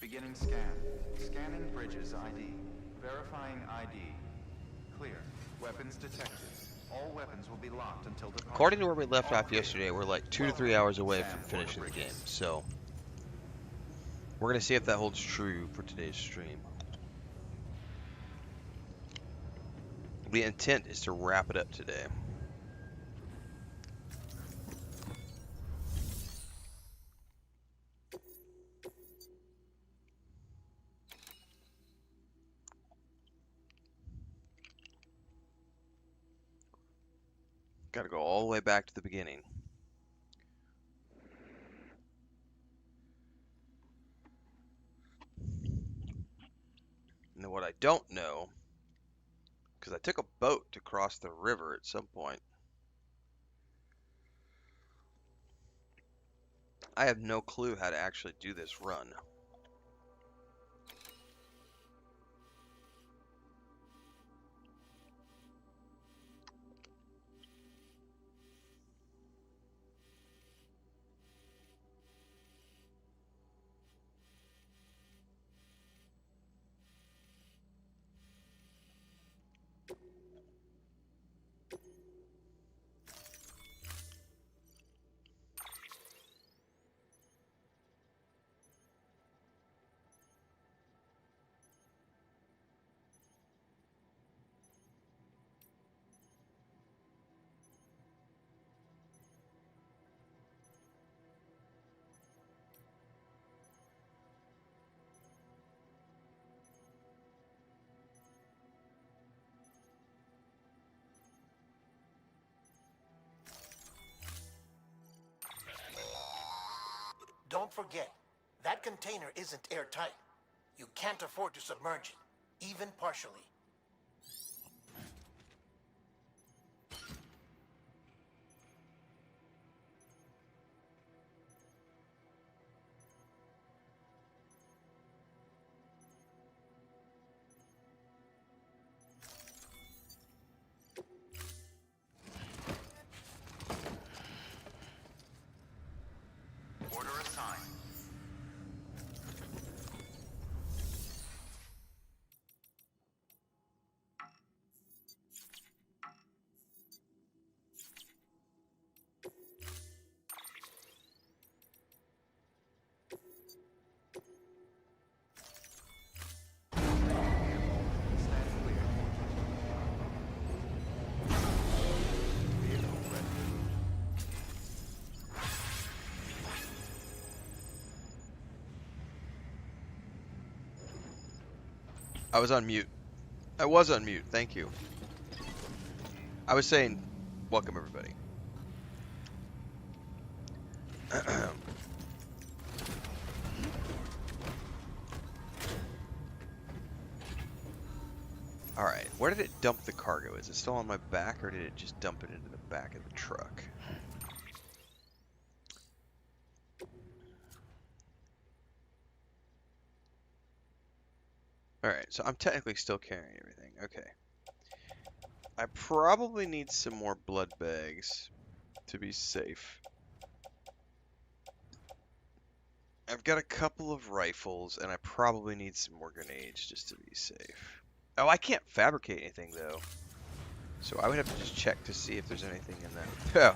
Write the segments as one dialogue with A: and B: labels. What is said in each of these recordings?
A: Beginning scan. Scanning bridges ID. Verifying ID. Clear. Weapons detected. All weapons will be locked until departure.
B: According to where we left
A: All
B: off
A: clear.
B: yesterday, we're like 2 to
A: Welcome
B: 3 hours away
A: San
B: from
A: Border
B: finishing the game.
A: Bridges.
B: So we're gonna see if that holds true for today's stream. The intent is to wrap it up today. Gotta go all the way back to the beginning. Now what I don't know, because I took a boat to cross the river at some point. I have no clue how to actually do this run.
C: Don't forget, that container isn't airtight. You can't afford to submerge it, even partially.
A: Order assigned. Stand clear. Vehicle ready.
B: I was on mute. I was on mute. Thank you. I was saying, welcome everybody. Alright, where did it dump the cargo? Is it still on my back, or did it just dump it into the back of the truck? Alright, so I'm technically still carrying everything. Okay. I probably need some more blood bags to be safe. I've got a couple of rifles, and I probably need some more grenades just to be safe. Oh, I can't fabricate anything, though. So I would have to just check to see if there's anything in that.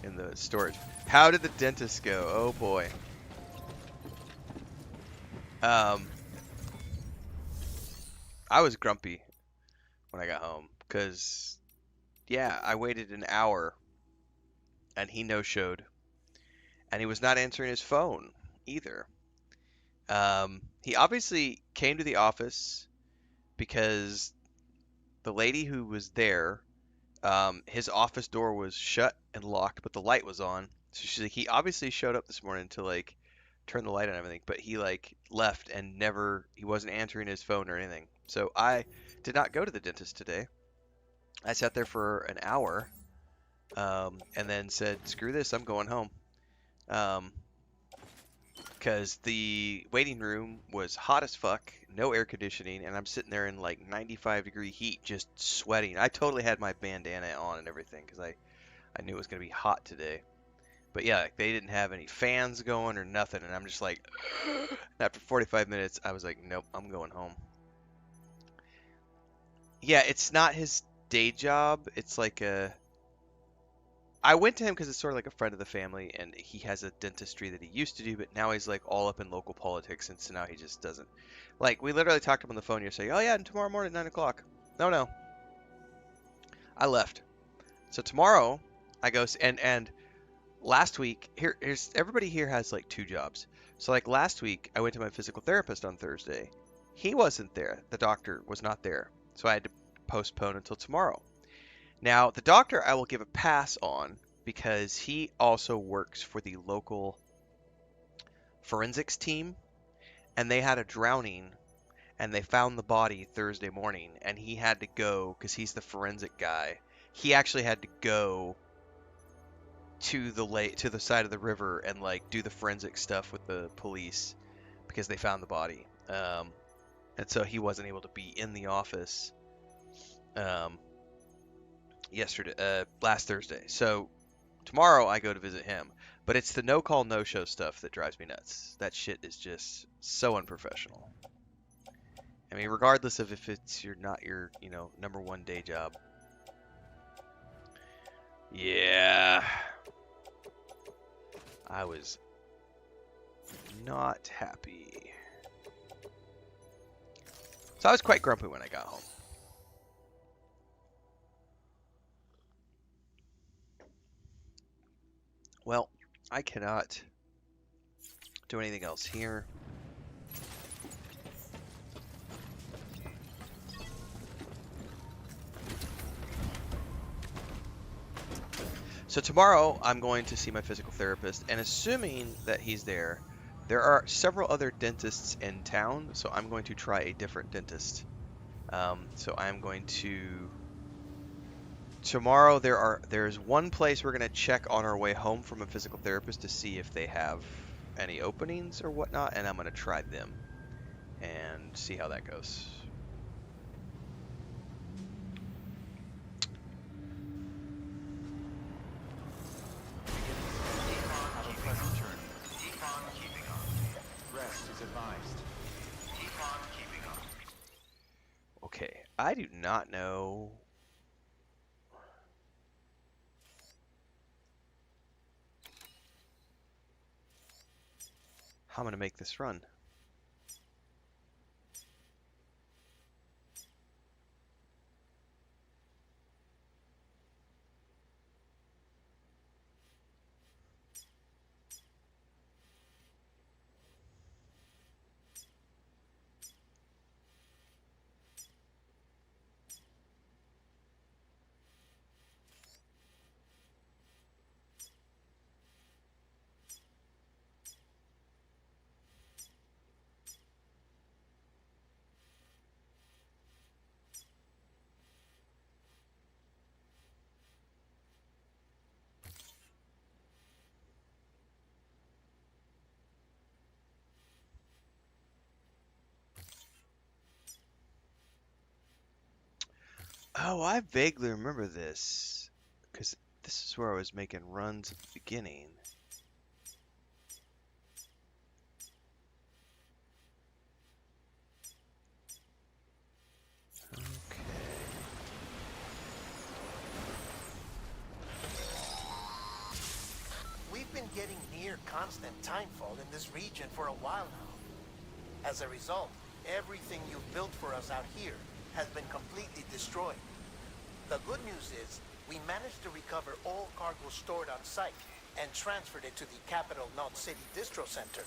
B: In the storage. How did the dentist go? Oh, boy. I was grumpy when I got home, because, yeah, I waited an hour, and he no-showed. And he was not answering his phone, either. He obviously came to the office because the lady who was there, his office door was shut and locked, but the light was on. So she's like, he obviously showed up this morning to like turn the light on and everything, but he like left and he wasn't answering his phone or anything. So I did not go to the dentist today. I sat there for an hour, and then said, screw this, I'm going home. Because the waiting room was hot as fuck, no air conditioning, and I'm sitting there in like 95-degree heat just sweating. I totally had my bandana on and everything because I knew it was going to be hot today. But yeah, like, they didn't have any fans going or nothing, and I'm just like, after 45 minutes, I was like, nope, I'm going home. Yeah, it's not his day job. It's like I went to him because it's sort of like a friend of the family, and he has a dentistry that he used to do, but now he's like all up in local politics, and so now he just doesn't. Like, we literally talked to him on the phone yesterday. Oh yeah, and tomorrow morning at 9 o'clock. No. I left. So tomorrow, I go, and last week, here's everybody here has like 2 jobs. So like last week, I went to my physical therapist on Thursday. He wasn't there. The doctor was not there. So I had to postpone until tomorrow. Now, the doctor I will give a pass on because he also works for the local forensics team, and they had a drowning and they found the body Thursday morning, and he had to go because he's the forensic guy. He actually had to go to the side of the river and like do the forensic stuff with the police because they found the body. And so he wasn't able to be in the office last Thursday. So tomorrow I go to visit him, but it's the no call no show stuff that drives me nuts. That shit is just so unprofessional. I mean, regardless of if it's not your number one day job. Yeah. I was not happy. So I was quite grumpy when I got home. Well, I cannot do anything else here. So tomorrow I'm going to see my physical therapist, and assuming that he's there, there are several other dentists in town, so I'm going to try a different dentist. So I'm going to... Tomorrow there's one place we're going to check on our way home from a physical therapist to see if they have any openings or whatnot, and I'm going to try them and see how that goes.
A: Have a pleasant journey. Keep on keeping on. Rest is advised. Keep on keeping on.
B: Okay, I do not know how I'm going to make this run. Oh, I vaguely remember this, because this is where I was making runs at the beginning. Okay.
C: We've been getting near constant timefall in this region for a while now. As a result, everything you've built for us out here has been completely destroyed. The good news is, we managed to recover all cargo stored on site and transferred it to the Capital Knot City Distro Center.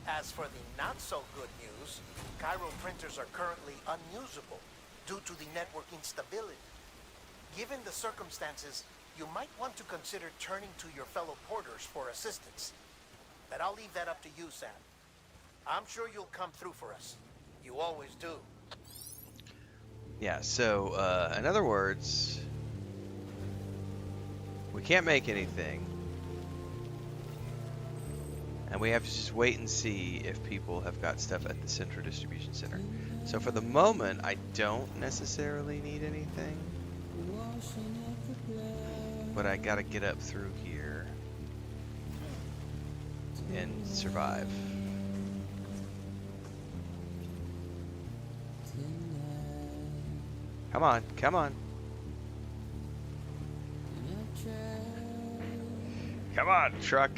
C: As for the not-so-good news, Cairo printers are currently unusable due to the network instability. Given the circumstances, you might want to consider turning to your fellow porters for assistance. But I'll leave that up to you, Sam. I'm sure you'll come through for us. You always do.
B: Yeah, so, in other words, we can't make anything. And we have to just wait and see if people have got stuff at the Central Distribution Center. So for the moment, I don't necessarily need anything. But I gotta get up through here. and survive. Come on, come on. Come on, truck.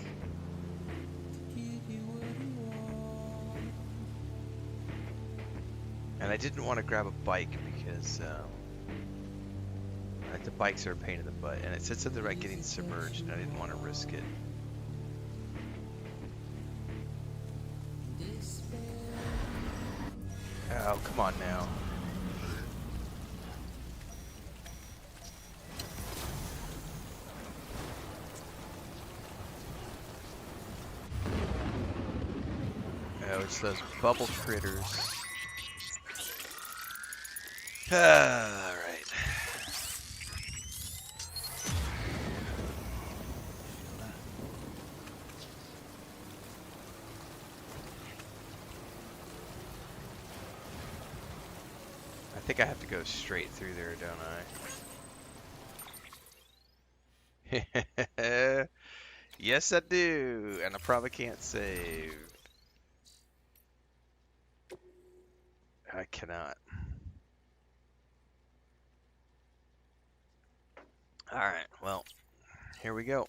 B: And I didn't want to grab a bike because the bikes are a pain in the butt. And it said something about getting submerged, and I didn't want to risk it. Oh, come on now. Oh, it's those bubble critters. Alright. I think I have to go straight through there, don't I? Yes, I do. And I probably can't save. I cannot. Alright, well, here we go.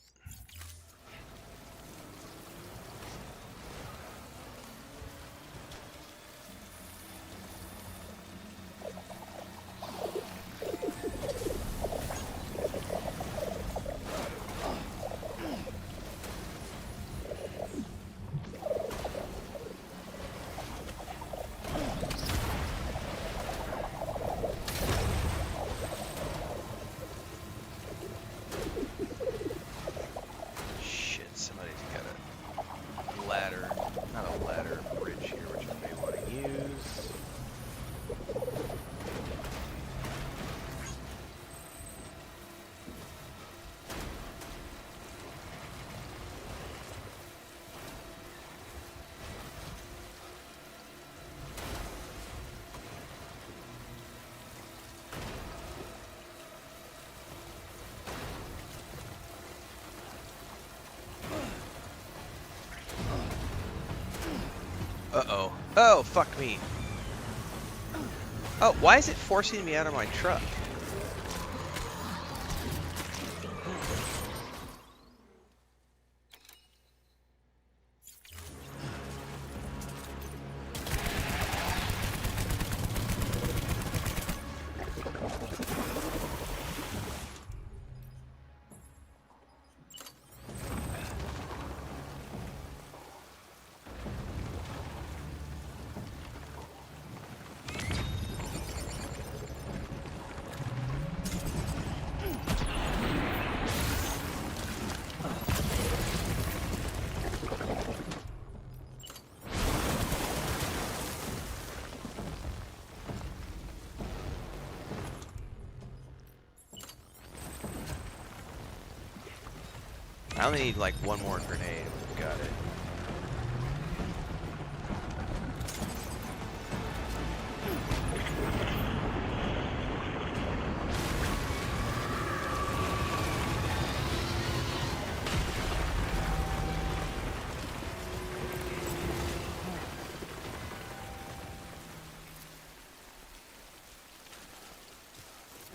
B: Uh-oh. Oh, fuck me. Oh, why is it forcing me out of my truck? I only need like one more grenade. Got it.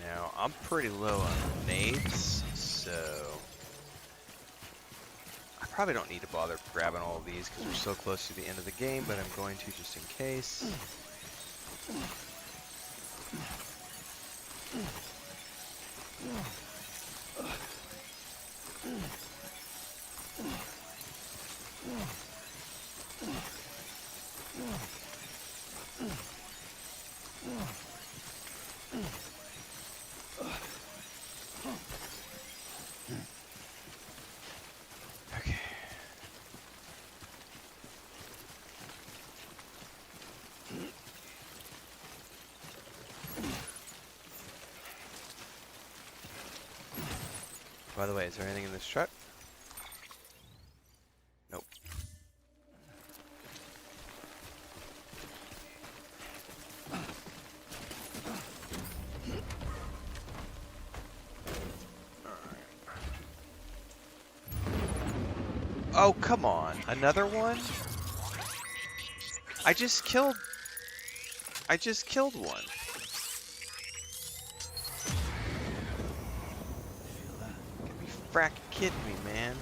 B: Now, I'm pretty low on grenades, so I probably don't need to bother grabbing all of these because we're so close to the end of the game, but I'm going to just in case. Okay. By the way, is there anything in this truck? Nope. Oh, come on. Another one? I just killed one. You be fracking kidding me, man.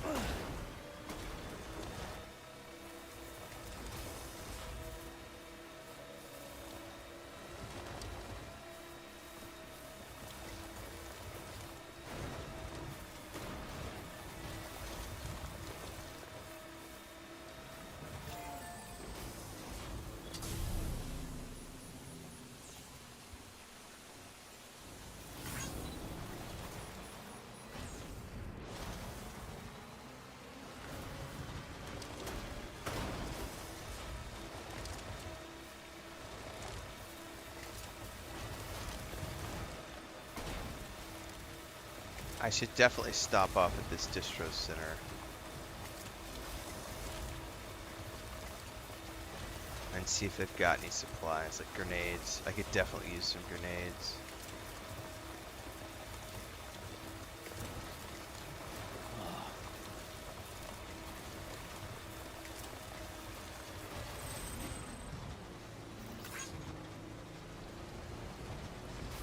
B: I should definitely stop off at this distro center. And see if they've got any supplies, like grenades. I could definitely use some grenades.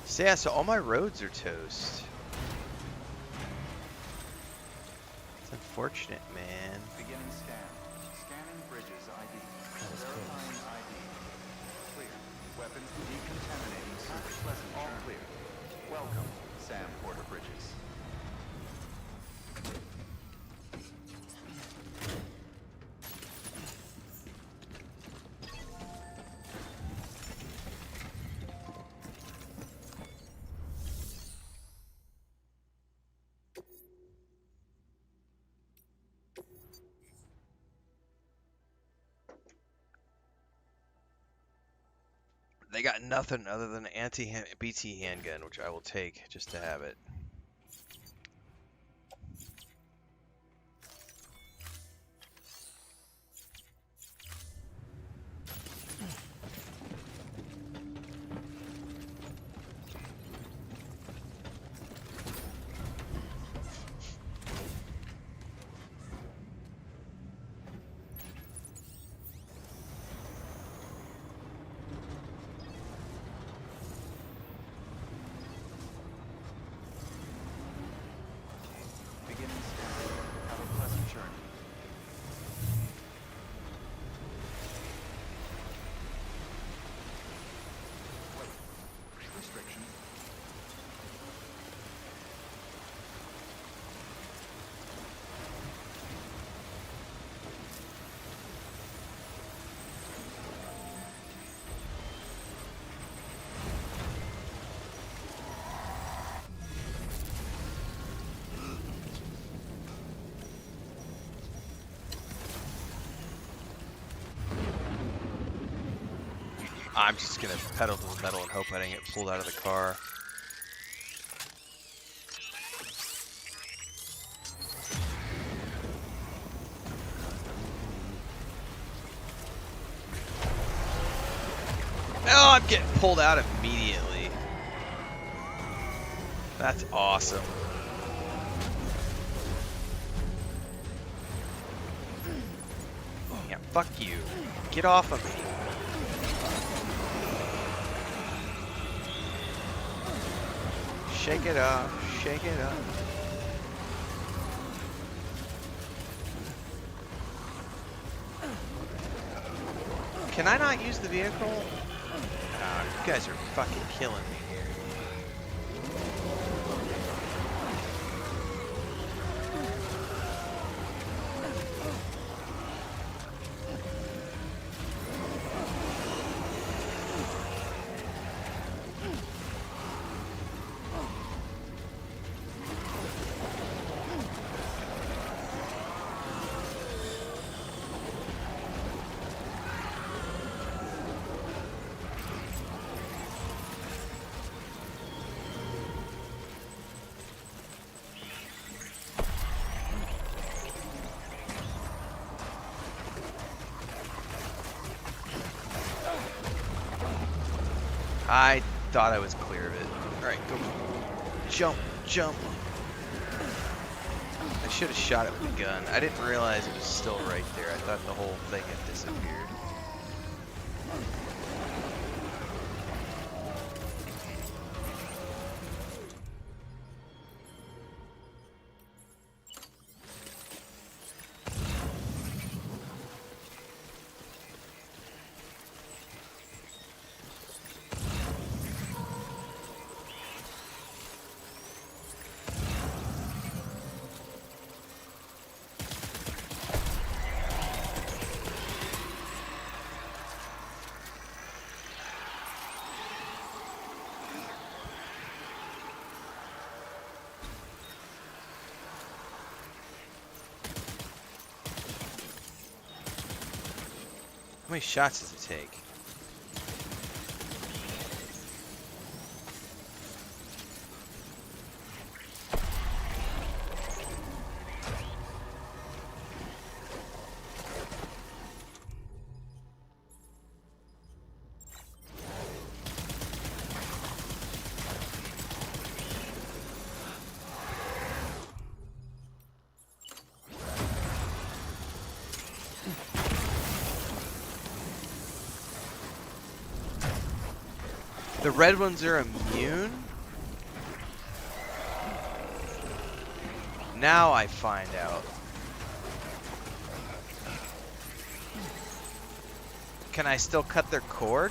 B: So yeah, so all my roads are toast. It's unfortunate, man.
A: Beginning scan. Scanning bridges ID. Verifying ID. Clear. Weapons decontaminating sewage. All clear. Welcome, Sam Porter Bridges.
B: They got nothing other than an anti-BT handgun, which I will take just to have it.
A: Beginning scan. Have a pleasant journey. Wait. Restriction.
B: I'm just gonna pedal to the metal and hope I didn't get pulled out of the car. Oh, I'm getting pulled out immediately. That's awesome. Yeah, fuck you. Get off of me. Shake it off, shake it up. Can I not use the vehicle? You guys are fucking killing me here. I thought I was clear of it. Alright, go. Jump, jump. I should have shot it with the gun. I didn't realize it was still right there. I thought the whole thing had disappeared. How many shots does it take? The red ones are immune? Now I find out. Can I still cut their cord?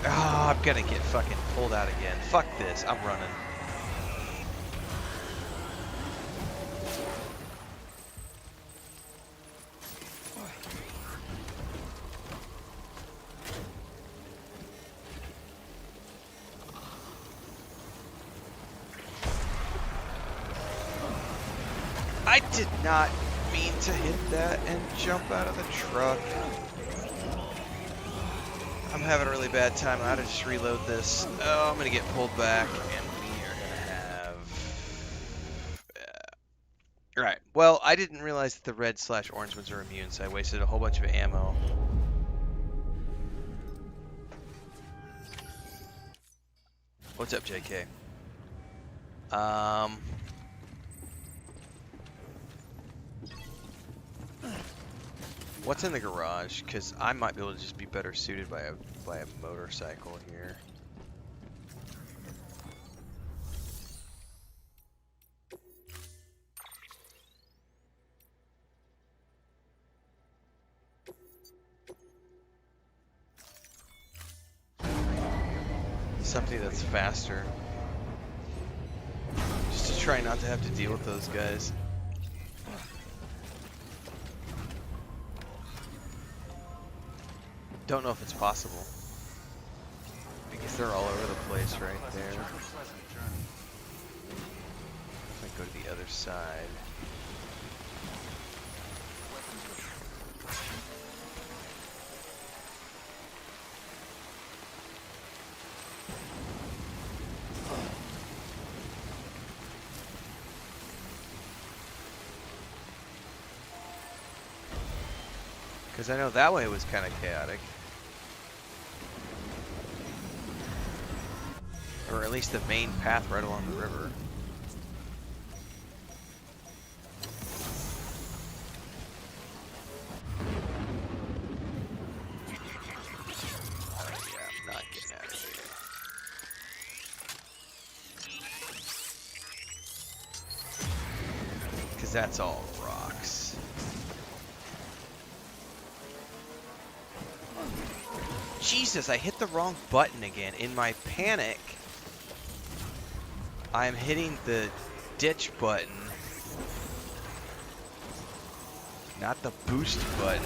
B: I'm gonna get fucking pulled out again. Fuck this, I'm running. I did not mean to hit that and jump out of the truck. I'm having a really bad time. I ought to just reload this. Oh, I'm gonna get pulled back, and we are gonna have. Alright, well, I didn't realize that the red/orange ones are immune, so I wasted a whole bunch of ammo. What's up, JK? What's in the garage? Because I might be able to just be better suited by a motorcycle here. Something that's faster. Just to try not to have to deal with those guys. Don't know if it's possible. Because they're all over the place right there. If I go to the other side. Because I know that way was kind of chaotic. Or at least the main path right along the river. Yeah, I'm not getting out of here. Because that's all rocks. Jesus, I hit the wrong button again. In my panic, I'm hitting the ditch button, not the boost button.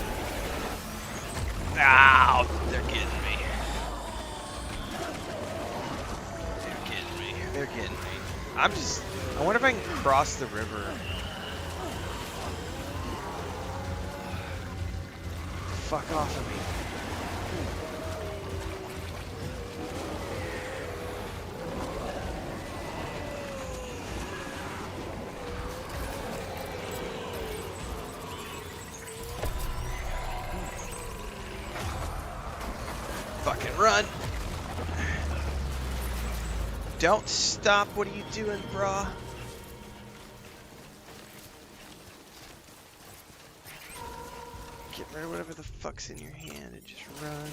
B: Ow! They're getting me. They're getting me. They're getting me. I wonder if I can cross the river. Fuck off of me. Don't stop. What are you doing, brah? Get rid of whatever the fuck's in your hand and just run.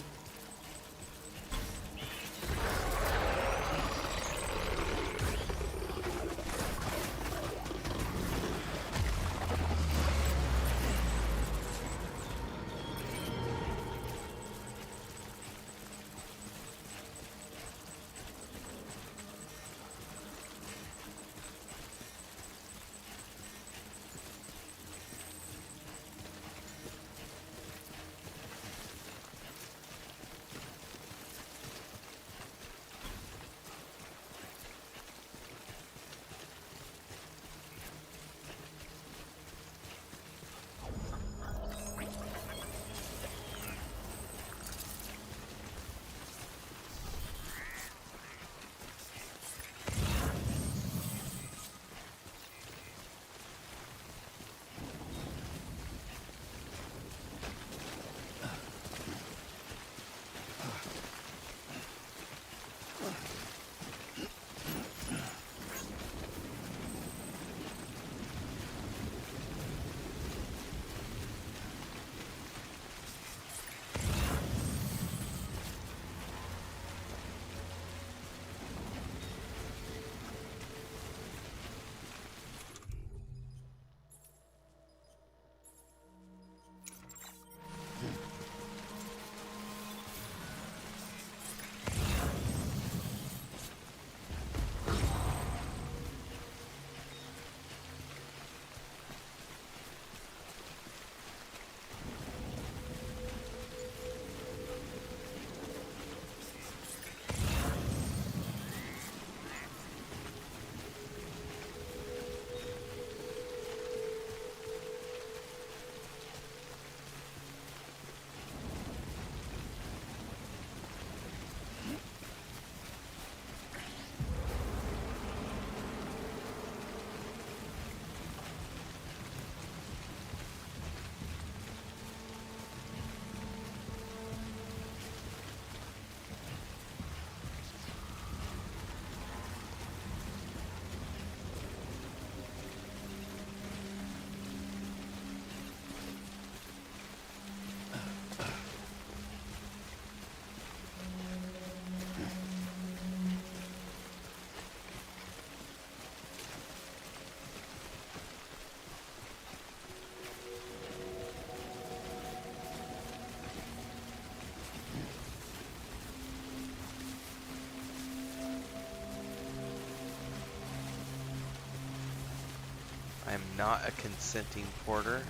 B: I am not a consenting porter.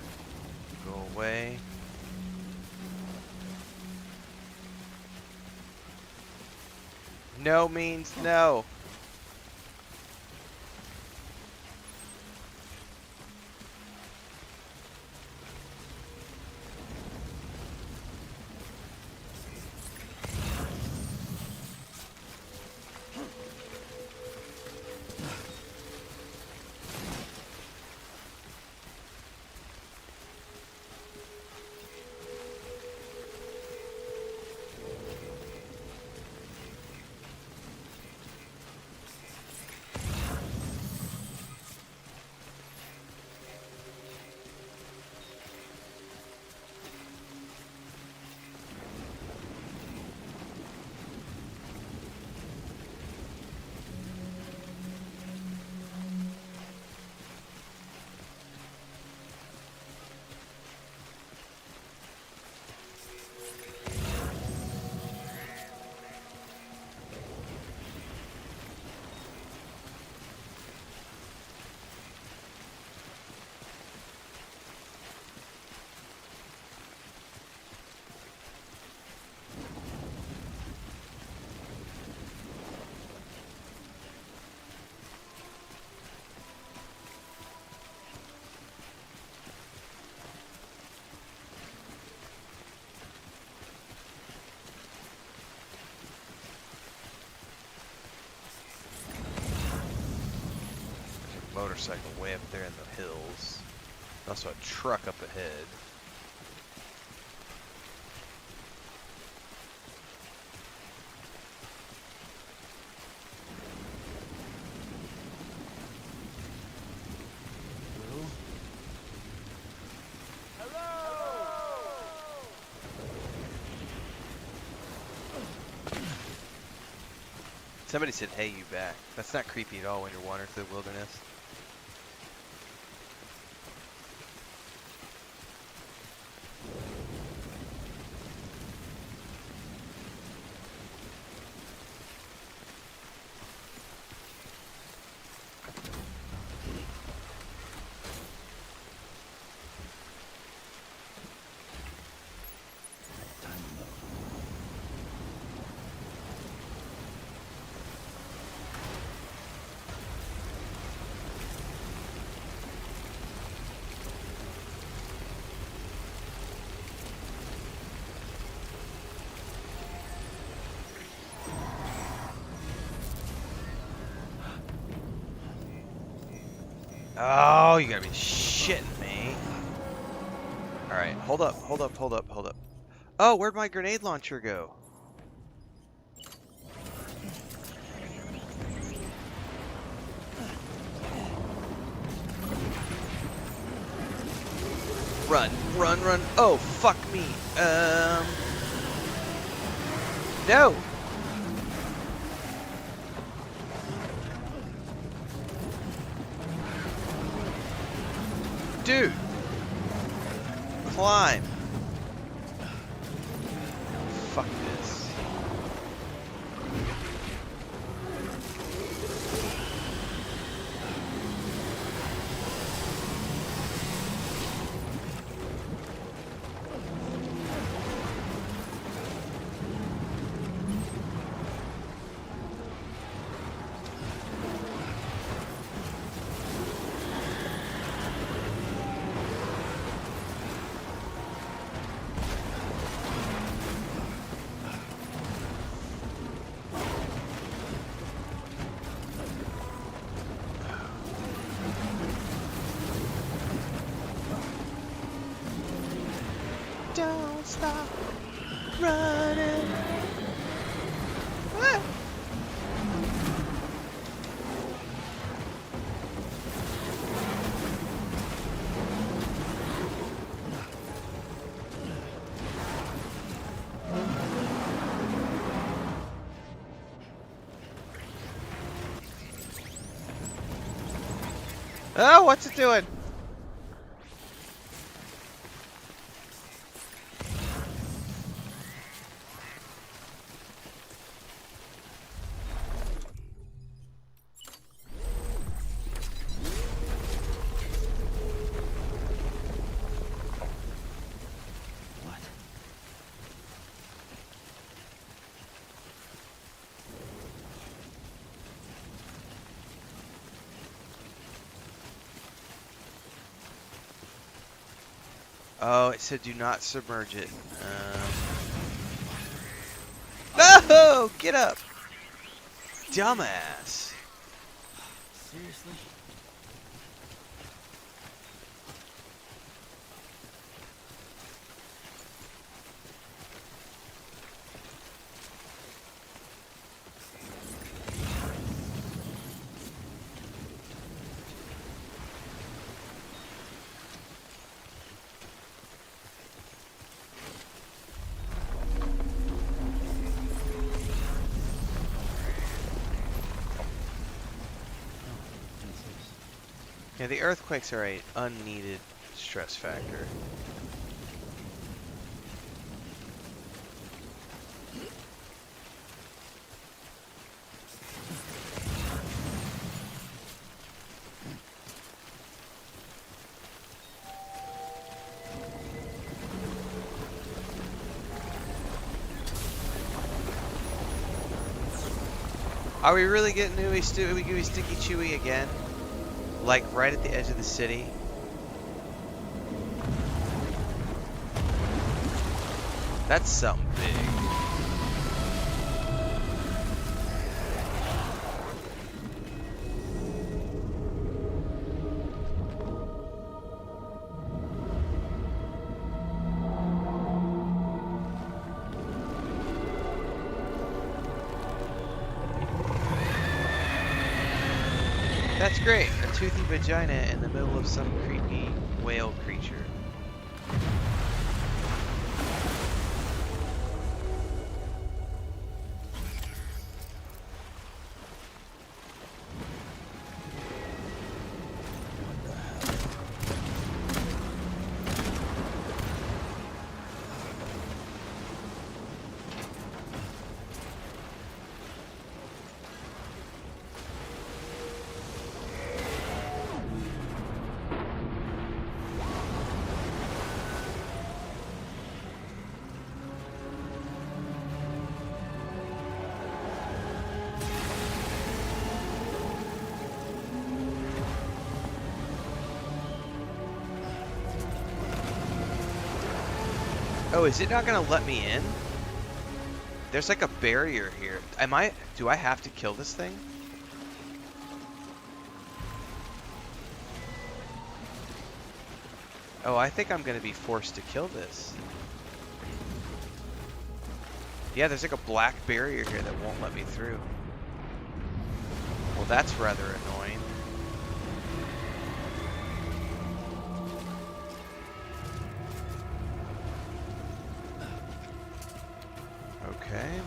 B: Go away. No means no. Motorcycle way up there in the hills. Also a truck up ahead. Somebody said, "Hey, you back." That's not creepy at all when you're wandering through the wilderness. Oh, you gotta be shitting me. Alright, hold up, hold up, hold up, hold up. Oh, where'd my grenade launcher go? Run, run, run. Oh, fuck me. No! Dude! Climb! Fuck this. Don't stop running. Ah. Oh, what's it doing? Oh, it said do not submerge it. No! Get up! Dumbass.
D: Seriously?
B: Yeah, the earthquakes are a unneeded stress factor. Are we really getting ooey sticky chewy again? Like right at the edge of the city? That's something big. That's great. A toothy vagina in the middle of some creepy whale creature. Oh, is it not gonna let me in? There's like a barrier here. Do I have to kill this thing? Oh, I think I'm gonna be forced to kill this. Yeah, there's like a black barrier here that won't let me through. Well, that's rather annoying. Okay.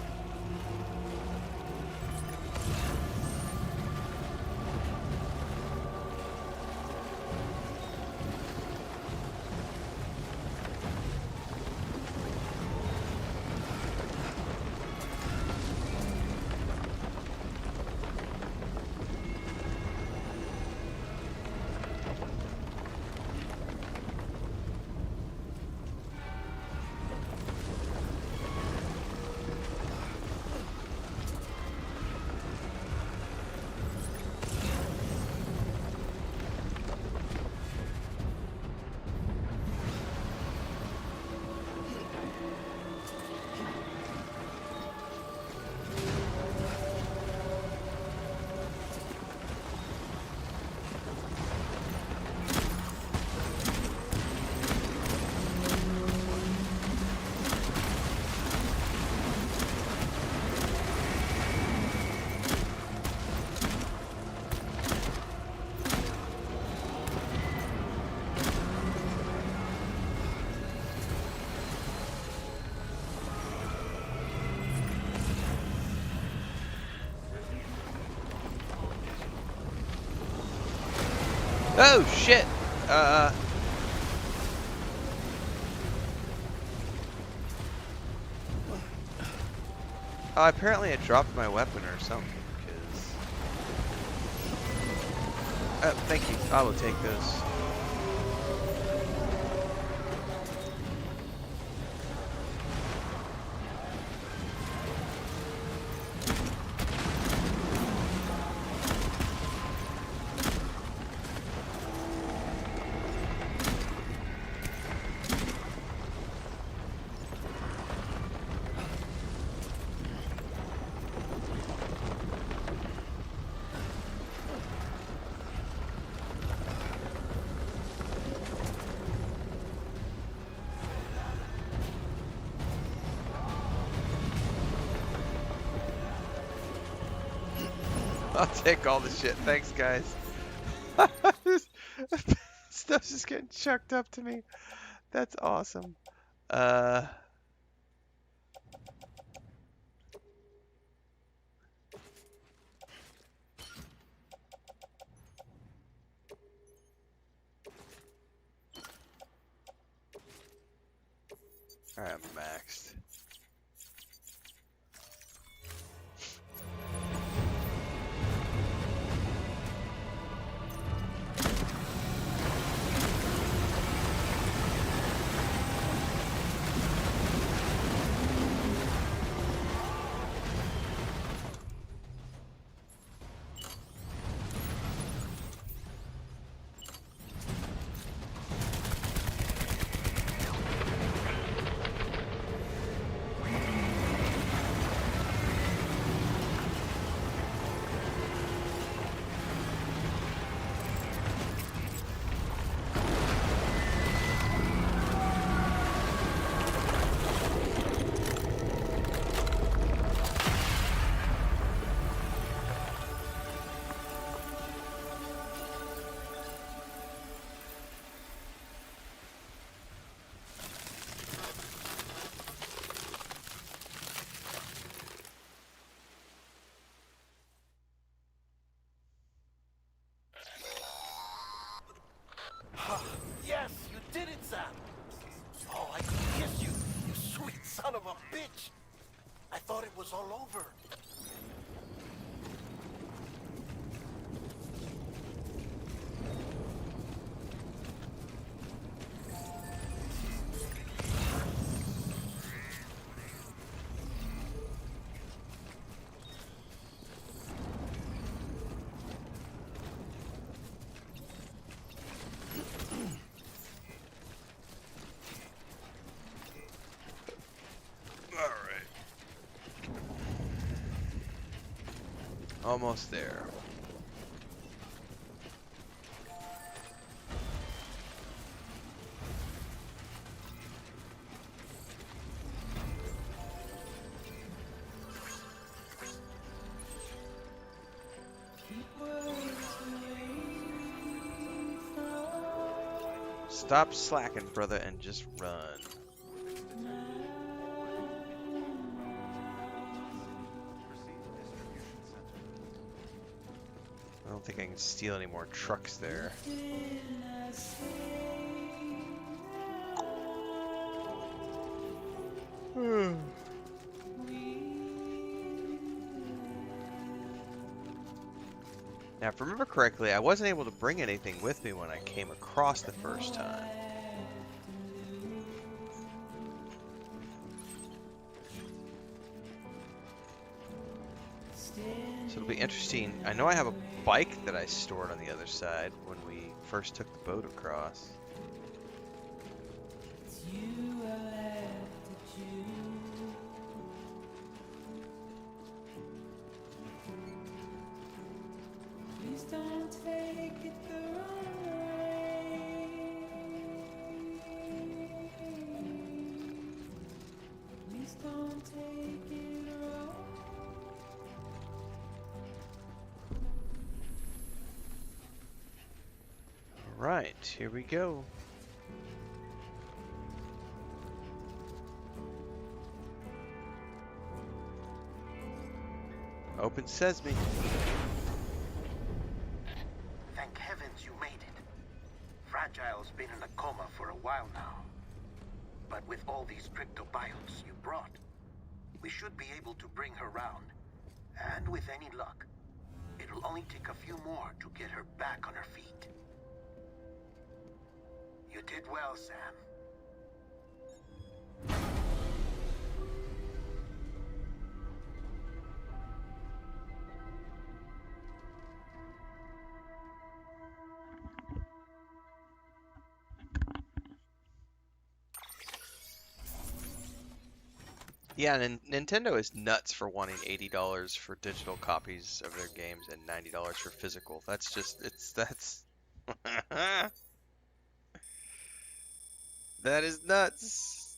B: Oh shit! Oh, apparently I dropped my weapon or something, because... Oh, thank you. I will take those. I'll take all the shit. Thanks, guys. Stuff's just getting chucked up to me. That's awesome. Alright, I'm maxed.
C: Yes, you did it, Sam. Oh, I could kiss you, you sweet son of a bitch. I thought it was all over.
B: Almost there. Stop slacking, brother, and just run. I don't think I can steal any more trucks there. Now, if I remember correctly, I wasn't able to bring anything with me when I came across the first time. So it'll be interesting. I know I have a bike that I stored on the other side when we first took the boat across. Right, here we go. Open sesame.
C: Thank heavens you made it. Fragile's been in a coma for a while now. But with all these cryptobiotes you brought, we should be able to bring her round. And with any luck, it'll only take a few more to get her back on her feet. You did well, Sam.
B: Yeah, and Nintendo is nuts for wanting $80 for digital copies of their games and $90 for physical. That's just, that's... That is nuts.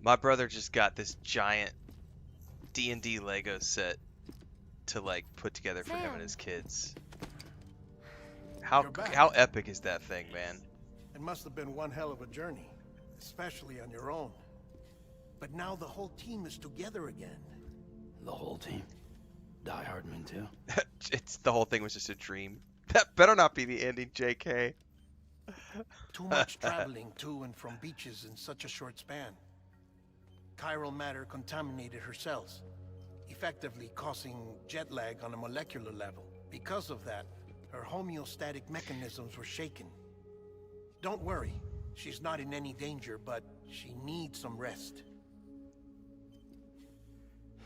B: My brother just got this giant D&D Lego set to like put together for him and his kids. How epic is that thing, man?
C: It must have been one hell of a journey, especially on your own. But now the whole team is together again.
D: The whole team? Die Hardman too?
B: It's the whole thing was just a dream. That better not be the ending, JK.
C: Too much traveling to and from beaches in such a short span. Chiral matter contaminated her cells, effectively causing jet lag on a molecular level. Because of that, her homeostatic mechanisms were shaken. Don't worry, she's not in any danger, but she needs some rest.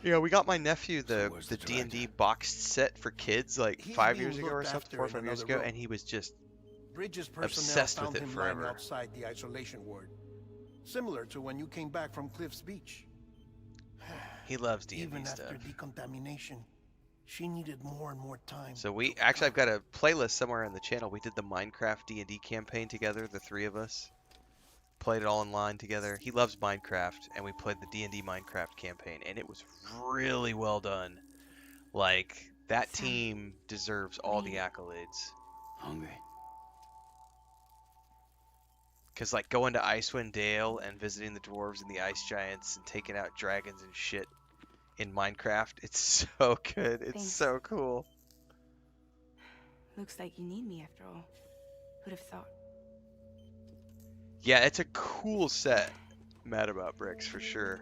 B: Yeah, we got my nephew the
D: where's
B: the
D: the
B: D&D
D: director?
B: boxed set for kids like
C: He's
B: 5
C: being
B: years ago or
C: looked
B: something,
C: after
B: 4 or
C: in
B: 5 years
C: another
B: ago,
C: room.
B: and he was just
C: Bridges personnel
B: obsessed with
C: found
B: it
C: him lying
B: forever.
C: outside the isolation ward. Similar to when you came back from Cliff's Beach.
B: he loves D&D
C: Even
B: stuff.
C: after decontamination, she needed more and more time.
B: So we
C: to
B: actually, I've got
C: recover.
B: a playlist somewhere on the channel. We did the Minecraft D&D campaign together, the three of us. Played it all online together. He loves Minecraft, and we played the D&D Minecraft campaign, and it was really well done. Like, that team deserves all the accolades.
D: Hungry?
B: Because, like, going to Icewind Dale and visiting the dwarves and the ice giants and taking out dragons and shit in Minecraft, it's so good. It's
E: Thanks.
B: so cool.
E: Looks like you need me after all. Who'd have thought?
B: Yeah, it's a cool set. Mad about bricks, for sure.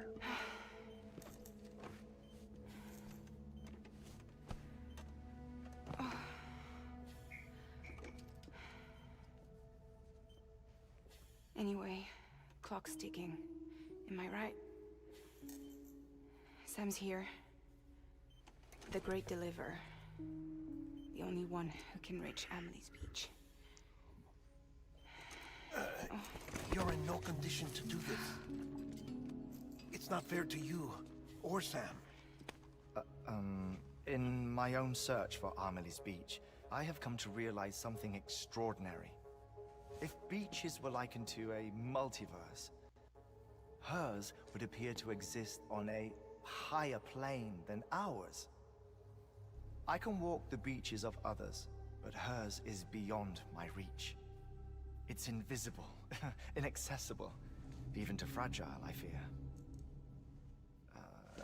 E: Anyway, clock's ticking. Am I right? Sam's here. The Great Deliverer. The only one who can reach Amelie's beach.
C: You're in no condition to do this. It's not fair to you or Sam.
F: In my own search for Amelie's beach, I have come to realize something extraordinary. If beaches were likened to a multiverse, hers would appear to exist on a higher plane than ours. I can walk the beaches of others, but hers is beyond my reach. It's invisible, inaccessible, even to fragile, I fear.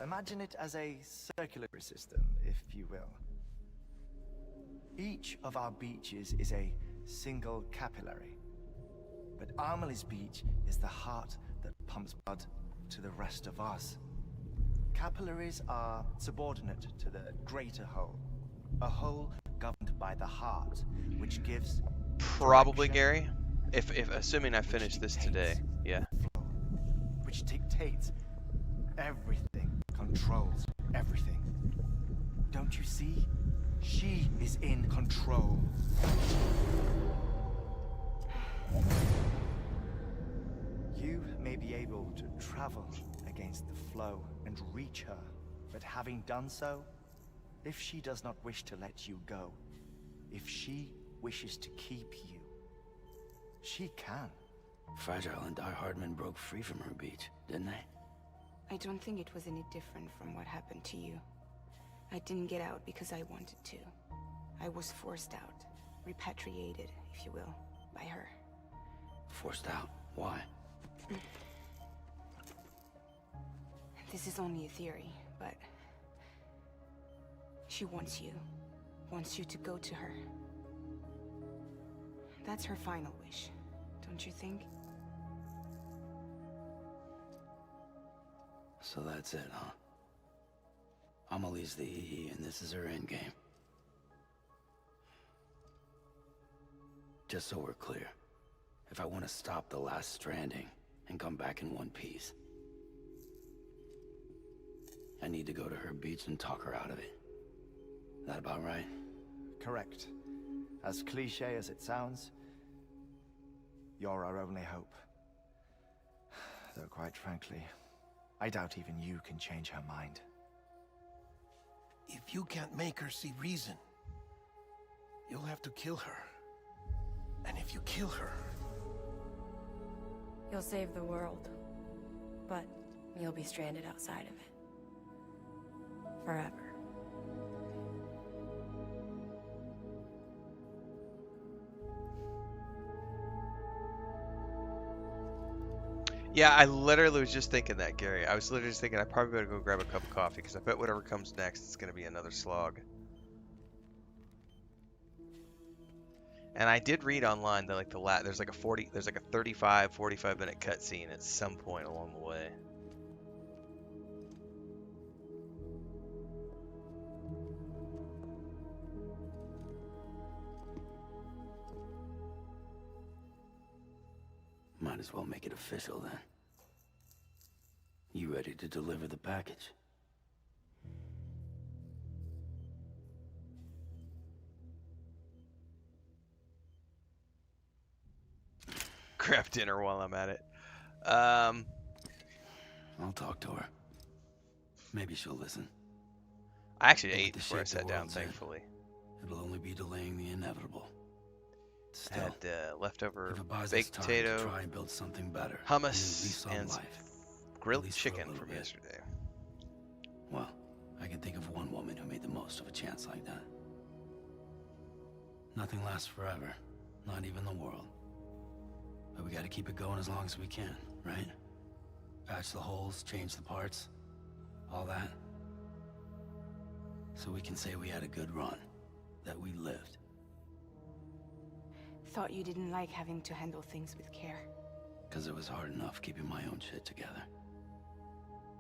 F: Imagine it as a circulatory system, if you will. Each of our beaches is a single capillary. But Amelie's beach is the heart that pumps blood to the rest of us. Capillaries are subordinate to the greater whole. A whole governed by the heart, which gives...
B: Probably,
F: direction,
B: Gary. If assuming I finish this today, yeah.
F: flow, which dictates everything, controls everything. Don't you see? She is in control. You may be able to travel against the flow and reach her, but having done so, if she does not wish to let you go, if she wishes to keep you, she can.
D: Fragile and Die Hardman broke free from her beach, didn't they?
E: I don't think it was any different from what happened to you. I didn't get out because I wanted to. I was forced out, repatriated, if you will, by her.
D: Forced out? Why?
E: This is only a theory, but... she wants you to go to her. That's her final wish, don't you think?
D: So that's it, huh? Amelie's the EE, and this is her endgame. Just so we're clear, if I want to stop the last Stranding and come back in one piece, I need to go to her beach and talk her out of it. That about right?
F: Correct. As cliche as it sounds, you're our only hope. Though quite frankly, I doubt even you can change her mind.
C: If you can't make her see reason, you'll have to kill her. And if you kill her...
G: You'll save the world, but you'll be stranded outside of it. Forever.
B: Yeah, I literally was just thinking that, Gary. I was literally just thinking I probably better go grab a cup of coffee because I bet whatever comes next is going to be another slog. And I did read online that like there's like a 35, 45 minute cutscene at some point along the way.
D: Might as well make it official then. You ready to deliver the package?
B: Grab dinner while I'm at it.
D: I'll talk to her. Maybe she'll listen.
B: I actually
D: Look at
B: ate
D: the
B: before I
D: shape the
B: sat down,
D: world's in.
B: thankfully.
D: It'll only be delaying the inevitable. Still,
B: Had leftover
D: if it buys us
B: baked
D: time
B: potato,
D: to try and build something better, a new lease
B: hummus,
D: on
B: and
D: life,
B: grilled
D: least for a
B: chicken
D: little
B: from
D: bit.
B: yesterday.
D: well, I can think of one woman who made the most of a chance like that. Nothing lasts forever, not even the world. But we gotta keep it going as long as we can, right? Patch the holes, change the parts, all that. So we can say we had a good run, that we lived.
E: Thought you didn't like having to handle things with care.
D: Because it was hard enough keeping my own shit together.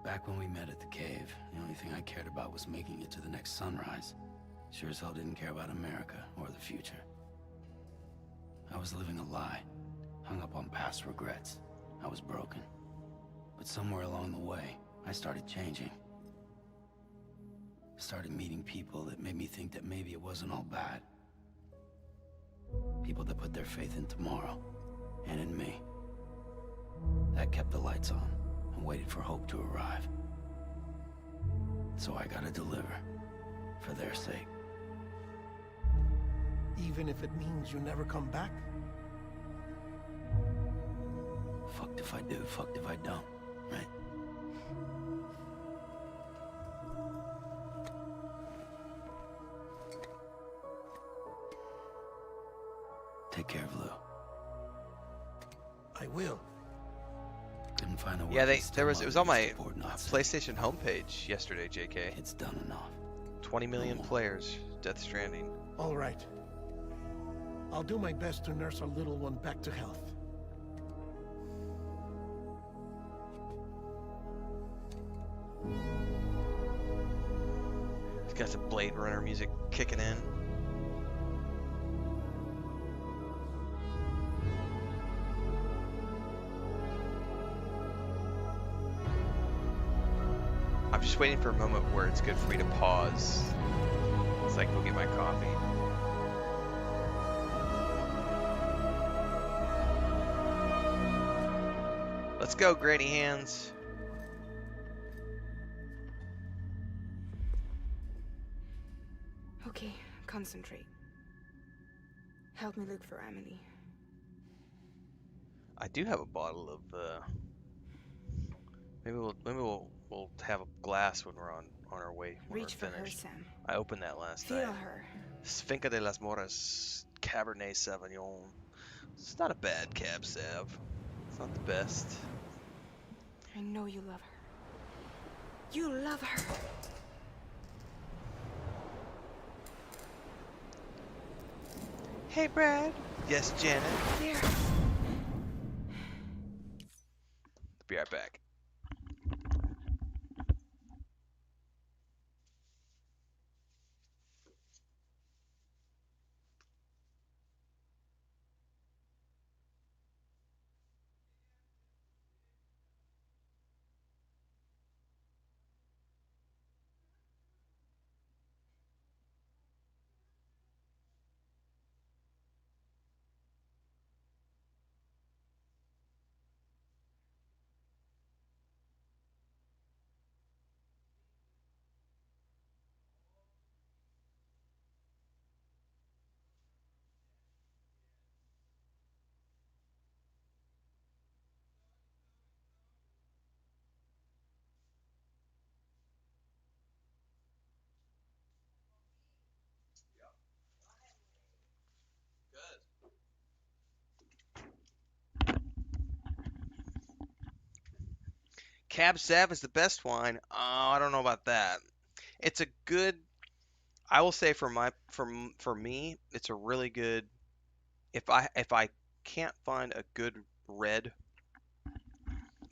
D: Back when we met at the cave, the only thing I cared about was making it to the next sunrise. Sure as hell didn't care about America or the future. I was living a lie, hung up on past regrets. I I was broken. But somewhere along the way, I started changing. I started meeting people that made me think that maybe it wasn't all bad. People that put their faith in tomorrow, and in me. That kept the lights on, and waited for hope to arrive. So I gotta deliver, for their sake.
H: Even if it means you never come back?
D: Fucked if I do, fucked if I don't, right? Take care of Lou.
H: I will.
D: Couldn't find a word
B: Yeah,
D: to
B: it
D: tell
B: was
D: Mother
B: on
D: to
B: my
D: support Nazi.
B: PlayStation homepage yesterday, JK.
D: It's done enough.
B: 20 million
D: No more.
B: players, Death Stranding.
H: All right. I'll do my best to nurse our little one back to health.
B: It's got some Blade Runner music kicking in. I'm just waiting for a moment where it's good for me to pause. It's like go get my coffee. Let's go, Granny Hands.
E: Okay, concentrate. Help me look for Emily.
B: I do have a bottle of maybe we'll have a glass when we're on our way when
E: Reach for
B: we're
E: her,
B: finished.
E: Sam.
B: I opened that last
E: Feel
B: night.
E: her.
B: Finca de las Moras Cabernet Sauvignon. It's not a bad Cab Sav. It's not the best.
E: I know you love her. You love her.
B: Hey, Brad. Yes, Janet.
E: There.
B: Be right back. Cab Sav is the best wine. Oh, I don't know about that. It's a good. I will say for me, it's a really good. If I can't find a good red,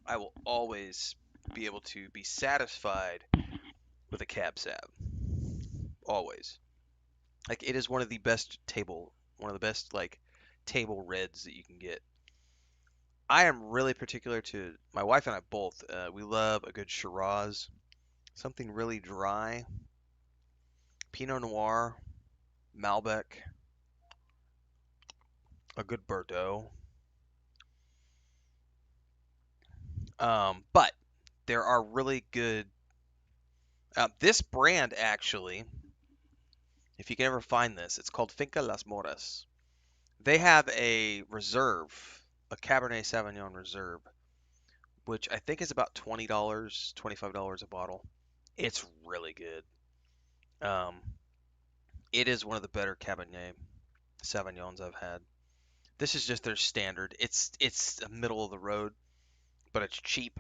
B: I will always be able to be satisfied with a Cab Sav. Always. Like it is one of the best like table reds that you can get. I am really particular to my wife and I both. We love a good Shiraz, something really dry, Pinot Noir, Malbec, a good Bordeaux. But there are really good. This brand actually, if you can ever find this, it's called Finca Las Moras. They have a reserve, a Cabernet Sauvignon reserve, which I think is about $20, $25 a bottle. It's really good. Um, it is one of the better Cabernet Sauvignons I've had. This is just their standard. It's a middle of the road, but it's cheap.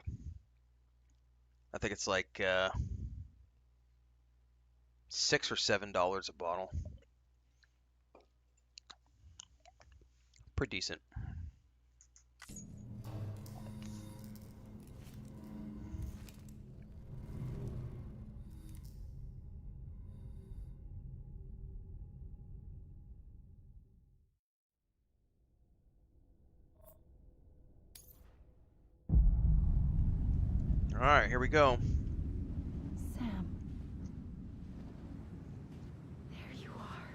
B: I think it's like $6 or $7 a bottle. Pretty decent. Alright, here we go.
G: Sam. There you are.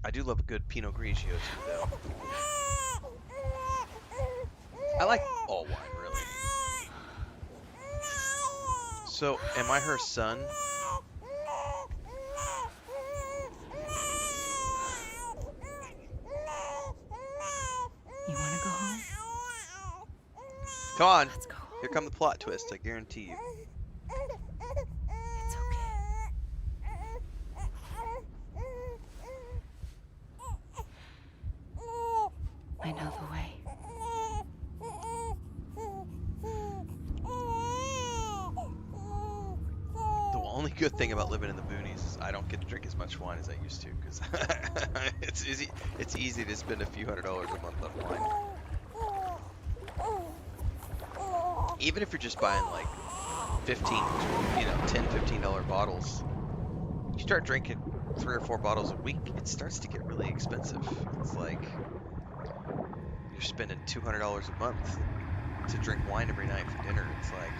B: I do love a good Pinot Grigio too, though. I like all wine, really. So, am I her son?
G: You want to go home?
B: Come on.
G: Let's go.
B: Here come the plot twist, I guarantee you.
G: It's okay. I know the way.
B: The only good thing about living in the boonies is I don't get to drink as much wine as I used to, because it's easy to spend a few $100s a month on wine. Even if you're just buying like 15, $10, $15 bottles, you start drinking 3 or 4 bottles a week, it starts to get really expensive. It's like you're spending $200 a month to drink wine every night for dinner. It's like,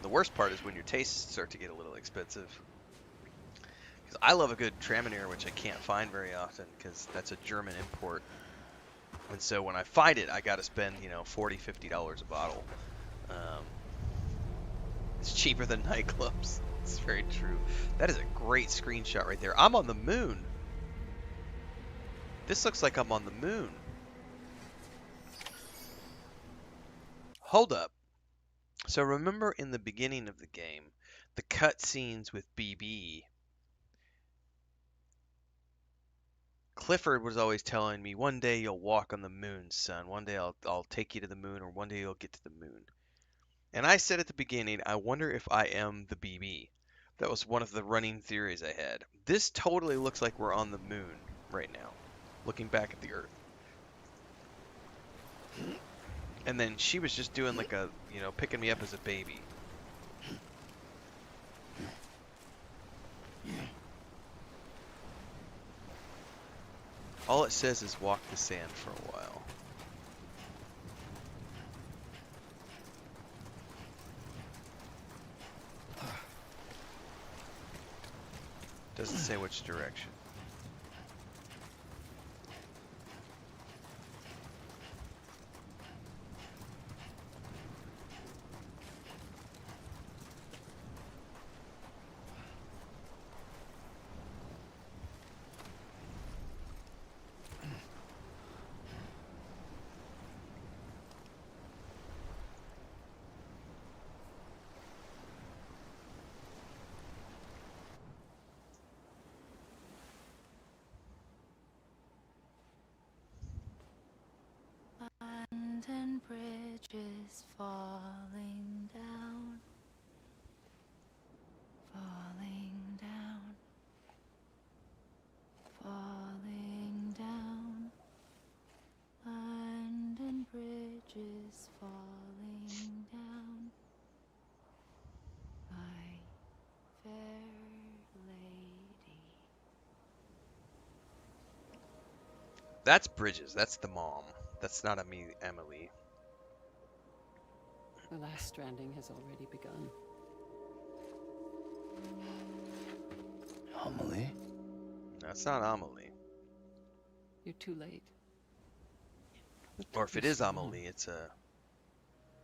B: the worst part is when your tastes start to get a little expensive. Because I love a good Traminer, which I can't find very often because that's a German import. And so when I find it, I got to spend, $40, $50 a bottle. It's cheaper than nightclubs. It's very true. That is a great screenshot right there. I'm on the moon. This looks like I'm on the moon. Hold up. So remember in the beginning of the game, the cutscenes with BB, Clifford was always telling me, one day you'll walk on the moon, son. One day I'll take you to the moon, or one day you'll get to the moon. And I said at the beginning, I wonder if I am the BB. That was one of the running theories I had. This totally looks like we're on the moon right now, looking back at the Earth. And then she was just doing like a, picking me up as a baby. All it says is walk the sand for a while. Doesn't say which direction.
G: London Bridge is falling down, falling down, falling down. London Bridge is falling down, my fair lady.
B: That's Bridges. That's the mom. That's not Emily.
I: The last stranding has already begun.
D: Amelie?
B: That's not Amelie.
I: You're too late.
B: Or if it is Amelie, it's a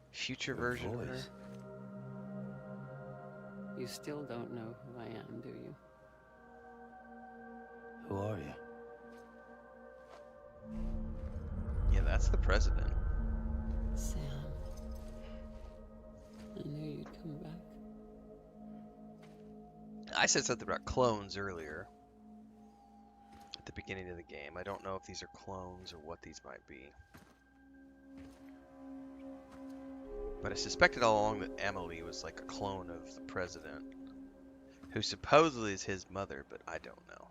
B: future version of her.
I: You still don't know who I am, do you?
D: Who are you?
B: Yeah, that's the president.
I: Sam. I knew you'd come back.
B: I said something about clones earlier at the beginning of the game. I don't know if these are clones or what these might be. But I suspected all along that Emily was like a clone of the president, who supposedly is his mother, but I don't know.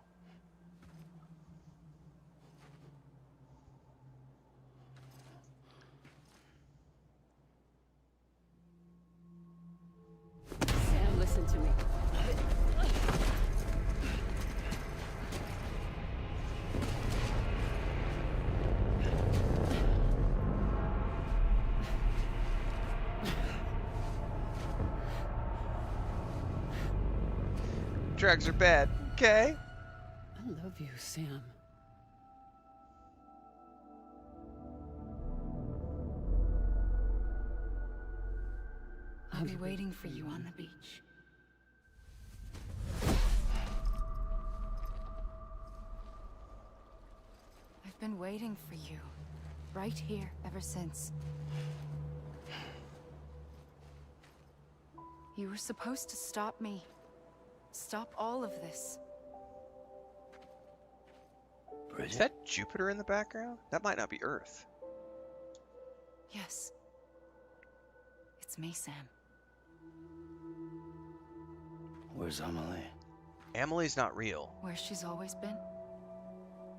I: Sam, listen to me.
B: Drugs are bad, okay?
I: I love you, Sam.
E: I'll be waiting for you on the beach. I've been waiting for you, right here, ever since. You were supposed to stop me. Stop all of this.
D: Bridget?
B: Is that Jupiter in the background? That might not be Earth.
E: Yes. It's me, Sam.
D: Where's Amelie?
B: Emily's not real.
E: Where she's always been.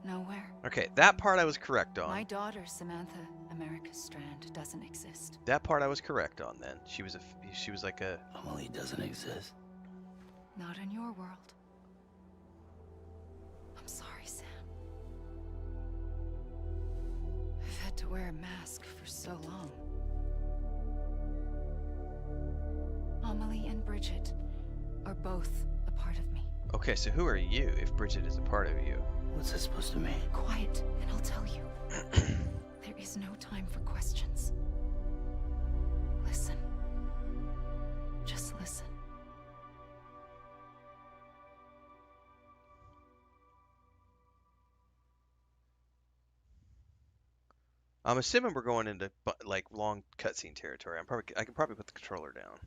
E: Nowhere.
B: Okay, that part I was correct on.
E: My daughter, Samantha America Strand, doesn't exist.
B: That part I was correct on then. She was like a...
D: Amelie doesn't exist.
E: Not in your world. I'm sorry, Sam. I've had to wear a mask for so long. Amelie and Bridget are both a part of me.
B: Okay, so who are you if Bridget is a part of you?
D: What's this supposed to mean?
E: Quiet, and I'll tell you. There is no time for questions. Listen. Just listen.
B: I'm assuming we're going into like long cutscene territory. I can probably put the controller down.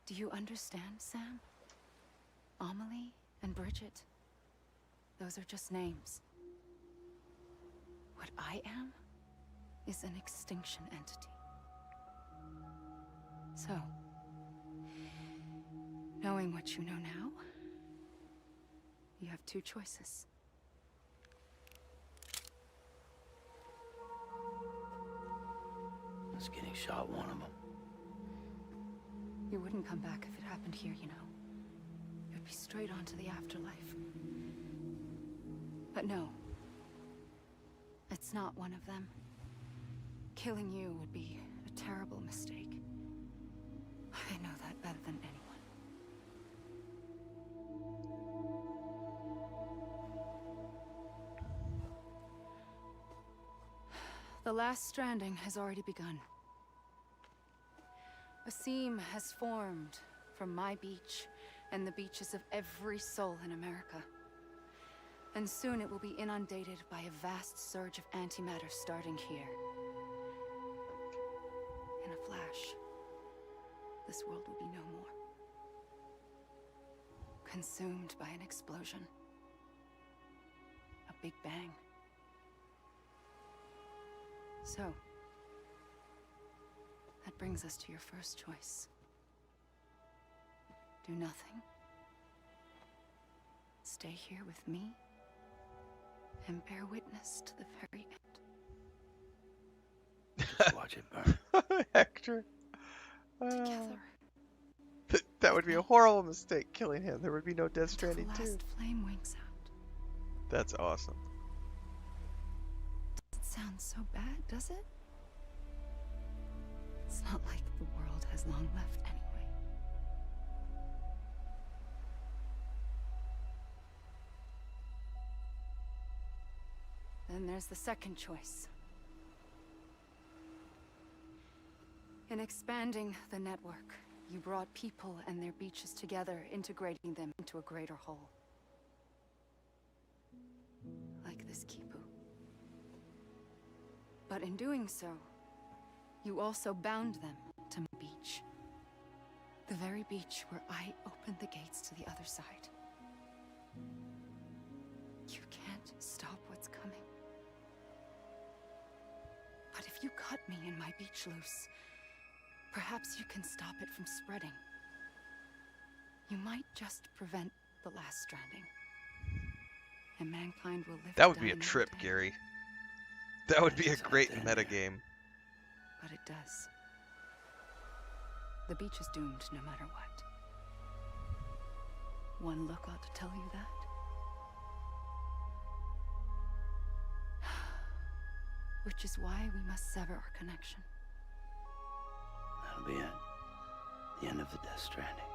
E: Do you understand, Sam? Amelie and Bridget, those are just names. What I am is an extinction entity. So, knowing what you know now, you have two choices.
D: Is getting shot one of them?
E: You wouldn't come back if it happened here, you know. You'd be straight on to the afterlife. But no. It's not one of them. Killing you would be a terrible mistake. I know that better than anyone. The last stranding has already begun. A seam has formed from my beach and the beaches of every soul in America. And soon it will be inundated by a vast surge of antimatter starting here. In a flash, this world will be no more. Consumed by an explosion. A big bang. So, that brings us to your first choice. Do nothing. Stay here with me. And bear witness to the very end.
D: Just watch it burn.
B: Hector.
E: Together.
B: That would be a horrible mistake, killing him. There would be no Death
E: Until the
B: Stranding 2.
E: last flame winks out.
B: That's awesome.
E: Doesn't sound so bad, does it? It's not like the world has long left anyway. Then there's the second choice. In expanding the network, you brought people and their beaches together, integrating them into a greater whole. Like this Kipu. But in doing so, you also bound them to my beach. The very beach where I opened the gates to the other side. You can't stop what's coming. But if you you cut me and my beach loose, perhaps you can stop it from spreading. You might just prevent the last stranding. And mankind will live
B: That
E: to
B: would be
E: die
B: a
E: another
B: trip,
E: day.
B: Gary. That would be a
D: It's out
B: great
D: there,
B: metagame.
E: But it does. The beach is doomed no matter what. One look ought to tell you that. Which is why we must sever our connection.
D: That'll be it. The end of the Death Stranding.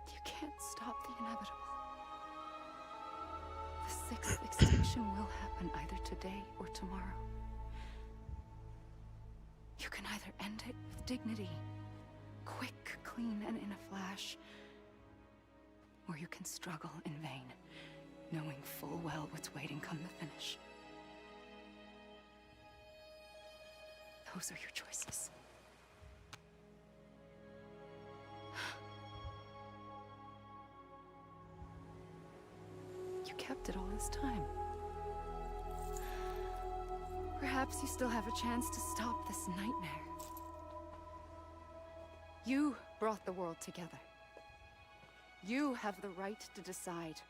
E: You can't stop the inevitable. The sixth extinction will happen either today or tomorrow. You can either end it with dignity, quick, clean, and in a flash, or you can struggle in vain, knowing full well what's waiting come the finish. Those are your choices. You kept it all this time. Perhaps you still have a chance to stop this nightmare. You brought the world together. You have the right to decide.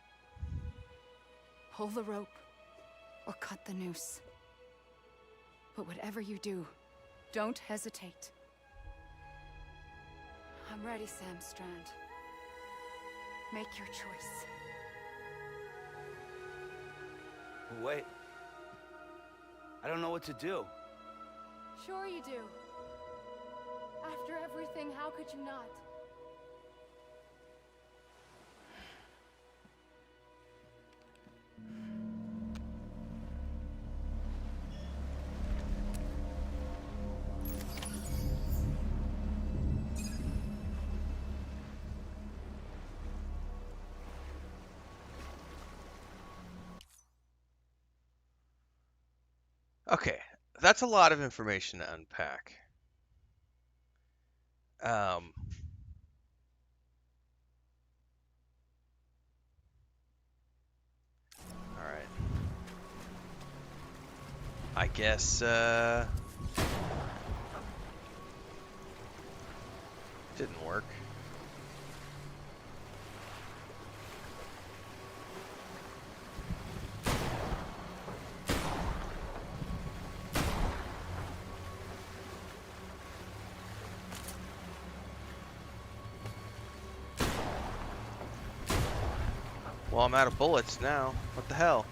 E: Pull the rope or cut the noose. But whatever you do, don't hesitate. I'm ready, Sam Strand. Make your choice.
D: Wait. I don't know what to do.
E: Sure you do. After everything, how could you not?
B: Okay, that's a lot of information to unpack. Alright. I guess, didn't work. Well, I'm out of bullets now. What the hell?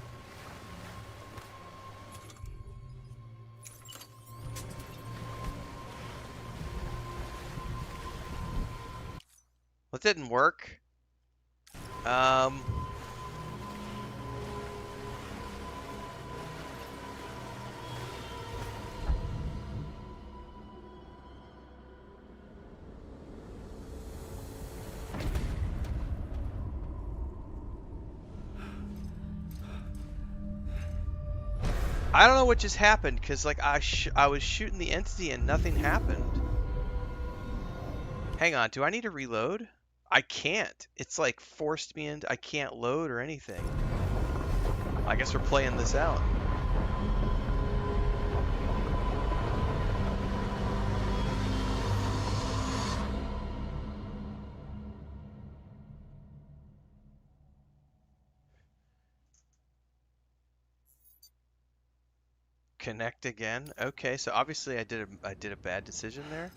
B: Well, it didn't work. I don't know what just happened, because like I was shooting the entity and nothing happened. Hang on, do I need to reload? I can't. It's like forced me into, I can't load or anything. I guess we're playing this out. Connect again. Okay, so obviously I did a bad decision there.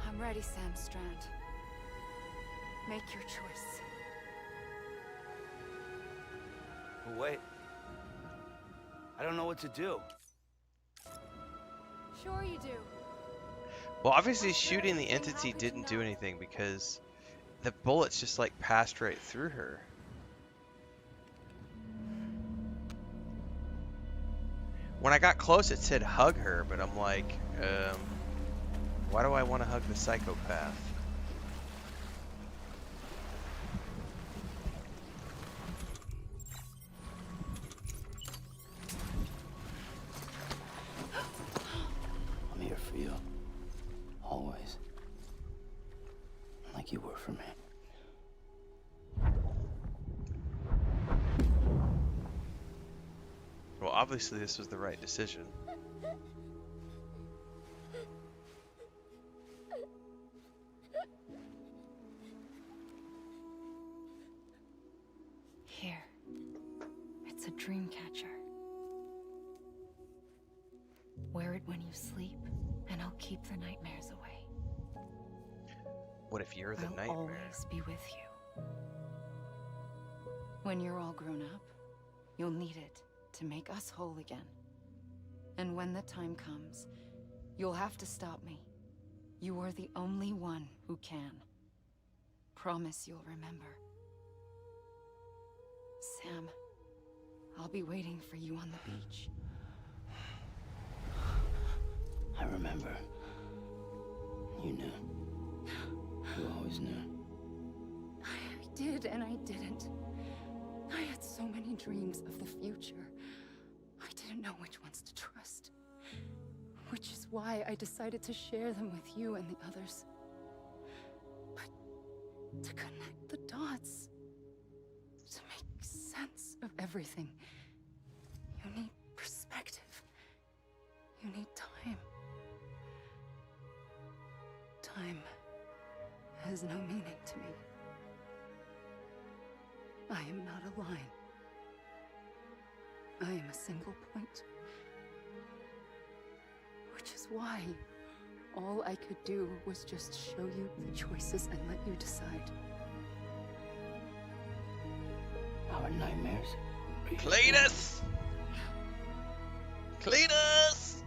E: I'm ready, Sam Strand. Make your choice.
D: Wait. I don't know what to do.
E: Sure you do.
B: Well, obviously shooting the entity didn't do anything because the bullets just like passed right through her. When I got close, it said hug her, but I'm like, why do I want to hug the psychopath?
D: I'm here for you. Always. Like for me.
B: Well, obviously this was the right decision.
E: Here. It's a dream catcher. Wear it when you sleep, and I'll keep the nightmares away.
B: What if you're the
E: I'll
B: nightmare?
E: always be with you. When you're all grown up, you'll need it to make us whole again. And when the time comes, you'll have to stop me. You are the only one who can. Promise you'll remember. Sam, I'll be waiting for you on the beach.
D: I remember. You knew. You always knew.
E: I did and I didn't. I had so many dreams of the future. I didn't know which ones to trust. Which is why I decided to share them with you and the others. But to connect the dots, to make sense of everything, you need perspective. You need time. Time has no meaning to me. I am not a line. I am a single point. Which is why all I could do was just show you the choices and let you decide.
D: Our nightmares.
B: Cletus! Cletus!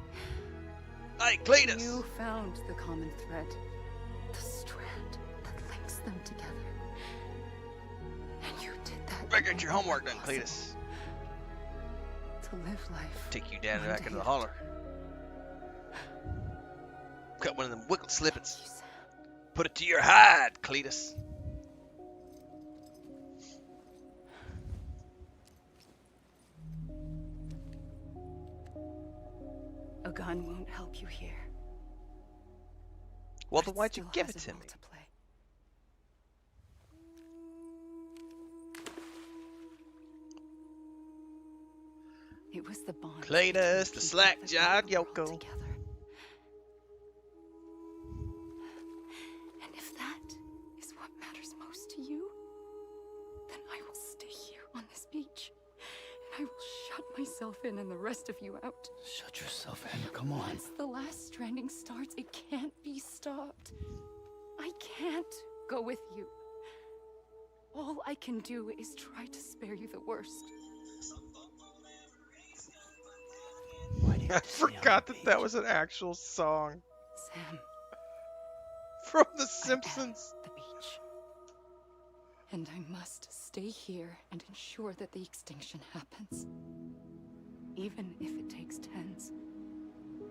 B: Hey, Cletus!
E: You found the common thread. The strand that links them together. And you did that.
B: Better get your homework done, Cletus.
E: To live life.
B: Take you down
E: one
B: back
E: day
B: into the
E: at a
B: holler.
E: time.
B: Cut one of them wiggle slippets.
E: You, Sam.
B: Put it to your hide, Cletus.
E: A gun won't help you here.
B: Well,
E: But
B: then why'd you
E: still
B: give
E: has
B: it
E: a
B: to
E: role
B: me?
E: to play. It was the bond.
B: Cletus,
E: between
B: the
E: people
B: slack-jawed
E: that we were all
B: Yoko.
E: together. And if that is what matters most to you, then I will stay here on this beach. And I will shut myself in and the rest of you out.
D: Shut yourself in. Come on.
E: Once the last stranding starts, it can't be stopped. I can't go with you. All I can do is try to spare you the worst.
D: Why do you
B: I
D: have to stay on
B: forgot
D: the
B: that that
D: beach?
B: was an actual song
E: Sam,
B: from The
E: I am
B: Simpsons.
E: the beach. And I must stay here and ensure that the extinction happens. Even if it takes tens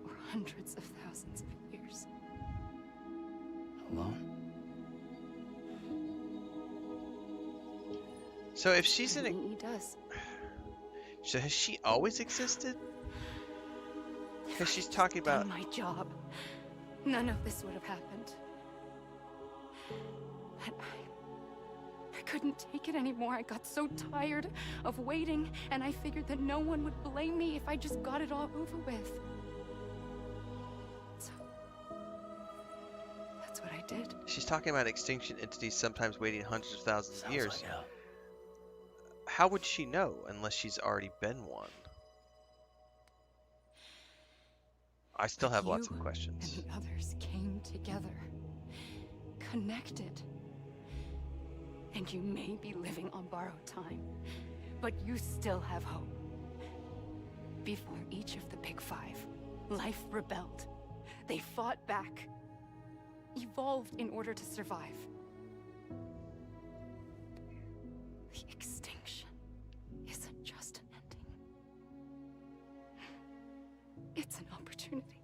E: or hundreds of thousands of years.
D: Alone?
B: So if she's in a...
E: He does.
B: So has she always existed?
E: If
B: Because
E: I
B: she's
E: had
B: talking
E: just done
B: about...
E: my job, none of this would have happened. But I couldn't take it anymore. I got so tired of waiting, and I figured that no one would blame me if I just got it all over with. So that's what I did.
B: She's talking about extinction entities sometimes waiting hundreds of thousands of
D: Sounds
B: years.
D: like hell.
B: How would she know unless she's already been one? I still
E: But
B: have lots
E: you
B: of questions.
E: And the others came together, connected. And you may be living on borrowed time, but you still have hope. Before each of the Big Five, life rebelled. They fought back, evolved in order to survive. The extinction isn't just an ending. It's an opportunity.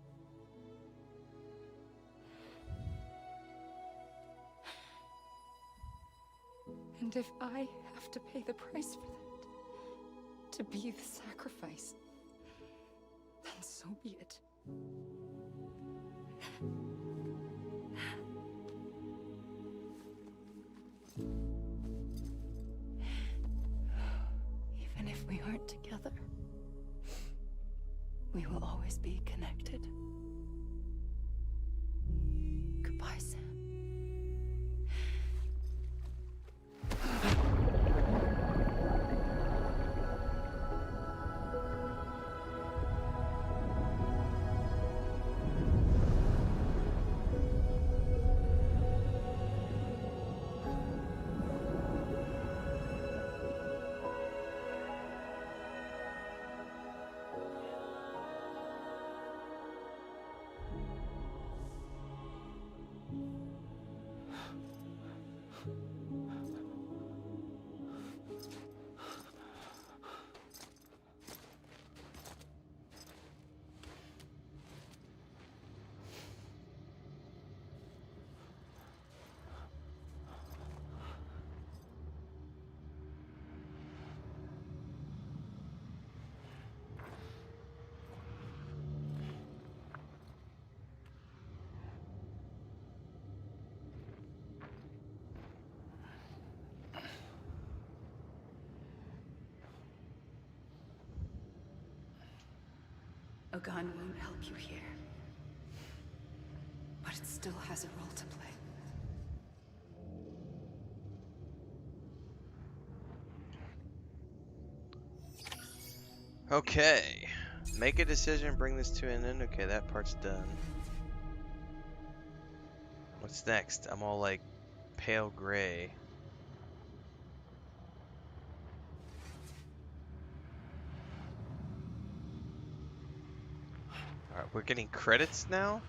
E: And if I have to pay the price for that, to be the sacrifice, then so be it. we aren't together, we will always be connected. Goodbye, Sam. A gun won't help you here. But it still has a role to play.
B: Okay. Make a decision, bring this to an end. Okay, that part's done. What's next? I'm all like pale gray. Alright, we're getting credits now?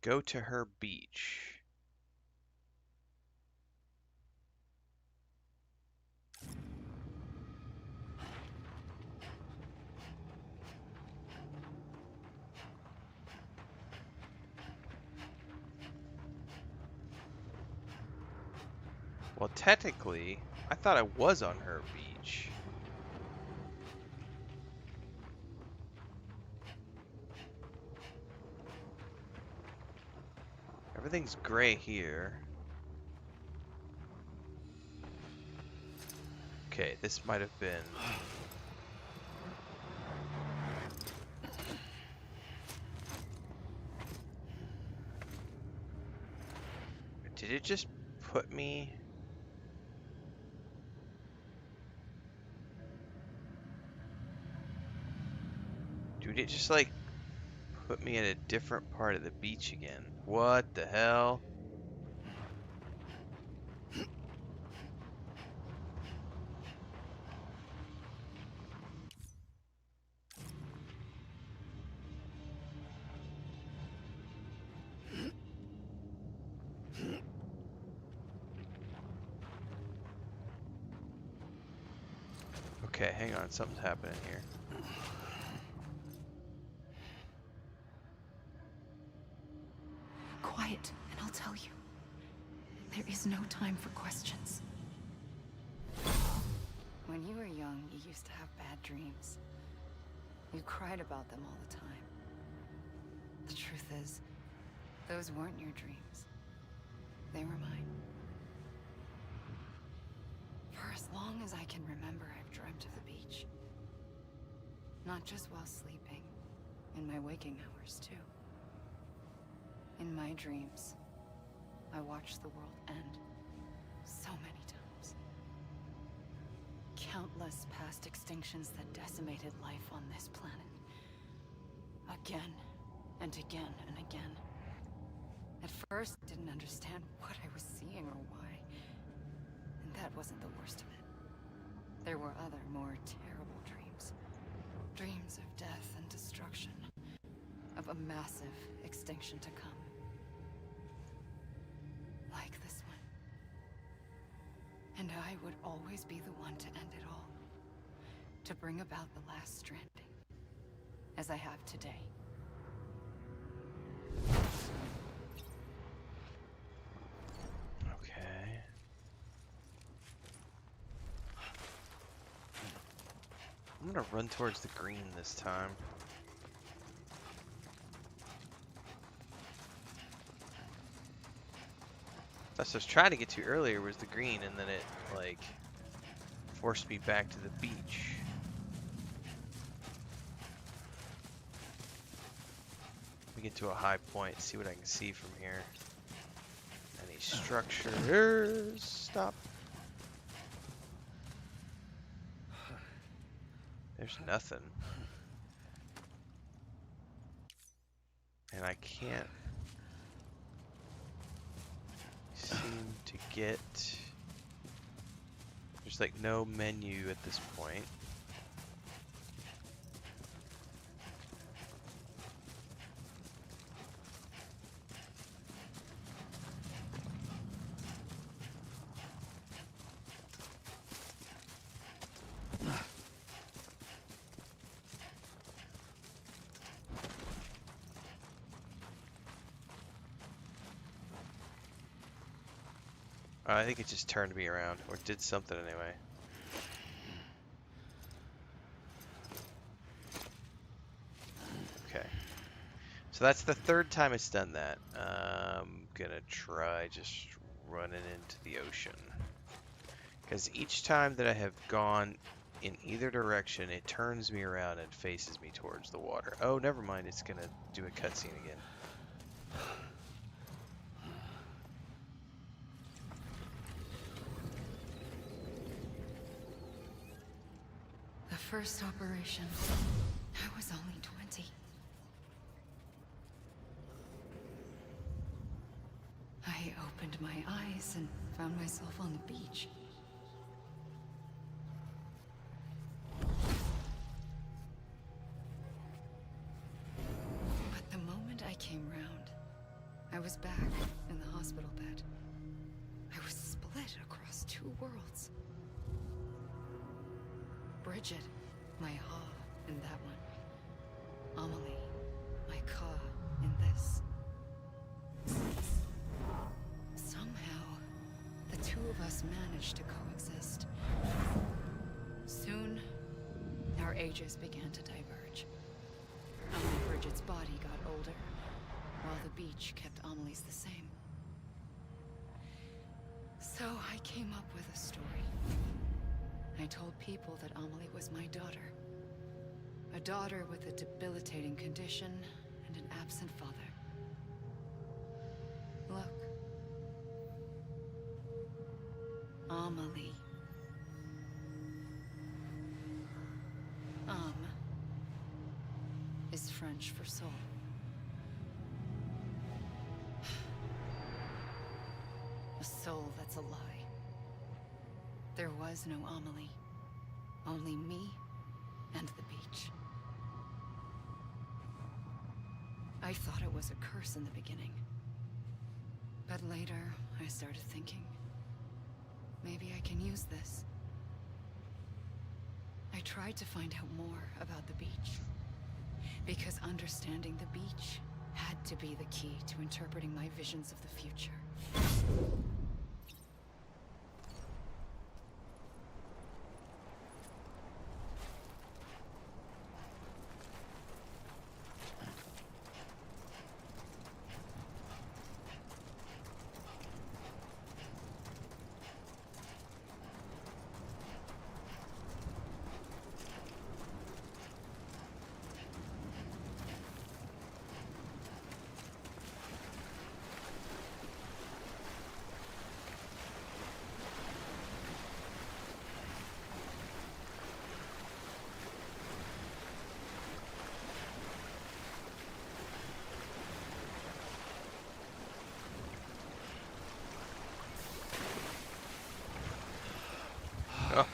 B: Go to her beach. Well, technically, I thought I was on her beach. Everything's gray here. Okay, this might have been... Did it just put me... Dude, it just like put me at a different part of the beach again. What the hell? Okay, hang on, something's happening here.
E: Quiet, and I'll tell you. There is no time for questions. When you were young, you used to have bad dreams. You cried about them all the time. The truth is, those weren't your dreams. They were mine. For as long as I can remember, I've dreamt of the beach. Not just while sleeping, in my waking hours too. In my dreams, I watched the world end so many times. Countless past extinctions that decimated life on this planet. Again and again and again. At first, I didn't understand what I was seeing or why. And that wasn't the worst of it. There were other, more terrible dreams. Dreams of death and destruction. Of a massive extinction to come. Like this one. And I would always be the one to end it all. To bring about the last stranding. As I have today.
B: Okay. I'm gonna run towards the green this time. That's what I was trying to get to earlier was the green, and then it like forced me back to the beach. Let me get to a high point, see what I can see from here. Any structures? Stop. There's nothing. And I can't seem to get... There's like no menu at this point. I think it just turned me around, or did something anyway. Okay. So that's the third time it's done that. I'm gonna try just running into the ocean. Because each time that I have gone in either direction, it turns me around and faces me towards the water. Oh, never mind, it's gonna do a cutscene again.
E: The first operation, I was only 20. I opened my eyes and found myself on the beach. But the moment I came round, I was back in the hospital bed. I was split across two worlds. Bridget, my Ha in that one. Amelie, my Ka in this. Somehow, the two of us managed to coexist. Soon, our ages began to diverge. Only Bridget's body got older, while the beach kept Amelie's the same. So I came up with a story. I told people that Amelie was my daughter. A daughter with a debilitating condition and an absent father. Look. Amelie. Is French for soul. A soul that's a lie. There was no Amelie. Only me and the beach. I thought it was a curse in the beginning. But later, I started thinking, maybe I can use this. I tried to find out more about the beach. Because understanding the beach had to be the key to interpreting my visions of the future.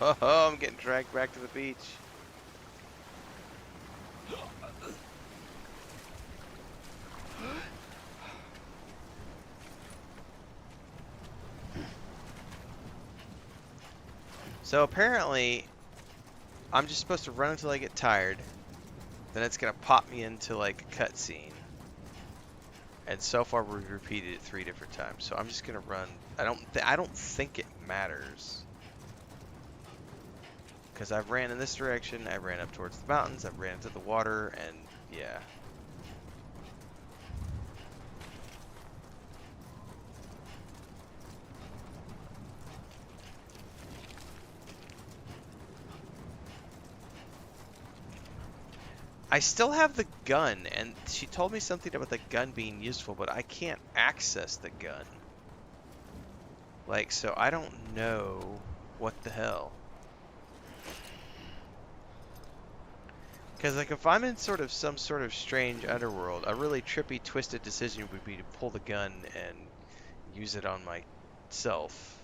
B: Oh, I'm getting dragged back to the beach. So apparently, I'm just supposed to run until I get tired. Then it's gonna pop me into like a cutscene. And so far we've repeated it 3 different times. So I'm just gonna run. I don't think it matters. Because I've ran in this direction, I ran up towards the mountains, I've ran into the water, and yeah. I still have the gun, and she told me something about the gun being useful, but I can't access the gun. Like, so I don't know what the hell. Because, like, if I'm in some sort of strange underworld, a really trippy, twisted decision would be to pull the gun and use it on myself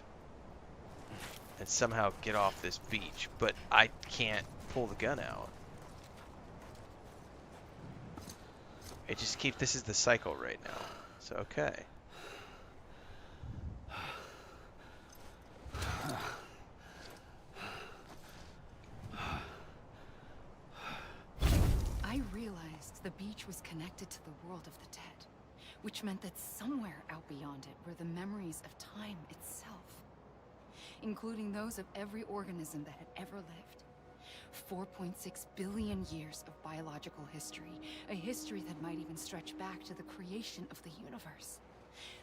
B: and somehow get off this beach, but I can't pull the gun out. It just this is the cycle right now. So, okay.
E: I realized the beach was connected to the world of the dead, which meant that somewhere out beyond it were the memories of time itself, including those of every organism that had ever lived. 4.6 billion years of biological history, a history that might even stretch back to the creation of the universe.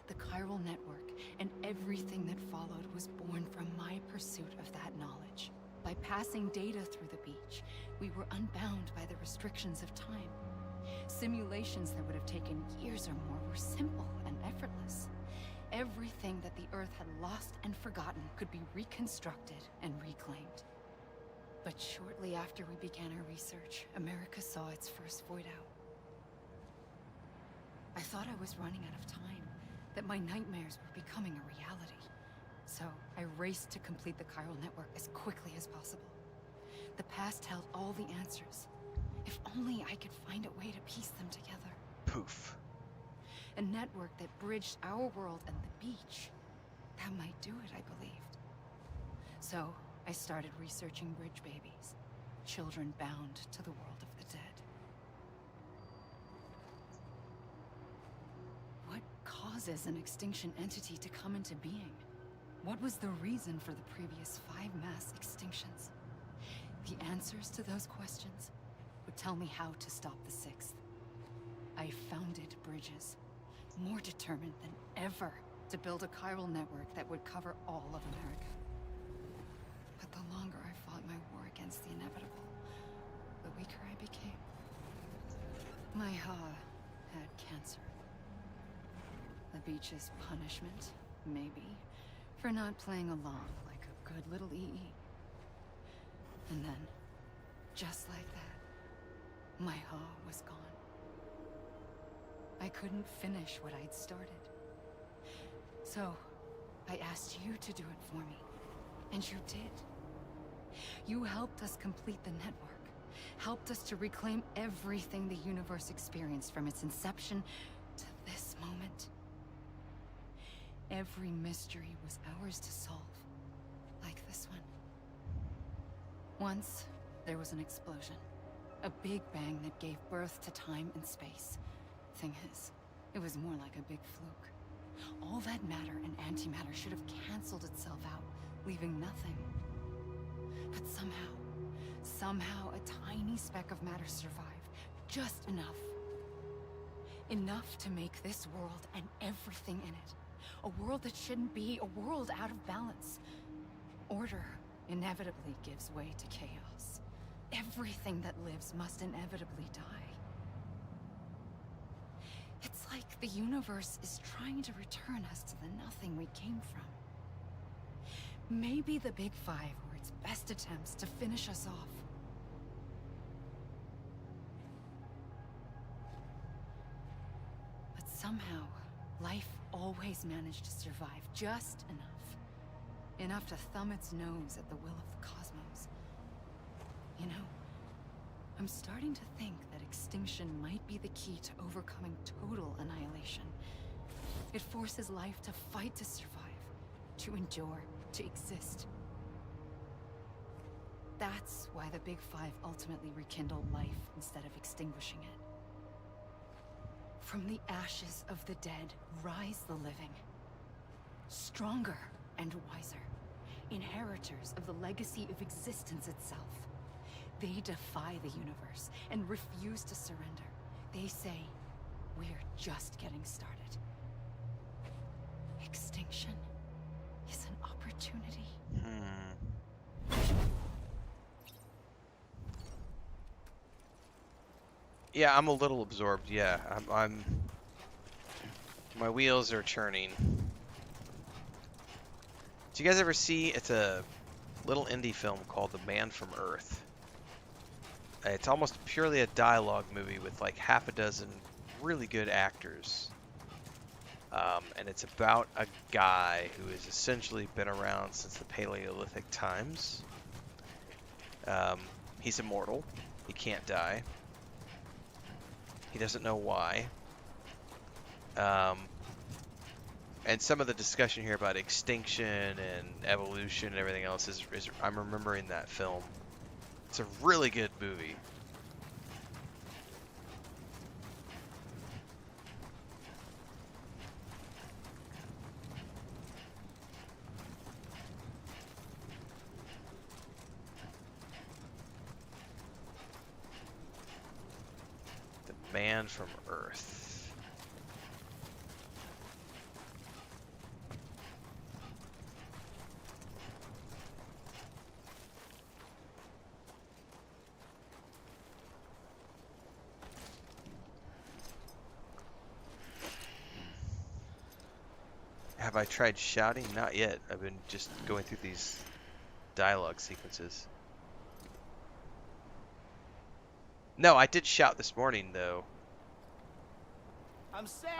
E: The chiral network and everything that followed was born from my pursuit of that knowledge. By passing data through the beach, we were unbound by the restrictions of time. Simulations that would have taken years or more were simple and effortless. Everything that the Earth had lost and forgotten could be reconstructed and reclaimed. But shortly after we began our research, America saw its first void out. I thought I was running out of time, that my nightmares were becoming a reality. So I raced to complete the chiral network as quickly as possible. The past held all the answers. If only I could find a way to piece them together.
B: Poof.
E: A network that bridged our world and the beach. That might do it, I believed. So I started researching bridge babies, children bound to the world of the dead. What causes an extinction entity to come into being? What was the reason for the previous 5 mass extinctions? The answers to those questions would tell me how to stop the 6th. I founded bridges, more determined than ever to build a chiral network that would cover all of America. But the longer I fought my war against the inevitable, the weaker I became. My Ha had cancer. The beach's punishment, maybe, for not playing along like a good little EE. And then, just like that, my Ha was gone. I couldn't finish what I'd started. So, I asked you to do it for me. And you did. You helped us complete the network. Helped us to reclaim everything the universe experienced from its inception to this moment. Every mystery was ours to solve. Like this one. Once, there was an explosion. A big bang that gave birth to time and space. Thing is, it was more like a big fluke. All that matter and antimatter should have canceled itself out, leaving nothing. But somehow a tiny speck of matter survived. Just enough. Enough to make this world and everything in it. A world that shouldn't be, a world out of balance. Order inevitably gives way to chaos. Everything that lives must inevitably die. It's like the universe is trying to return us to the nothing we came from. Maybe the Big Five were its best attempts to finish us off. But somehow, life always managed to survive just enough. Enough to thumb its nose at the will of the cosmos. You know, I'm starting to think that extinction might be the key to overcoming total annihilation. It forces life to fight to survive, to endure, to exist. That's why the Big Five ultimately rekindled life instead of extinguishing it. From the ashes of the dead rise the living. Stronger and wiser. Inheritors of the legacy of existence itself. They defy the universe and refuse to surrender. They say, we're just getting started. Extinction is an opportunity.
B: Yeah, I'm a little absorbed. Yeah, I'm my wheels are churning. Do you guys ever see? It's a little indie film called The Man from Earth. It's almost purely a dialogue movie with like half a dozen really good actors. And it's about a guy who has essentially been around since the Paleolithic times. He's immortal. He can't die. He doesn't know why. And some of the discussion here about extinction and evolution and everything else is I'm remembering that film. It's a really good movie. The Man from Earth. Have I tried shouting? Not yet. I've been just going through these dialogue sequences. No, I did shout this morning, though.
C: I'm Sam!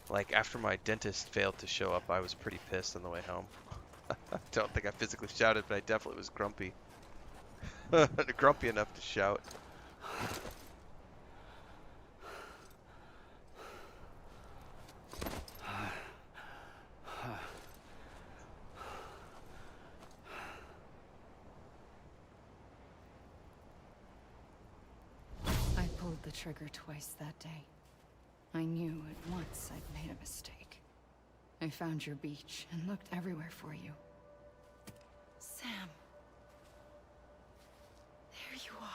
B: Like, after my dentist failed to show up, I was pretty pissed on the way home. I don't think I physically shouted, but I definitely was grumpy. Grumpy enough to shout.
E: I pulled the trigger twice that day. I knew at once I'd made a mistake. I found your beach and looked everywhere for you. Sam. There you are.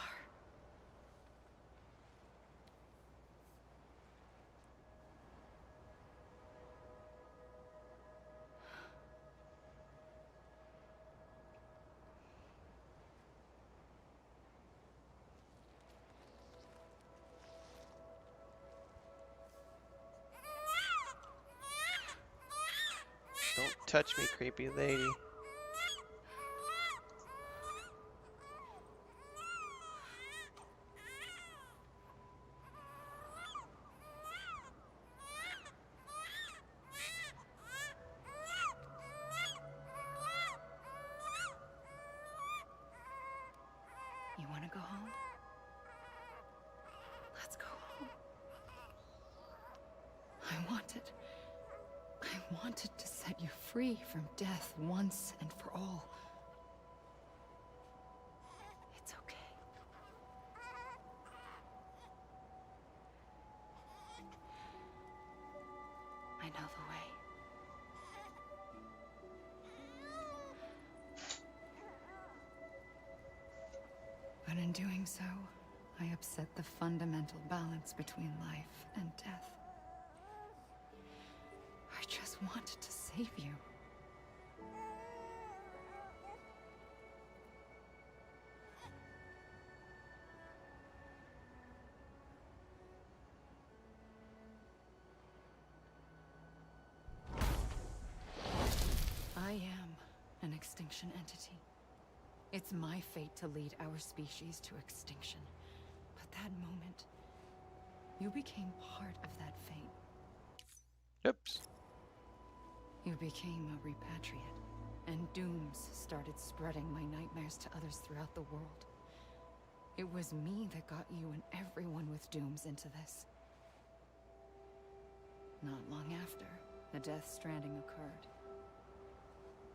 B: Don't touch me, creepy lady.
E: You want to go home? Let's go home. I wanted to set you free from death once and for all. It's okay. I know the way. But in doing so, I upset the fundamental balance between life and death. I just wanted to save you. I am an extinction entity. It's my fate to lead our species to extinction. But that moment, you became part of that fate.
B: Oops.
E: You became a repatriate, and dooms started spreading my nightmares to others throughout the world. It was me that got you and everyone with dooms into this. Not long after, the Death Stranding occurred.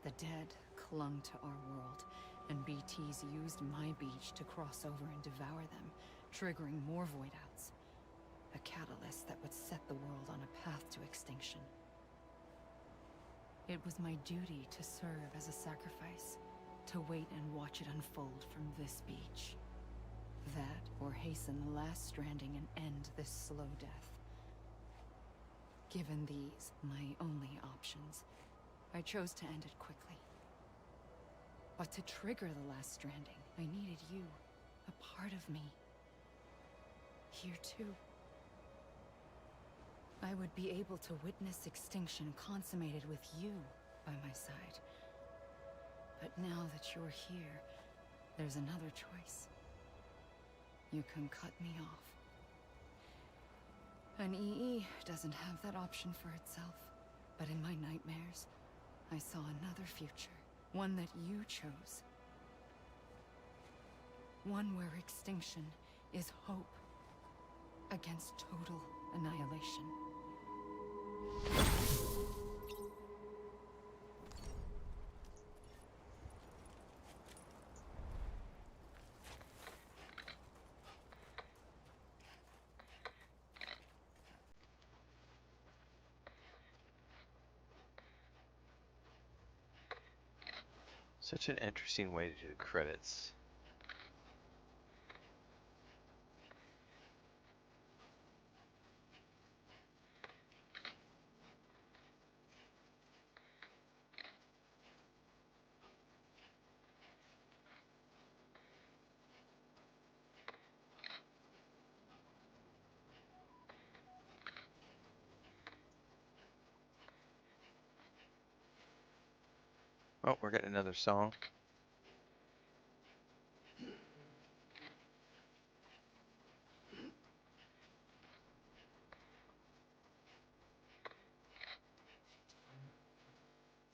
E: The dead clung to our world, and BTs used my beach to cross over and devour them, triggering more voidouts. A catalyst that would set the world on a path to extinction. It was my duty to serve as a sacrifice, to wait and watch it unfold from this beach. That, or hasten the last stranding and end this slow death. Given these, my only options, I chose to end it quickly. But to trigger the last stranding, I needed you, a part of me. Here too. I would be able to witness extinction consummated with you by my side. But now that you're here, there's another choice. You can cut me off. An EE doesn't have that option for itself. But in my nightmares, I saw another future. One that you chose. One where extinction is hope against total annihilation.
B: Such an interesting way to do credits. Oh, we're getting another song.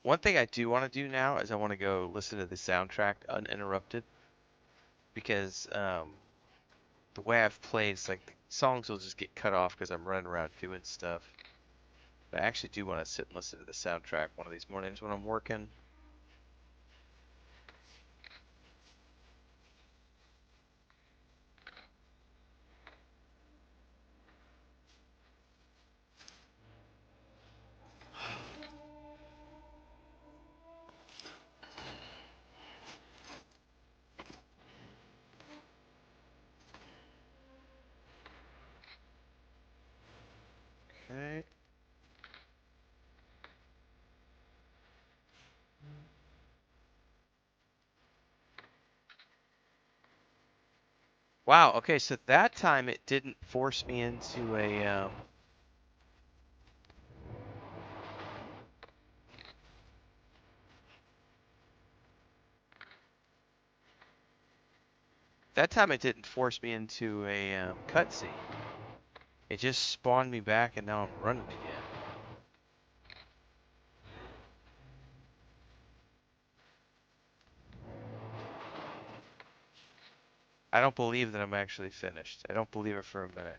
B: One thing I do want to do now is I want to go listen to the soundtrack uninterrupted, because the way I've played, it's like the songs will just get cut off because I'm running around doing stuff. But I actually do want to sit and listen to the soundtrack one of these mornings when I'm working. Okay. Wow, okay, so that time it didn't force me into a, that time it didn't force me into a cutscene. It just spawned me back and now I'm running again. I don't believe that I'm actually finished. I don't believe it for a minute.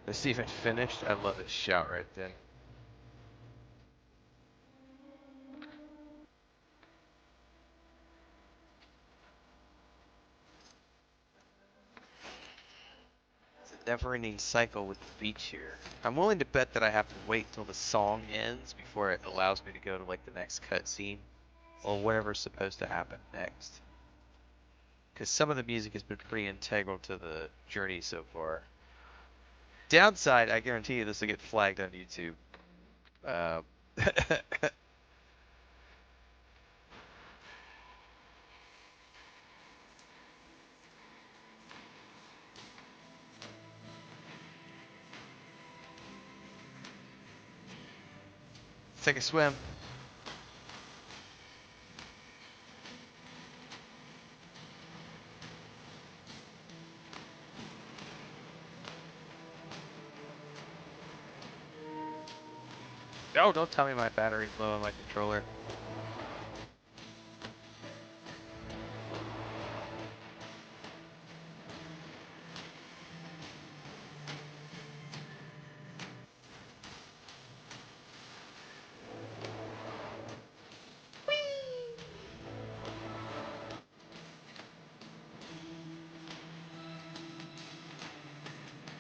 B: This even finished? I love this shout right then. It's a never-ending cycle with the beach here. I'm willing to bet that I have to wait till the song ends before it allows me to go to like the next cutscene or whatever's supposed to happen next. Because some of the music has been pretty integral to the journey so far. Downside, I guarantee you this will get flagged on YouTube. Let's take a swim.
J: Oh, don't tell me my battery's low on my controller.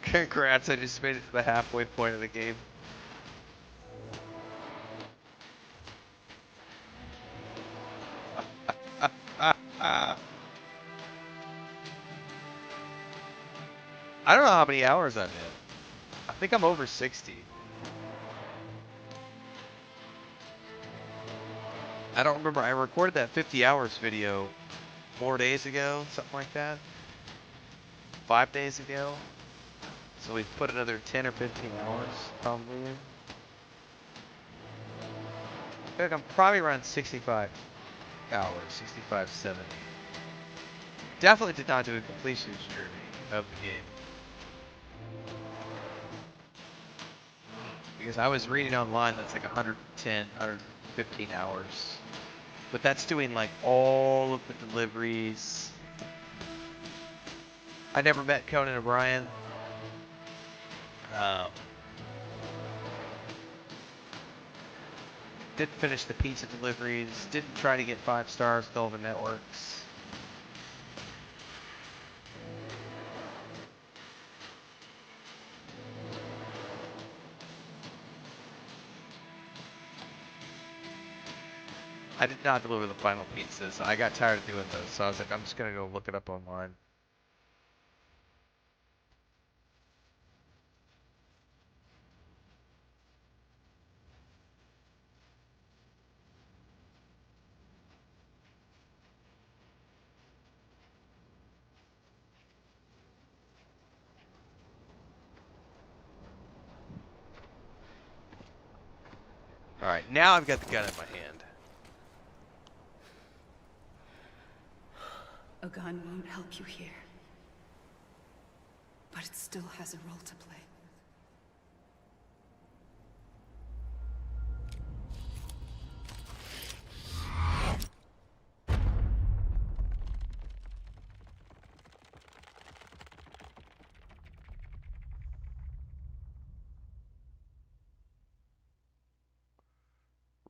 J: Congrats, I just made it to the halfway point of the game. I don't know how many hours I'm in. I think I'm over 60. I don't remember. I recorded that 50 hours video 4 days ago, something like that. 5 days ago. So we've put another 10 or 15 hours probably in. I feel like I'm probably around 65 hours, 65, 70. Definitely did not do a completion journey of the game. Because I was reading online that's like 110, 115 hours. But that's doing like all of the deliveries. I never met Conan O'Brien. Didn't finish the pizza deliveries. Didn't try to get 5 stars with all the networks. I did not deliver the final pizzas. I got tired of doing those, so I was like, I'm just gonna go look it up online. Alright, now I've got the gun in my hand.
E: A gun won't help you here. But it still has a role to play.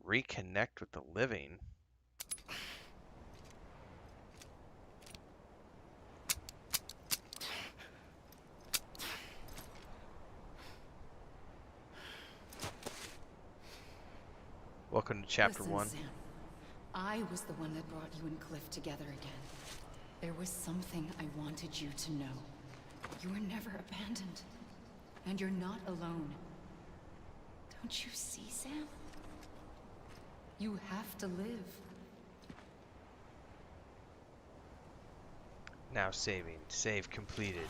B: Reconnect with the living. Welcome to chapter
E: Listen,
B: 1.
E: Sam, I was the one that brought you and Cliff together again. There was something I wanted you to know. You were never abandoned. And you're not alone. Don't you see, Sam? You have to live.
B: Now saving. Save completed.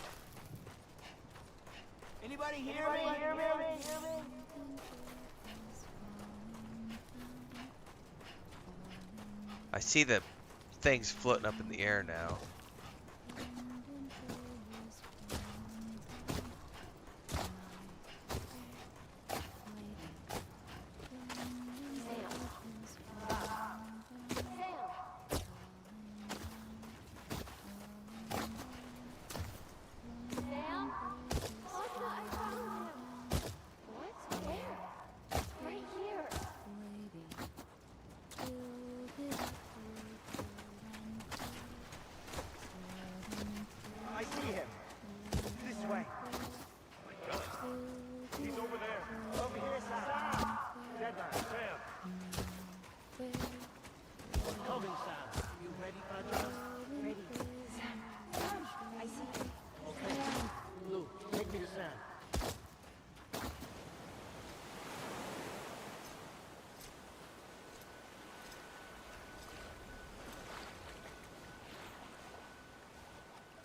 C: Anybody hear me?
B: I see the things floating up in the air now.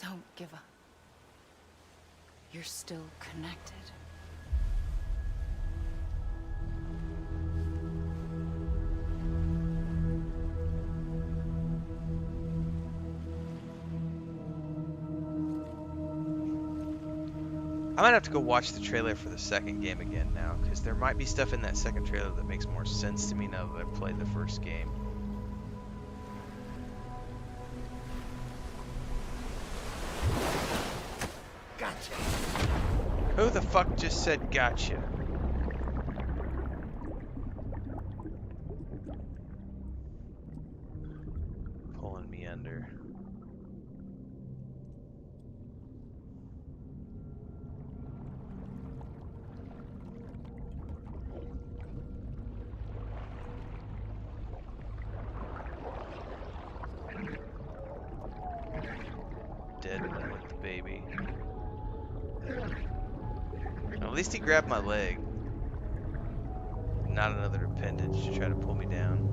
E: Don't give up. You're still connected.
B: I might have to go watch the trailer for the second game again now, because there might be stuff in that second trailer that makes more sense to me now that I've played the first game.
C: Gotcha.
B: Who the fuck just said gotcha? Pulling me under. Dead one with the baby. At least he grabbed my leg. Not another appendage to try to pull me down.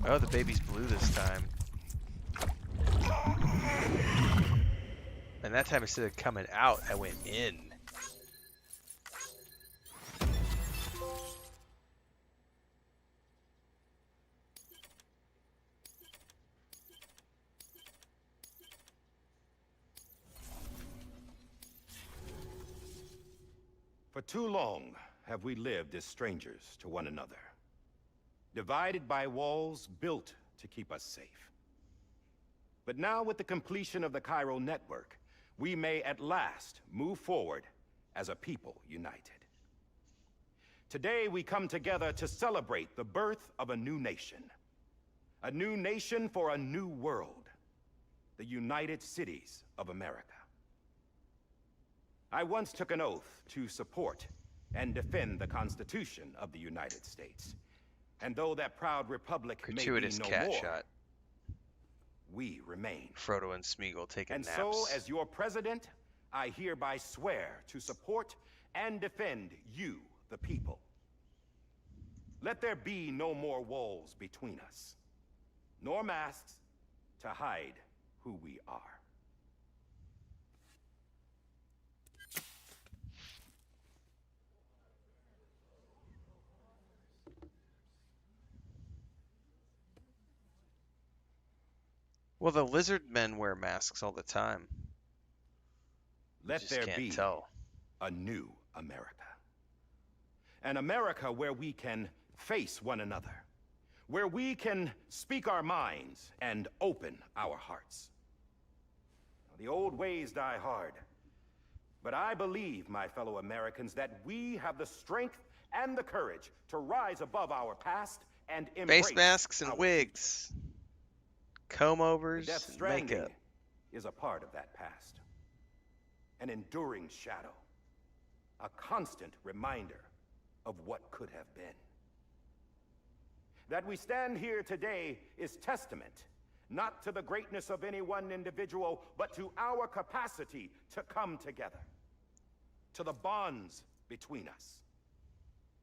B: Oh, the baby's blue this time. And that time instead of coming out, I went in.
K: For too long have we lived as strangers to one another, divided by walls built to keep us safe. But now, with the completion of the Cairo network, we may at last move forward as a people united. Today, we come together to celebrate the birth of a new nation for a new world, the United Cities of America. I once took an oath to support and defend the Constitution of the United States. And though that proud republic may be
B: Gratuitous
K: no
B: cat
K: more,
B: shot.
K: we remain.
B: Frodo and Smeagol taking
K: And
B: naps.
K: so, as your president, I hereby swear to support and defend you, the people. Let there be no more walls between us, nor masks to hide who we are.
B: Well, the lizard men wear masks all the time.
K: Let
B: Just
K: there
B: can't
K: be
B: tell.
K: a new America. An America where we can face one another, where we can speak our minds and open our hearts. The old ways die hard, but I believe, my fellow Americans, that we have the strength and the courage to rise above our past and embrace
B: Face masks and
K: our
B: wigs.
K: Death
B: Comb-overs and
K: Stranding
B: makeup.
K: is a part of that past. An enduring shadow. A constant reminder of what could have been. That we stand here today is testament, not to the greatness of any one individual, but to our capacity to come together. To the bonds between us.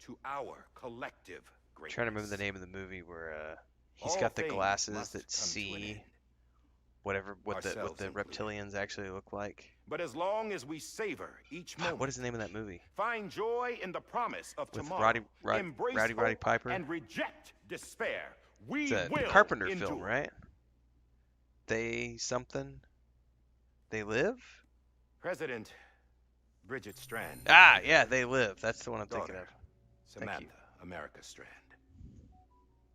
K: To our collective greatness.
B: Trying to remember the name of the movie where he's
K: All
B: got the
K: things
B: glasses
K: must
B: that
K: come to an
B: see
K: end,
B: what
K: ourselves
B: the
K: included.
B: reptilians actually look like.
K: But as long as we savor each moment,
B: What is the name of that movie?
K: find joy in the promise of
B: With
K: tomorrow,
B: Roddy
K: embrace hope,
B: Piper?
K: and reject despair, we
B: It's a
K: will
B: Carpenter
K: endure.
B: film, right? They something? They live?
K: President Bridget Strand.
B: Ah, yeah, They Live. That's the one I'm thinking
K: daughter,
B: of.
K: Samantha
B: you.
K: America Strand.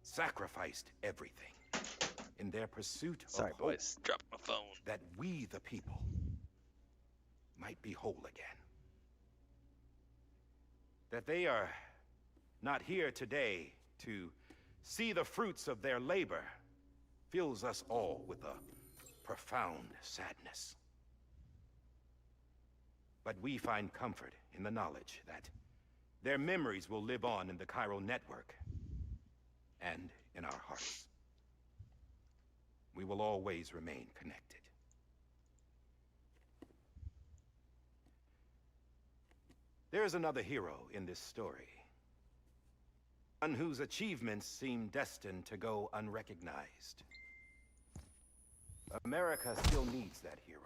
K: Sacrificed everything in their pursuit
B: Sorry,
K: of hope
B: boys. Dropped my phone.
K: that we, the people, might be whole again. That they are not here today to see the fruits of their labor fills us all with a profound sadness. But we find comfort in the knowledge that their memories will live on in the Cairo network and in our hearts. We will always remain connected. There is another hero in this story. One whose achievements seem destined to go unrecognized. America still needs that hero.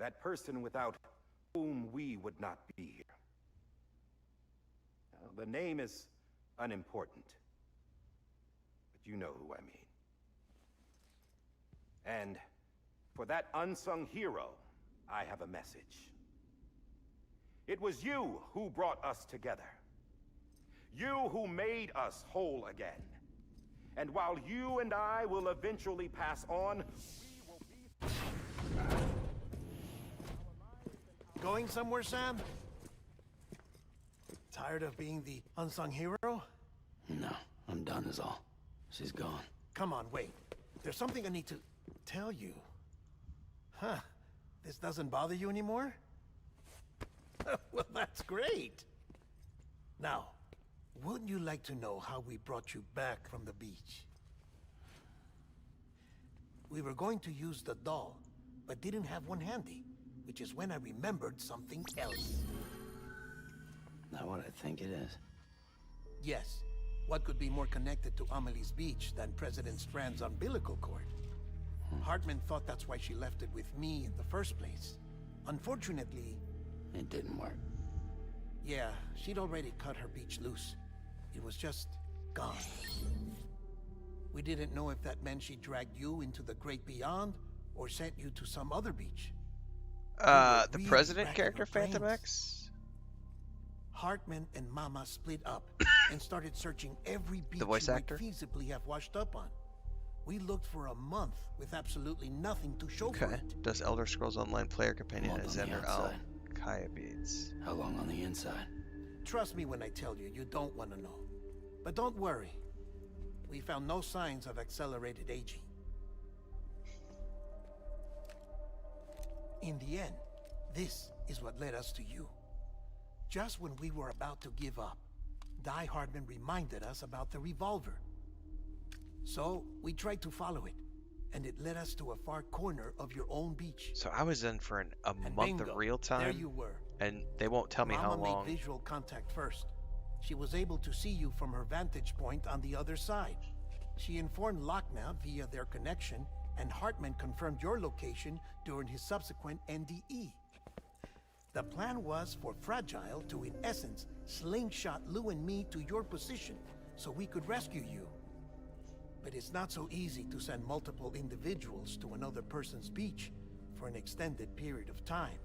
K: That person without whom we would not be here. Now, the name is unimportant, but you know who I mean. And for that unsung hero, I have a message. It was you who brought us together. You who made us whole again. And while you and I will eventually pass on, we will be...
H: Going somewhere, Sam? Tired of being the unsung hero?
D: No, I'm done is all. She's gone.
H: Come on, wait. There's something I need to tell you. Huh. This doesn't bother you anymore? Well, that's great. Now, wouldn't you like to know how we brought you back from the beach? We were going to use the doll, but didn't have one handy, which is when I remembered something else.
D: Not what I think it is.
H: Yes. What could be more connected to Amelie's beach than President Strand's umbilical cord? Hartman thought that's why she left it with me in the first place. Unfortunately...
D: It didn't work.
H: Yeah, she'd already cut her beach loose. It was just gone. We didn't know if that meant she dragged you into the great beyond, or sent you to some other beach.
B: The president character, Phantom X?
H: Hartman and Mama split up and started searching every beach
B: The voice
H: we
B: actor?
H: might feasibly have washed up on. We looked for a month with absolutely nothing to show for
B: Okay.
H: it.
B: Does Elder Scrolls Online player companion
D: Month
B: as
D: on the
B: Xander? Oh,
D: outside.
B: Kaya beads.
D: How long on the inside?
H: Trust me when I tell you, you don't want to know. But don't worry. We found no signs of accelerated aging. In the end, this is what led us to you. Just when we were about to give up, Die Hardman reminded us about the revolver. So, we tried to follow it, and it led us to a far corner of your own beach.
B: So I was in for a
H: And
B: month
H: bingo,
B: of real time,
H: there you were.
B: and they won't tell me how
H: Mama
B: long.
H: made visual contact first. She was able to see you from her vantage point on the other side. She informed Lochna via their connection, and Hartman confirmed your location during his subsequent NDE. The plan was for Fragile to, in essence, slingshot Lou and me to your position so we could rescue you. But it's not so easy to send multiple individuals to another person's beach for an extended period of time.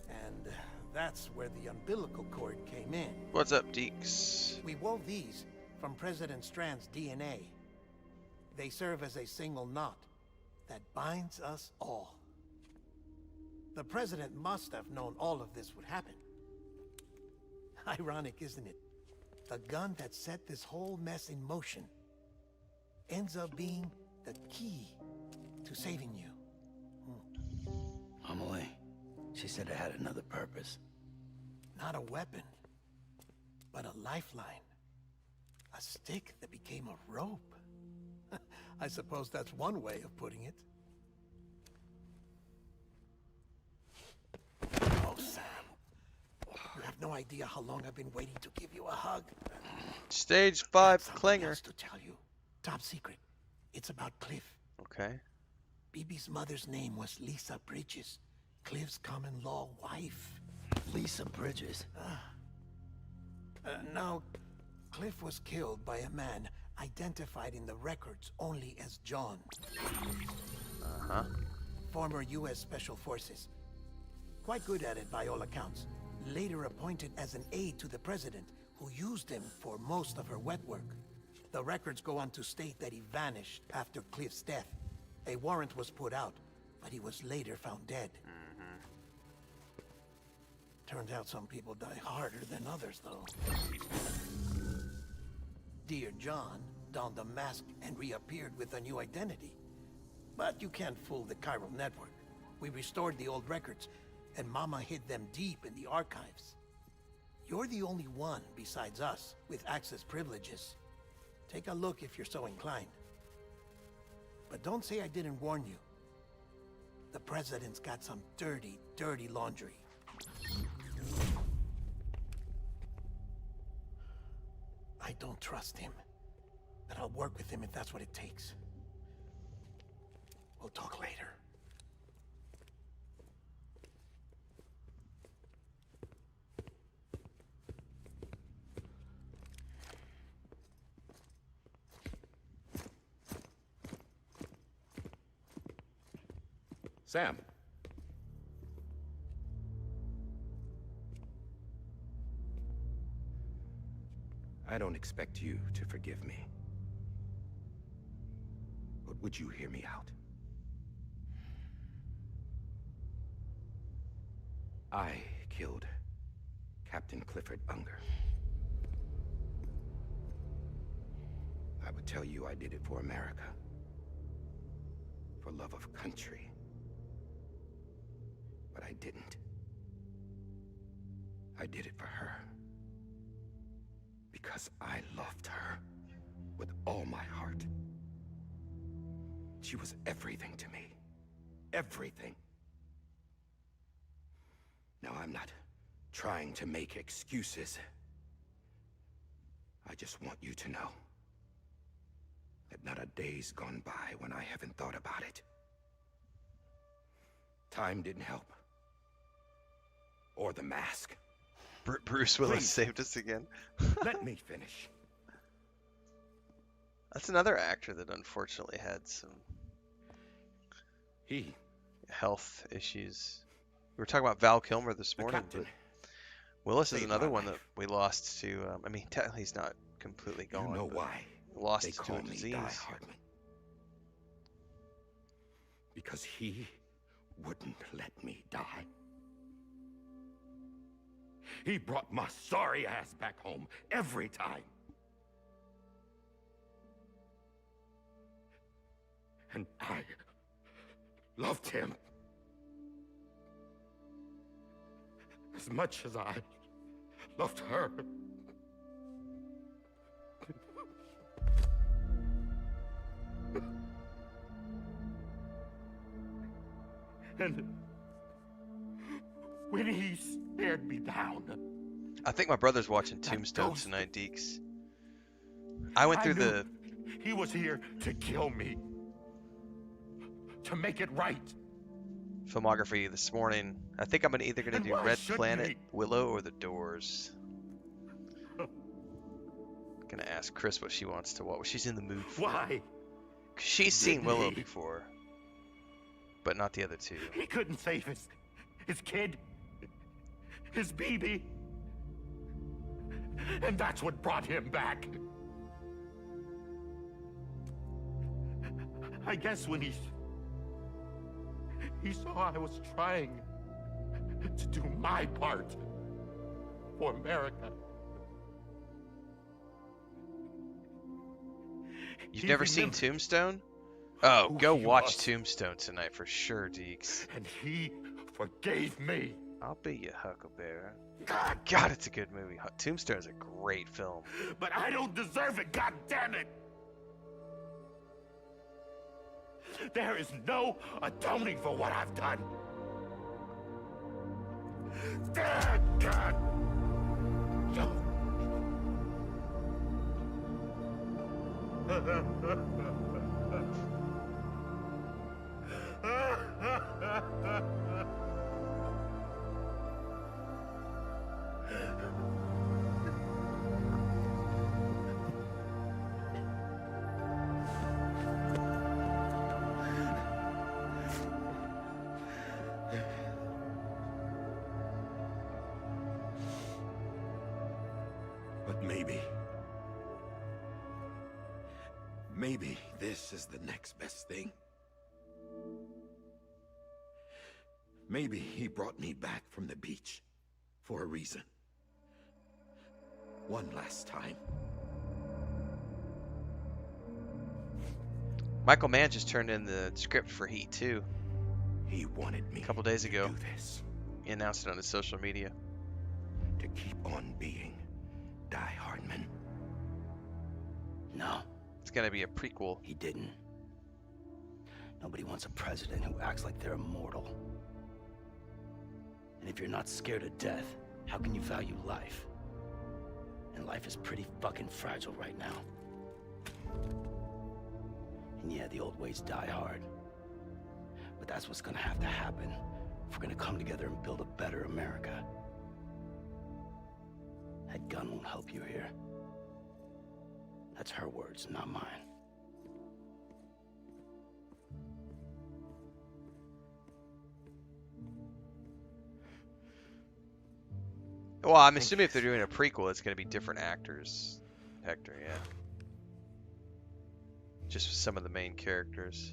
H: And that's where the umbilical cord came in.
B: What's up, Deeks?
H: We wove these from President Strand's DNA. They serve as a single knot that binds us all. The President must have known all of this would happen. Ironic, isn't it? The gun that set this whole mess in motion ends up being the key to saving you.
D: Amelie, she said it had another purpose.
H: Not a weapon, but a lifeline. A stick that became a rope. I suppose that's one way of putting it. Oh, Sam. You have no idea how long I've been waiting to give you a hug.
B: Stage 5
H: Something
B: clinger.
H: else to tell you. Top secret. It's about Cliff.
B: Okay.
H: BB's mother's name was Lisa Bridges, Cliff's common-law wife.
D: Lisa Bridges.
H: Now, Cliff was killed by a man identified in the records only as John.
B: Uh-huh.
H: Former U.S. Special Forces. Quite good at it by all accounts. Later appointed as an aide to the president, who used him for most of her wet work. The records go on to state that he vanished after Cliff's death. A warrant was put out, but he was later found dead. Turns out some people die harder than others, though. Dear John donned a mask and reappeared with a new identity. But you can't fool the chiral network. We restored the old records, and Mama hid them deep in the archives. You're the only one besides us with access privileges. Take a look if you're so inclined. But don't say I didn't warn you. The president's got some dirty, dirty laundry. I don't trust him, but I'll work with him if that's what it takes. We'll talk later.
K: Sam. I don't expect you to forgive me. But would you hear me out? I killed Captain Clifford Unger. I would tell you I did it for America. For love of country. But I didn't. I did it for her. Because I loved her with all my heart. She was everything to me. Everything. Now, I'm not trying to make excuses. I just want you to know that not a day's gone by when I haven't thought about it. Time didn't help. Or the mask.
B: Bruce Willis
K: Please.
B: saved us again.
K: Let me finish.
B: That's another actor that unfortunately had some
K: He,
B: health issues. We were talking about Val Kilmer this
K: the
B: morning,
K: captain,
B: but Willis is
K: saved
B: another
K: my
B: one that
K: life.
B: we lost to. I mean, technically he's not completely gone.
K: you know
B: but
K: why
B: Lost
K: they
B: to
K: call
B: a
K: me
B: disease.
K: Die Hardman. Because he wouldn't let me die. He brought my sorry ass back home every time. And I loved him as much as I loved her. And when he stared me down,
B: I think my brother's watching
K: That
B: Tombstone
K: ghost.
B: tonight, Deeks. I went through
K: knew
B: the.
K: he was here to kill me. To make it right.
B: filmography this morning. I think I'm either going to
K: And
B: do
K: why
B: Red
K: shouldn't
B: Planet,
K: he?
B: Willow, or The Doors. Gonna ask Chris what she wants to watch. What she's in the mood for.
K: Why?
B: 'Cause she's seen
K: Didn't
B: Willow
K: he?
B: before, but not the other two.
K: He couldn't save his kid. His baby. And that's what brought him back. I guess when he saw I was trying to do my part for America.
B: You've
K: He
B: never seen
K: remembered
B: Tombstone? Oh,
K: who
B: go
K: he
B: watch
K: was.
B: Tombstone tonight for sure, Deeks.
K: And he forgave me.
B: I'll be your Huckleberry.
K: God,
B: God, it's a good movie. Tombstone's a great film.
K: but I don't deserve it, god damn it! There is no atoning for what I've done. God. But maybe this is the next best thing. Maybe he brought me back from the beach for a reason. One last time.
B: Michael Mann just turned in the script for Heat 2
K: He wanted me
B: a couple days
K: to
B: ago.
K: do this,
B: He announced it on his social media.
K: to keep on being Die Hardman.
D: No,
B: It's gonna be a prequel.
D: he didn't. Nobody wants a president who acts like they're immortal. And if you're not scared of death, how can you value life? And life is pretty fucking fragile right now. And yeah, the old ways die hard. But that's what's gonna have to happen if we're gonna come together and build a better America. That gun won't help you here. That's her words, not mine.
B: Well, I'm assuming if they're doing a prequel, it's going to be different actors. Hector, yeah. Just some of the main characters.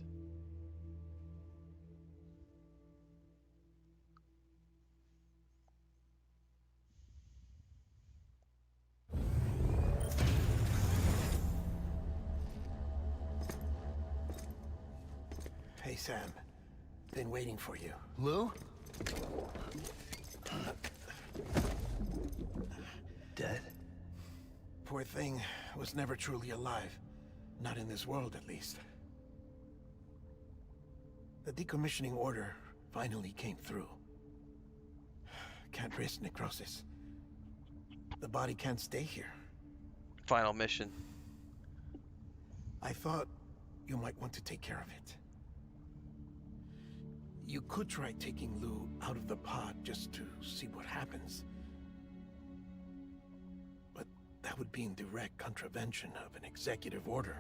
H: Hey, Sam. Been waiting for you.
F: Lou? Dead?
H: Poor thing was never truly alive. Not in this world, at least. The decommissioning order finally came through. Can't risk necrosis. The body can't stay here.
B: Final mission.
H: I thought you might want to take care of it. You could try taking Lou out of the pod just to see what happens. But that would be in direct contravention of an executive order.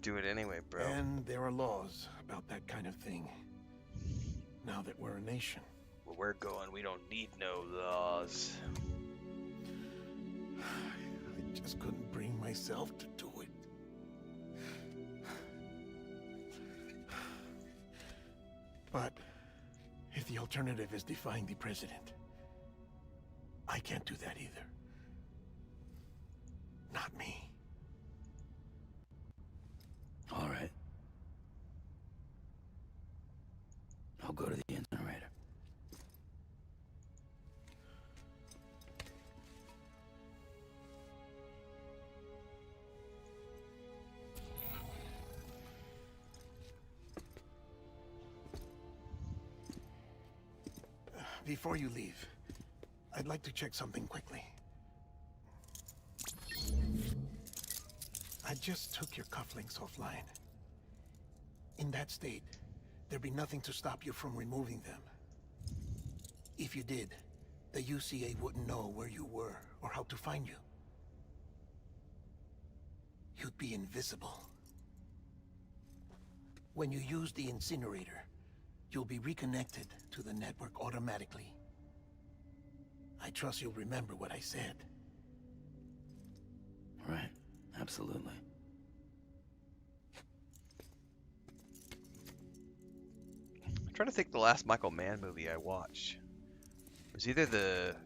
B: Do it anyway, bro.
H: And there are laws about that kind of thing. Now that we're a nation.
B: Where we're going, we don't need no laws.
H: I just couldn't bring myself to do it. But if the alternative is defying the president, I can't do that either. Not me.
D: All right. I'll go to the incinerator.
H: Before you leave, I'd like to check something quickly. I just took your cufflinks offline. In that state, there'd be nothing to stop you from removing them. If you did, the UCA wouldn't know where you were or how to find you. You'd be invisible. When you use the incinerator, you'll be reconnected to the network automatically. I trust you'll remember what I said.
D: Right. Absolutely.
B: I'm trying to think the last Michael Mann movie I watched. It was either the...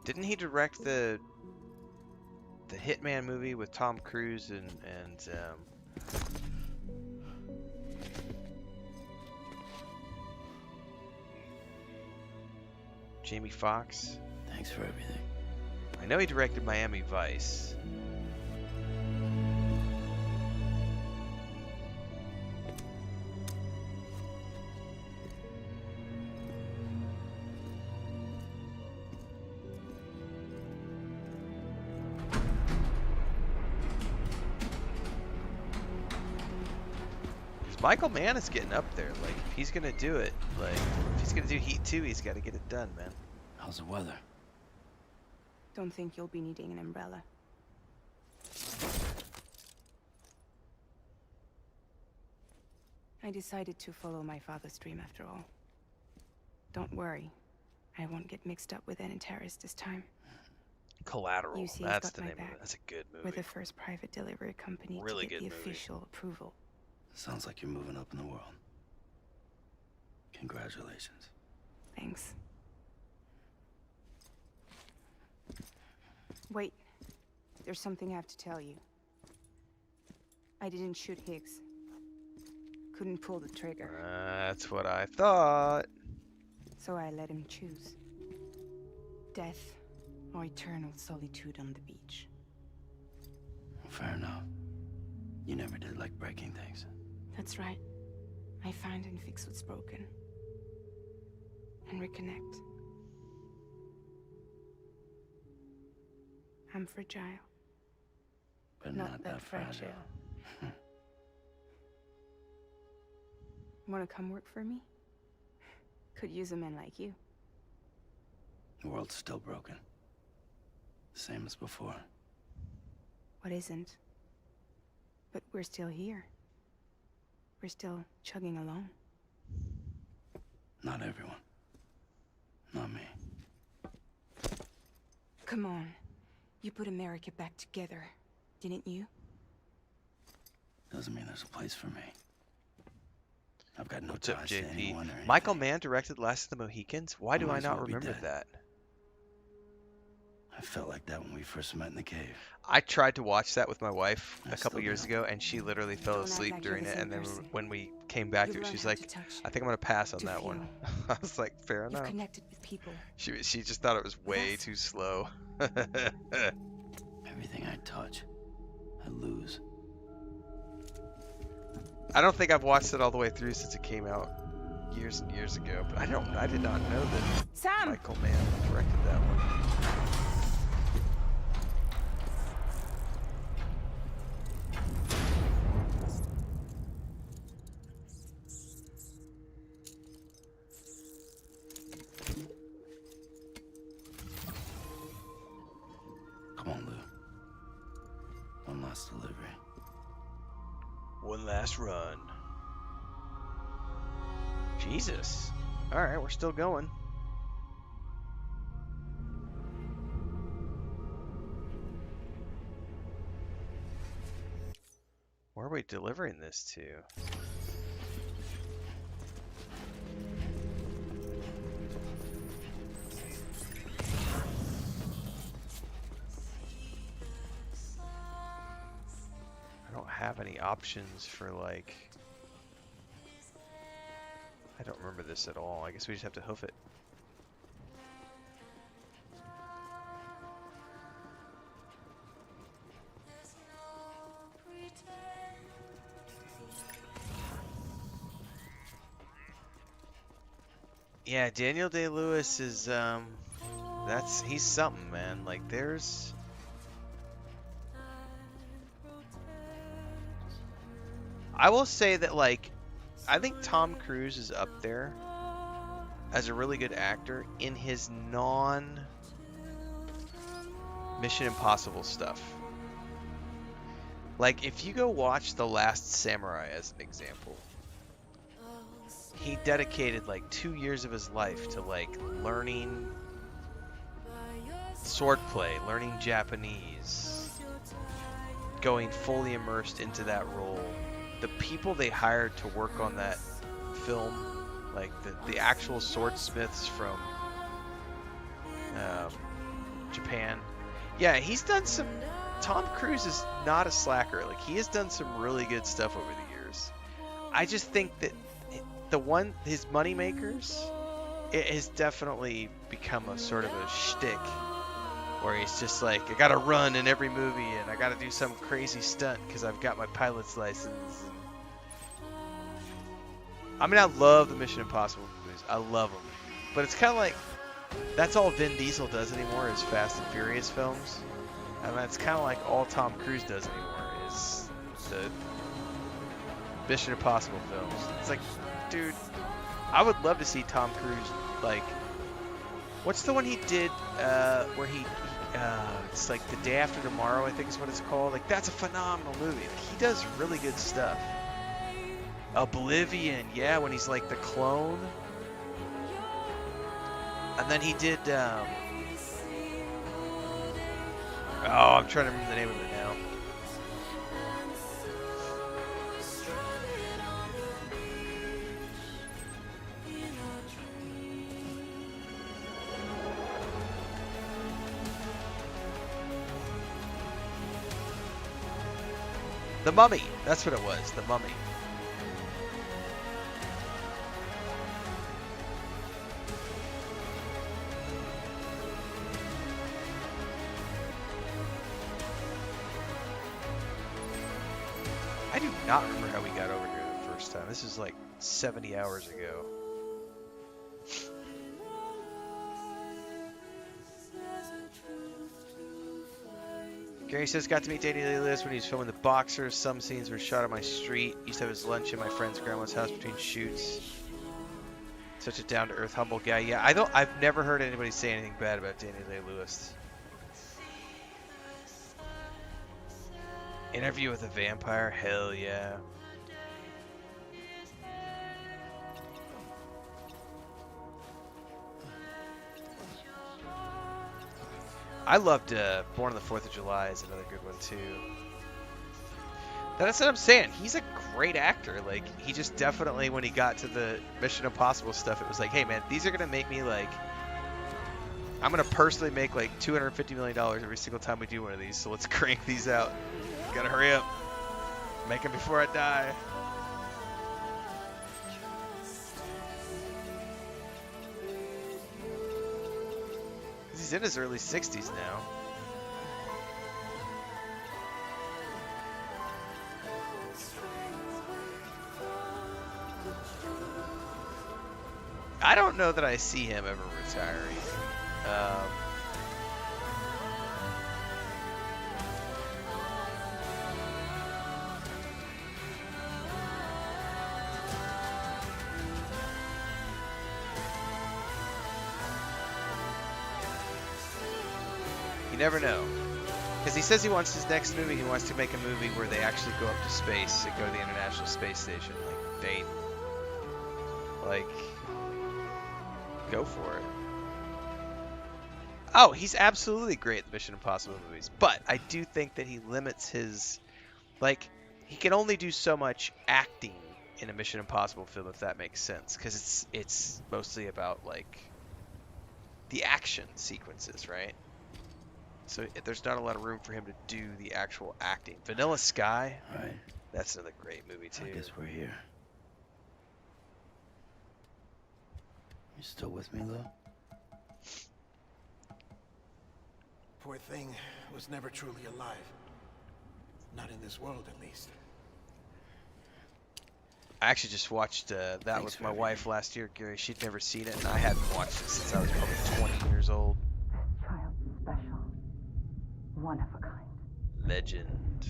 B: Didn't he direct the Hitman movie with Tom Cruise and Jamie Foxx?
D: Thanks for everything.
B: I know he directed Miami Vice. Michael Mann is getting up there. Like, if he's gonna do it, like, if he's gonna do Heat 2, he's got to get it done, man.
D: How's the weather?
G: Don't think you'll be needing an umbrella. I decided to follow my father's dream after all. Don't worry. I won't get mixed up with any terrorists this time.
B: Collateral.
G: UCA's
B: That's
G: got
B: the
G: my
B: name of it.
G: back.
B: That's a good movie.
G: We're the first private delivery company
B: Really
G: to get
B: good
G: the
B: movie.
G: official approval.
D: Sounds like you're moving up in the world. Congratulations.
G: Thanks. Wait. There's something I have to tell you. I didn't shoot Higgs. Couldn't pull the trigger.
B: That's what I thought.
G: So I let him choose. Death or eternal solitude on the beach.
D: Fair enough. You never did like breaking things.
G: That's right. I find and fix what's broken. And reconnect. I'm fragile.
D: But not that fragile.
G: Wanna come work for me? Could use a man like you.
D: The world's still broken. Same as before.
G: What isn't? But we're still here. We're still chugging along.
D: Not everyone. Not me.
G: Come on. You put America back together, didn't you?
D: Doesn't mean there's a place for me. I've got no
B: What's up,
D: ties to anyone or
B: JP?
D: anything.
B: Michael Mann directed Last of the Mohicans? Why do
D: Might
B: I
D: as
B: not
D: well be
B: remember
D: dead.
B: that?
D: I felt like that when we first met in the cave.
B: I tried to watch that with my wife
D: I
B: a couple
D: still
B: years
D: do.
B: ago, and she literally fell
G: Don't act
B: asleep
G: like you're
B: during
G: the
B: it.
G: same
B: And then
G: person.
B: when we came back
G: You've
B: to it,
G: learned
B: she's
G: how
B: like,
G: to touch,
B: "I think I'm gonna pass on
G: to
B: that one."
G: feel.
B: I was like, "Fair
G: You've
B: enough."
G: connected with people.
B: She just thought it was way
G: us.
B: too slow.
D: Everything I touch, I lose.
B: I don't think I've watched it all the way through since it came out years and years ago. But I did not know that
G: Sam!
B: Michael Mann directed that one.
D: Come on, Lou. One last delivery.
B: One last run. Jesus. Alright, we're still going. Where are we delivering this to? I don't have any options for like... I don't remember this at all. I guess we just have to hoof it. Yeah, Daniel Day-Lewis is he's something, man. Like there's I will say that like I think Tom Cruise is up there as a really good actor in his non Mission Impossible stuff. Like if you go watch The Last Samurai as an example, he dedicated like 2 years of his life to like learning swordplay, learning Japanese, going fully immersed into that role. The people they hired to work on that film, like the actual swordsmiths from Japan. Yeah, he's done some... Tom Cruise is not a slacker. Like, he has done some really good stuff over the years. I just think that his money makers, it has definitely become a sort of a shtick where he's just like, I gotta run in every movie and I gotta do some crazy stunt because I've got my pilot's license. I mean, I love the Mission Impossible movies. I love them. But it's kind of like, that's all Vin Diesel does anymore is Fast and Furious films. And that's kind of like all Tom Cruise does anymore is the Mission Impossible films. It's like, dude, I would love to see Tom Cruise, like, what's the one he did where it's like The Day After Tomorrow, I think is what it's called. Like, that's a phenomenal movie. Like, he does really good stuff. Oblivion, yeah, when he's like the clone. And then he did, oh, I'm trying to remember the name of it now. The Mummy, that's what it was, The Mummy. I do not remember how we got over here the first time. This is like 70 hours ago. Gary says, got to meet Daniel Day-Lewis when he was filming The Boxers. Some scenes were shot on my street. Used to have his lunch in my friend's grandma's house between shoots. Such a down-to-earth, humble guy. Yeah, I've never heard anybody say anything bad about Daniel Day-Lewis. Interview with a Vampire? Hell yeah. I loved Born on the 4th of July is another good one too. That's what I'm saying. He's a great actor. Like, he just definitely, when he got to the Mission Impossible stuff, it was like, hey man, these are gonna make me like, I'm gonna personally make like $250 million every single time we do one of these. So let's crank these out. Gotta hurry up. Make them before I die. He's in his early 60s now. I don't know that I see him ever retiring. You never know. Because he says he wants his next movie, he wants to make a movie where they actually go up to space and go to the International Space Station. Like, go for it. Oh, he's absolutely great at the Mission Impossible movies. But I do think that he limits his... Like, he can only do so much acting in a Mission Impossible film, if that makes sense. Because it's mostly about, like, the action sequences, right? So there's not a lot of room for him to do the actual acting. Vanilla Sky,
D: Right.
B: that's another great movie too.
D: I guess we're here. You still with me, though?
H: Poor thing was never truly alive. Not in this world, at least.
B: I actually just watched that with my wife last year, Gary. She'd never seen it, and I hadn't watched it since I was probably 20 years old.
E: Child special. One of a kind.
B: Legend.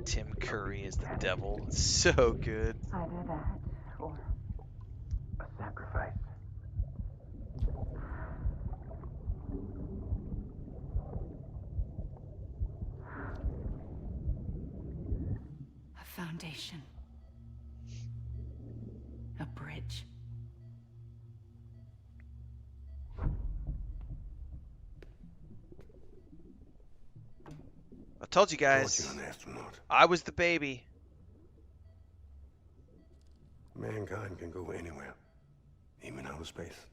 B: Tim Curry is the devil. So good.
E: Either that or
C: A sacrifice.
E: a foundation. A bridge.
B: I told you guys.
L: You're an astronaut.
B: I was the baby.
L: Mankind can go anywhere, even outer space.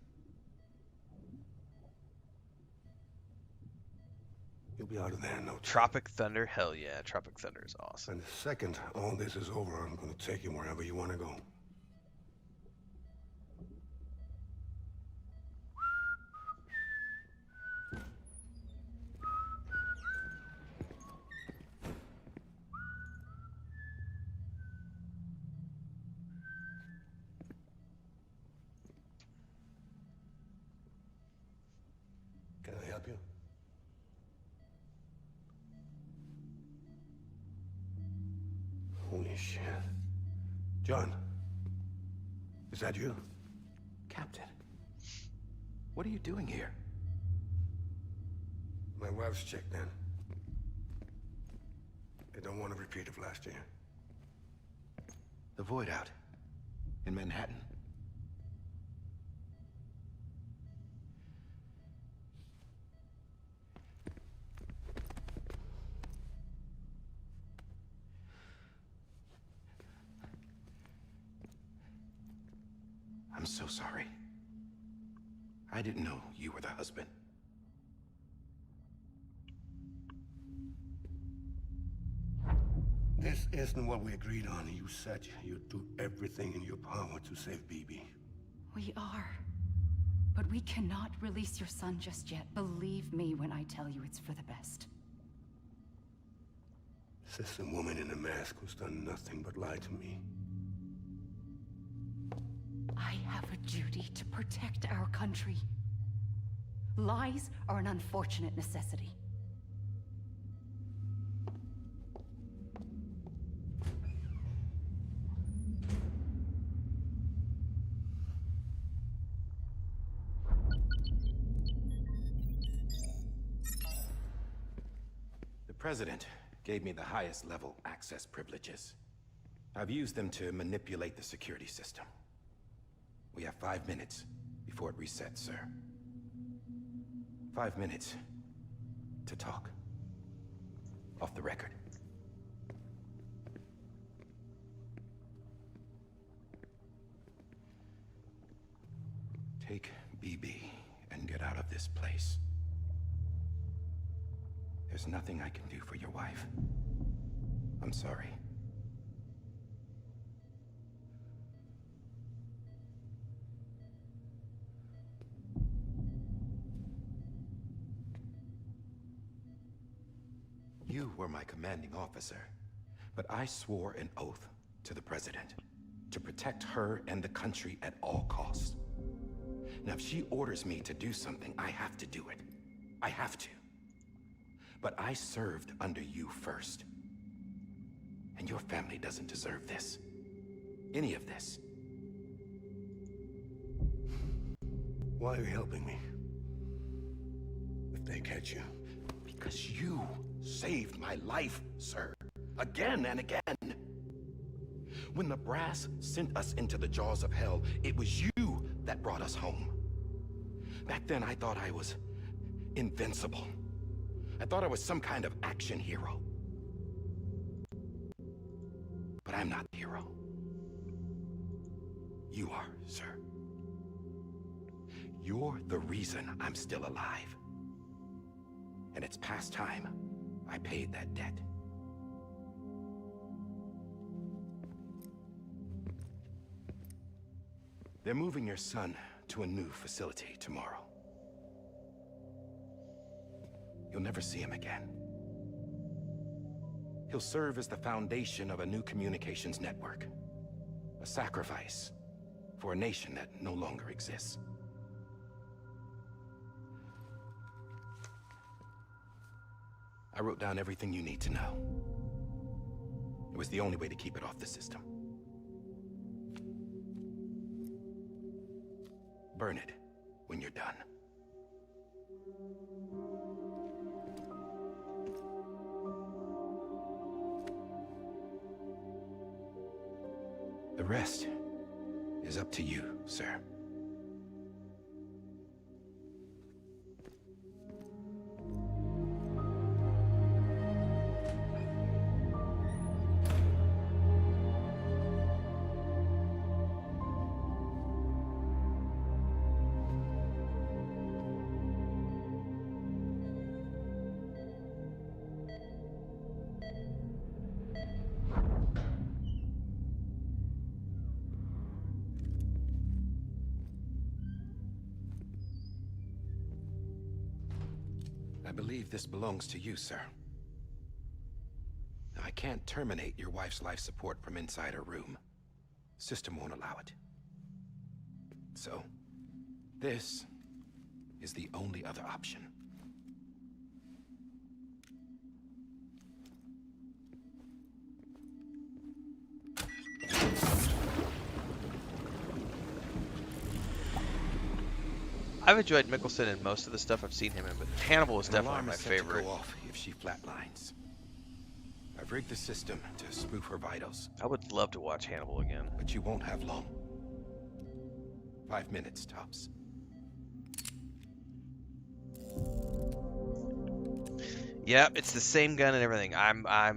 L: You'll be out of there in no time.
B: Tropic Thunder, hell yeah. Tropic Thunder is awesome.
L: And the second all this is over, I'm gonna take you wherever you want to go. Can I help you? Holy shit. John, is that you?
C: Captain, what are you doing here?
L: My wife's checked in. They don't want a repeat of last year.
C: The Void Out. In Manhattan. I'm so sorry. I didn't know you were the husband.
L: This isn't what we agreed on. You said you'd do everything in your power to save BB.
E: We are. But we cannot release your son just yet. Believe me when I tell you it's for the best.
L: This is a woman in a mask who's done nothing but lie to me.
E: I have a duty to protect our country. Lies are an unfortunate necessity.
C: The President gave me the highest level access privileges. I've used them to manipulate the security system. We have 5 minutes before it resets, sir. 5 minutes
K: to talk. Off the record. Take BB and get out of this place. There's nothing I can do for your wife. I'm sorry. You were my commanding officer, but I swore an oath to the President to protect her and the country at all costs. Now, if she orders me to do something, I have to do it. I have to. But I served under you first. And your family doesn't deserve this. Any of this.
L: Why are you helping me? If they catch you.
K: Because you saved my life, sir. Again and again. When the brass sent us into the jaws of hell, it was you that brought us home. Back then, I thought I was invincible. I thought I was some kind of action hero. But I'm not the hero. You are, sir. You're the reason I'm still alive. And it's past time I paid that debt. They're moving your son to a new facility tomorrow. You'll never see him again. He'll serve as the foundation of a new communications network. A sacrifice for a nation that no longer exists. I wrote down everything you need to know. It was the only way to keep it off the system. Burn it when you're done. The rest is up to you, sir. I believe this belongs to you, sir. Now, I can't terminate your wife's life support from inside her room. System won't allow it. So, this is the only other option.
B: I've enjoyed Mickelson in most of the stuff I've seen him in, but Hannibal is definitely
K: Alarm
B: my
K: is set to
B: favorite.
K: go off if she flatlines. I've rigged the system to spoof her vitals.
B: I would love to watch Hannibal again.
K: But you won't have long. 5 minutes, tops.
B: Yeah, it's the same gun and everything. I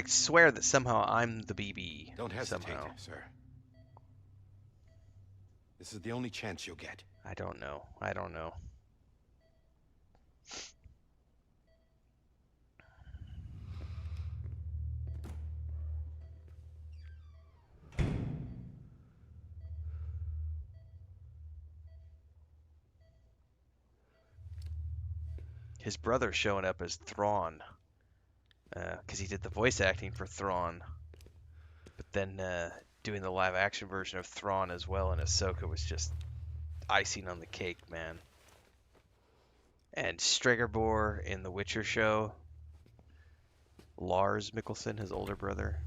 B: swear that somehow I'm the BB.
K: Don't hesitate,
B: somehow.
K: sir. This is the only chance you'll get.
B: I don't know. I don't know. His brother showing up as Thrawn, because he did the voice acting for Thrawn, but then doing the live action version of Thrawn as well in Ahsoka was just icing on the cake, man. And Stregobor in the Witcher show, Lars Mikkelsen, his older brother.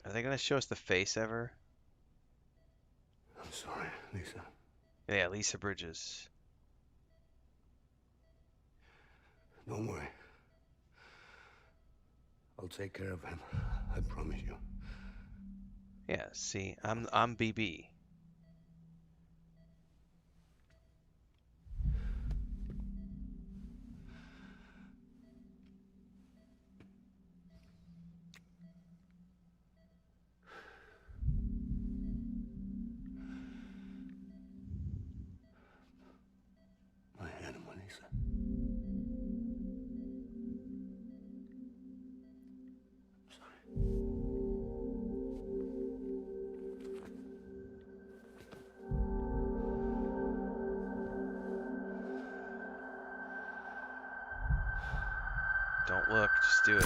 B: Are they gonna show us the face ever?
L: I'm sorry, Lisa.
B: Yeah, Lisa Bridges.
L: Don't worry. I'll take care of him. I promise you.
B: Yeah, see, I'm BB.
L: My animal, Lisa.
B: Don't look, just do it.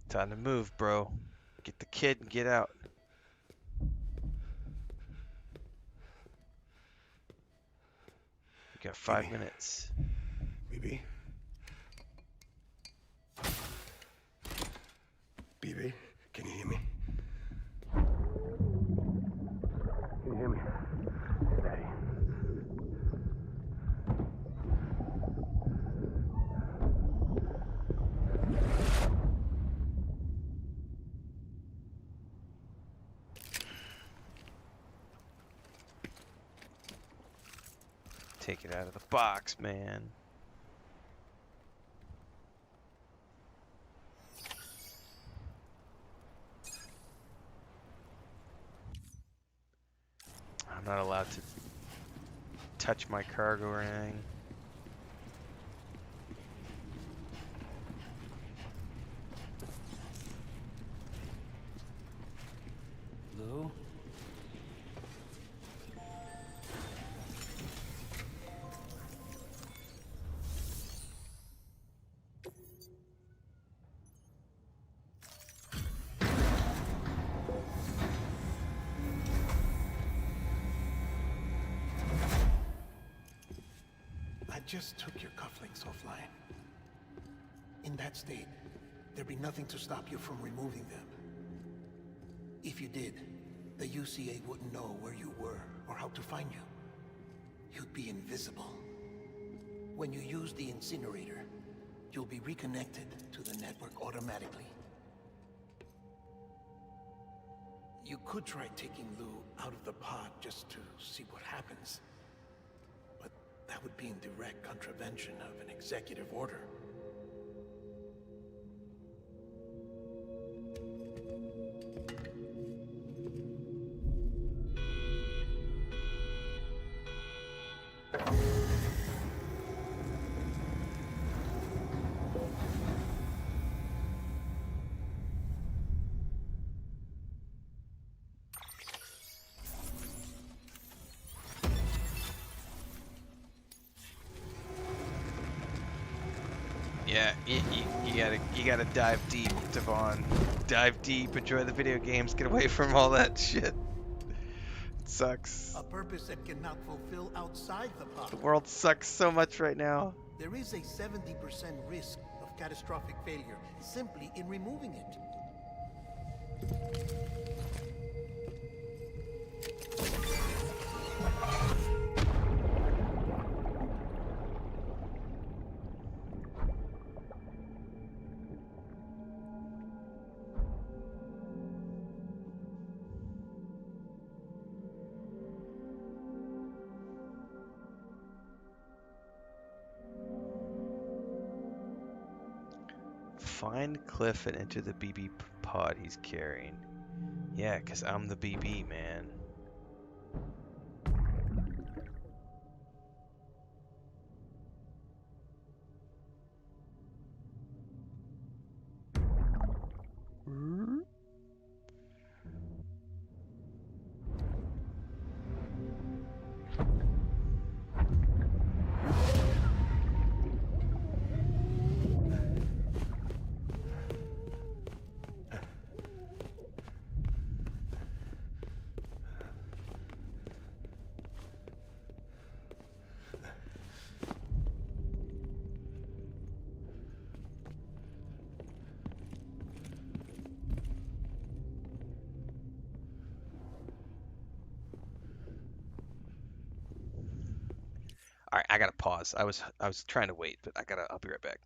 B: Time to move, bro. Get the kid and get out. You got 5 minutes.
L: BB? BB, can you hear me? Can you hear me? Steady.
B: Take it out of the box, man. I'm not allowed to touch my cargo or anything.
D: Lou?
H: I just took your cufflinks offline. In that state, there'd be nothing to stop you from removing them. If you did, the UCA wouldn't know where you were or how to find you. You'd be invisible. When you use the incinerator, you'll be reconnected to the network automatically. You could try taking Lou out of the pod just to see what happens. But that would be in direct contravention of an executive order.
B: Yeah, you gotta dive deep, Devon. Dive deep, enjoy the video games, get away from all that shit. It sucks.
H: A purpose that cannot fulfill outside the pod.
B: The world sucks so much right now.
H: There is a 70% risk of catastrophic failure simply in removing it.
B: Find Cliff and enter the BB pod he's carrying. Yeah, 'cause I'm the BB, man. All right, I gotta pause. I was trying to wait, but I'll be right back.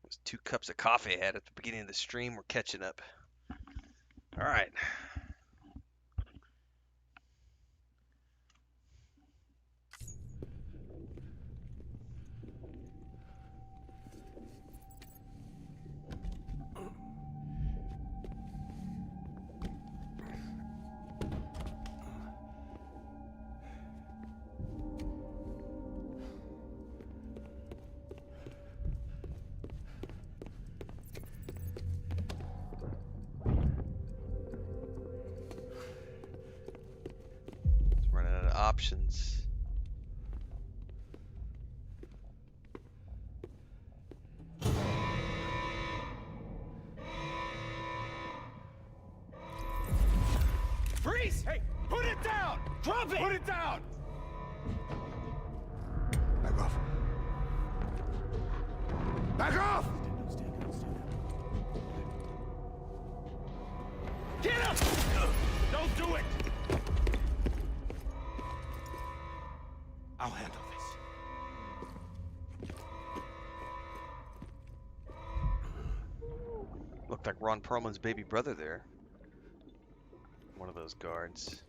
B: Those 2 cups of coffee I had at the beginning of the stream were catching up. All right. Running out of options.
K: Freeze! Hey, put it down! Drop it! Put it down!
L: Back off. Back off!
K: Get up! Don't do it! I'll handle this.
B: Looked like Ron Perlman's baby brother there. One of those guards.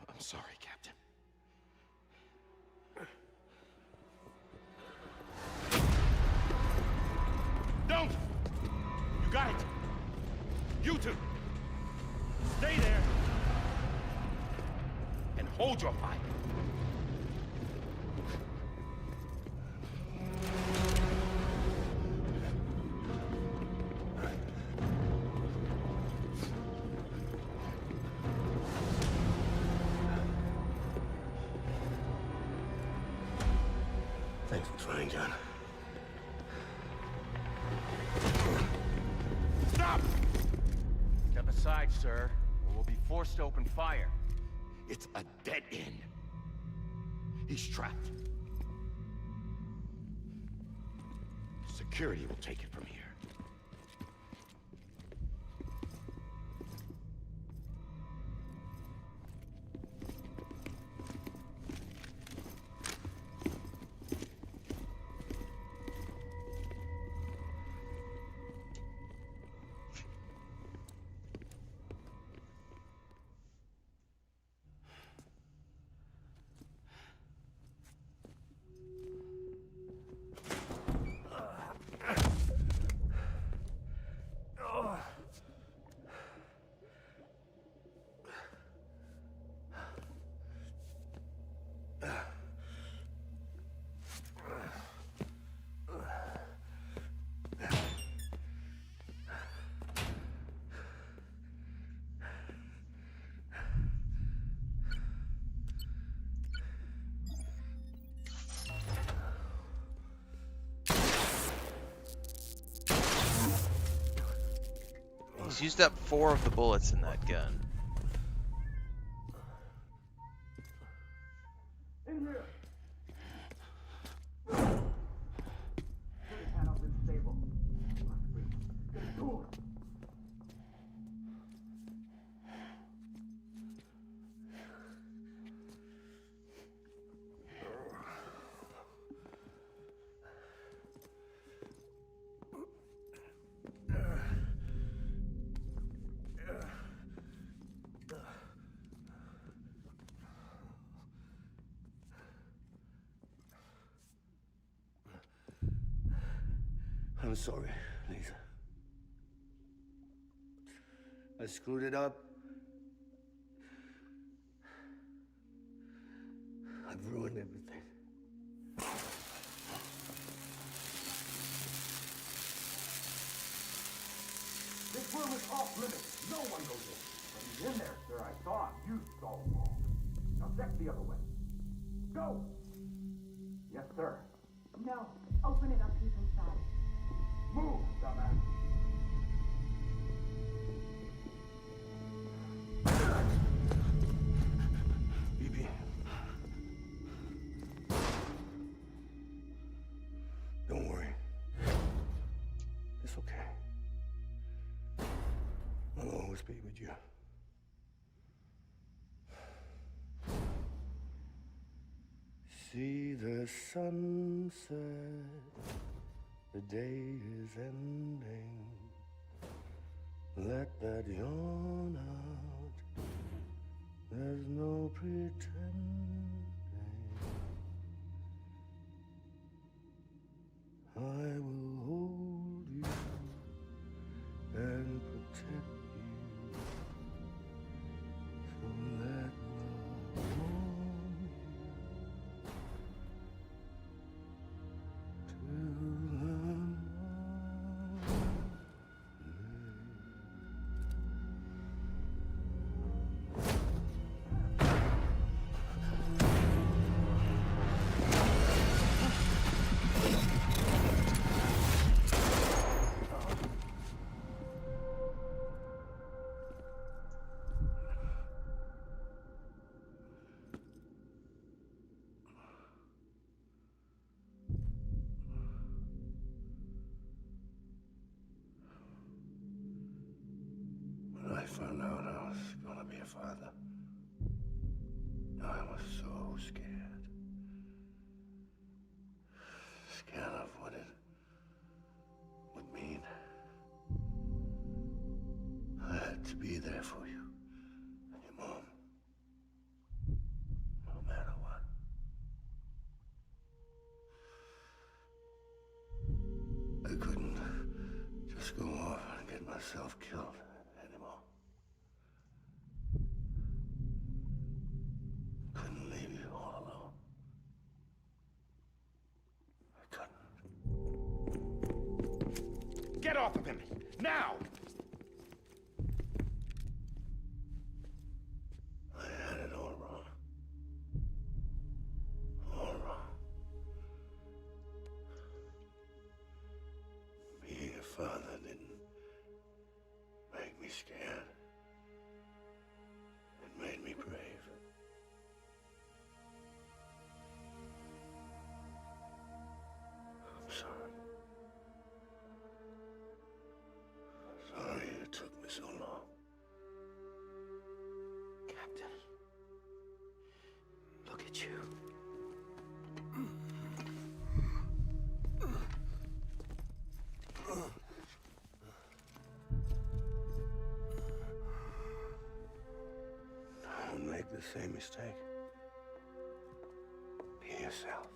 K: I'm sorry, Captain. Don't! You got it! You two! Stay there! And hold your fire!
L: Thanks for trying, John.
K: Stop!
A: Step aside, sir, or we'll be forced to open fire.
K: It's a dead end. He's trapped. Security will take it from here.
B: He's used up 4 of the bullets in that gun.
F: In here!
L: I'm sorry, Lisa. I screwed it up. I've ruined everything.
F: This room is off limits. No one goes in. But he's in there, sir. I saw him. You saw him all. Now check the other way. Go! Yes, sir.
E: No. Open it up. He's inside.
F: Move, dumbass.
L: BB. Don't worry. It's okay. I'll always be with you. See the sunset. The day is ending. Let that yawn out. There's no pretending. I will hold you and protect you. So let love warm you till the morning. When I found out I was gonna be a father, I was so scared. Scared of what it would mean. I had to be there for you and your mom, no matter what. I couldn't just go off and get myself killed anymore. Couldn't leave you all alone. I couldn't.
K: Get off of him! Now!
L: I had it all wrong. All wrong. Being a father didn't make me scared. It made me brave. I'm sorry. Sorry it took me so long.
C: Captain, look at you.
L: Don't make the same mistake. Be yourself.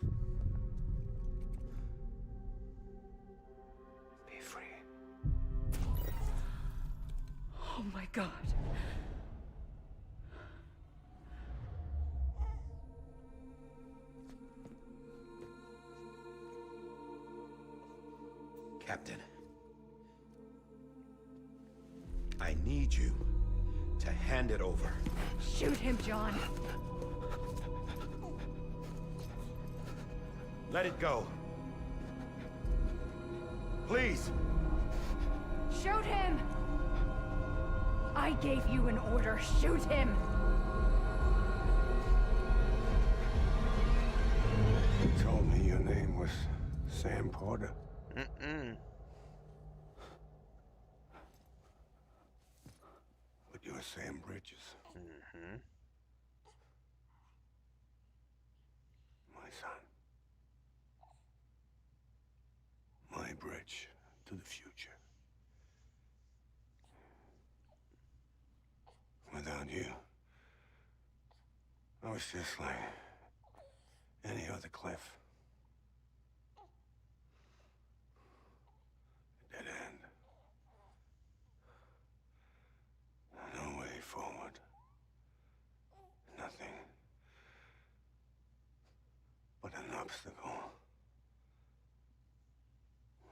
L: Be free.
I: Oh my God.
K: Captain, I need you to hand it over.
I: Shoot him, John.
K: Let it go. Please.
E: Shoot him!
I: I gave you an order. Shoot him!
L: You told me your name was Sam Porter.
B: Mm-mm.
L: But you're Sam Bridges.
B: Mm-hmm.
L: My son. My bridge to the future. Without you, I was just like any other Cliff. Dead end. No way forward. Nothing but an obstacle.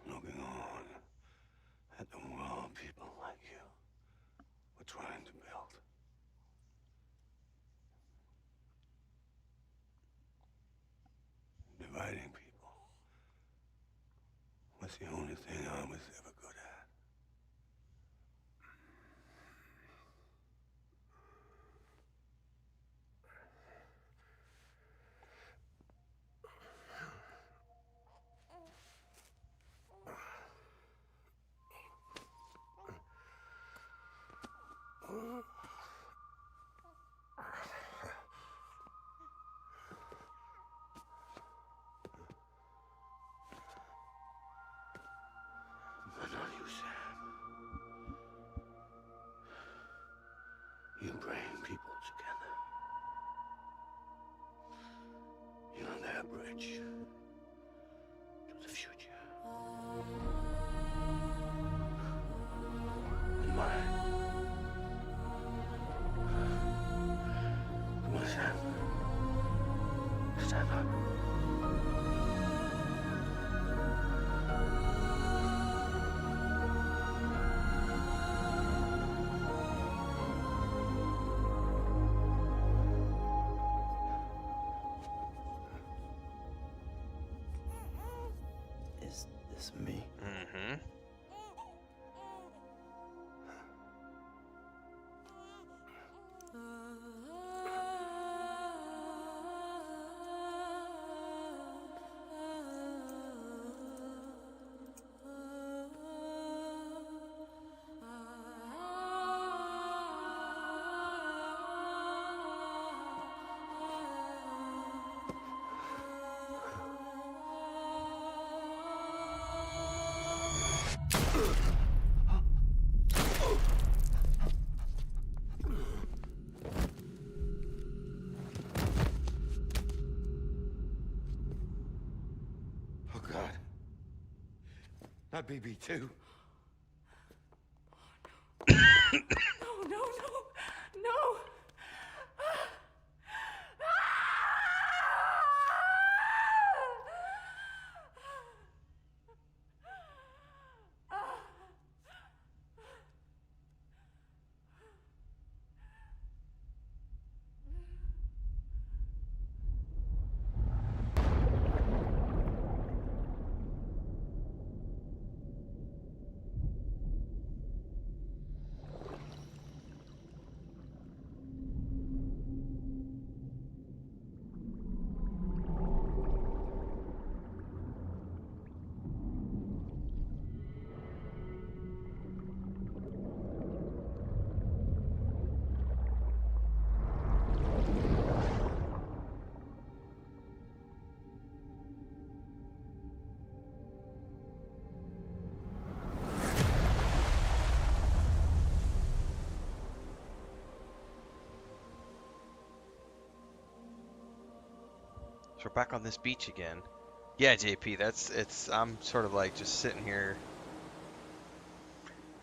L: Looking on at the world people like you were trying to build. Dividing people was the only thing I was ever good at. But not you, Sam. You bring people together. You're their bridge to the future. And mine. Come on, Sam. Stand up.
D: Is this me?
B: Mm-hmm.
L: Oh, God. Not BB too.
I: No, no, no, no!
B: So we're back on this beach again. Yeah, JP, I'm sort of like just sitting here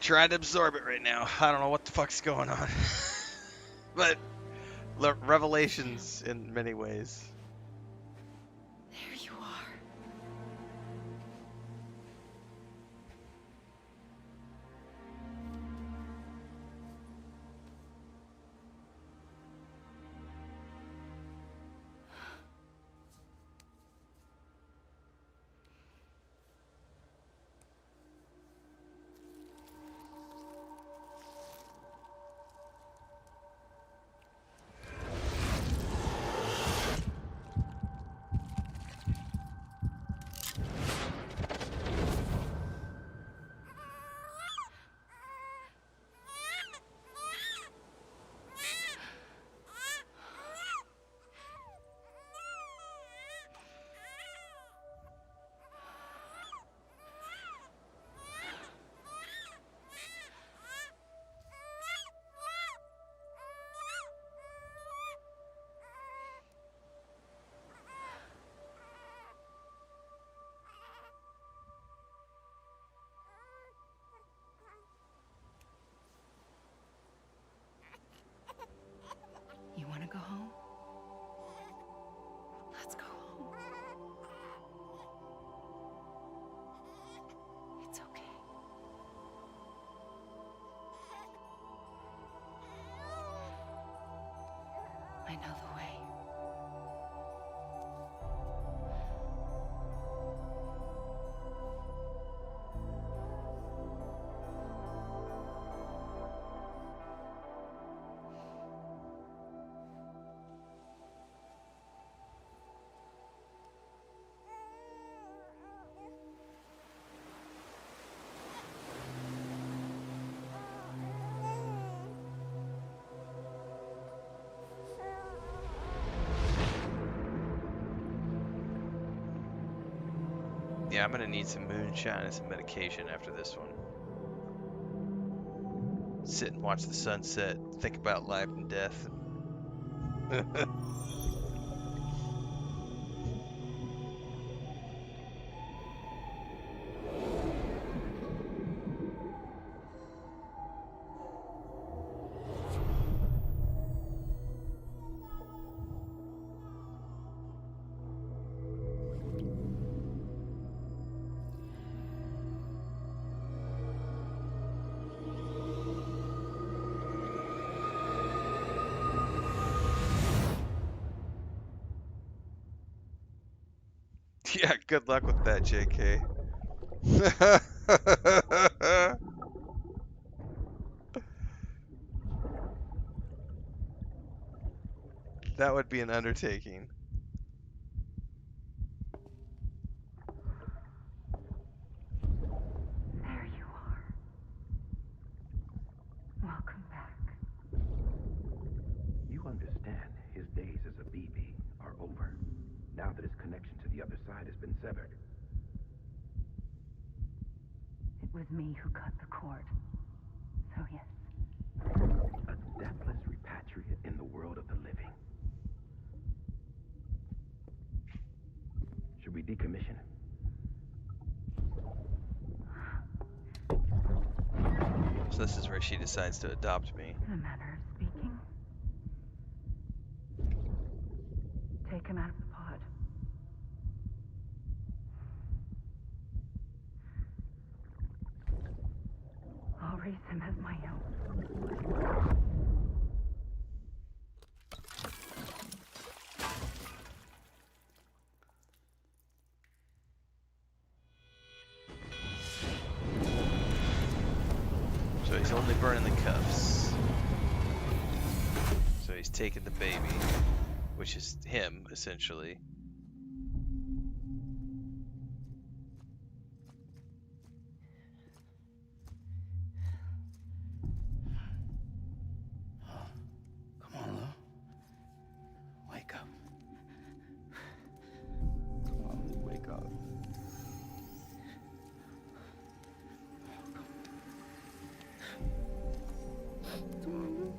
B: trying to absorb it right now. I don't know what the fuck's going on. But revelations in many ways.
E: There you are.
B: Yeah, I'm gonna need some moonshine and some medication after this one. Sit and watch the sunset, think about life and death. Yeah, good luck with that, JK. That would be an undertaking.
I: There you are. Welcome back.
M: You understand his days as a BB are over, now that his connection to the other side has been severed.
I: It was me who cut the cord. So yes.
M: A deathless repatriate in the world of the living. Should we decommission him?
B: So this is where she decides to adopt me.
I: In a manner of speaking. Take him out of the pod. I'll raise him as my own.
B: So he's only burning the cuffs. So he's taking the baby, which is him, essentially.
D: Come on, Lou. Wake up.
F: Come on, Lou, wake up. Come on, Lou.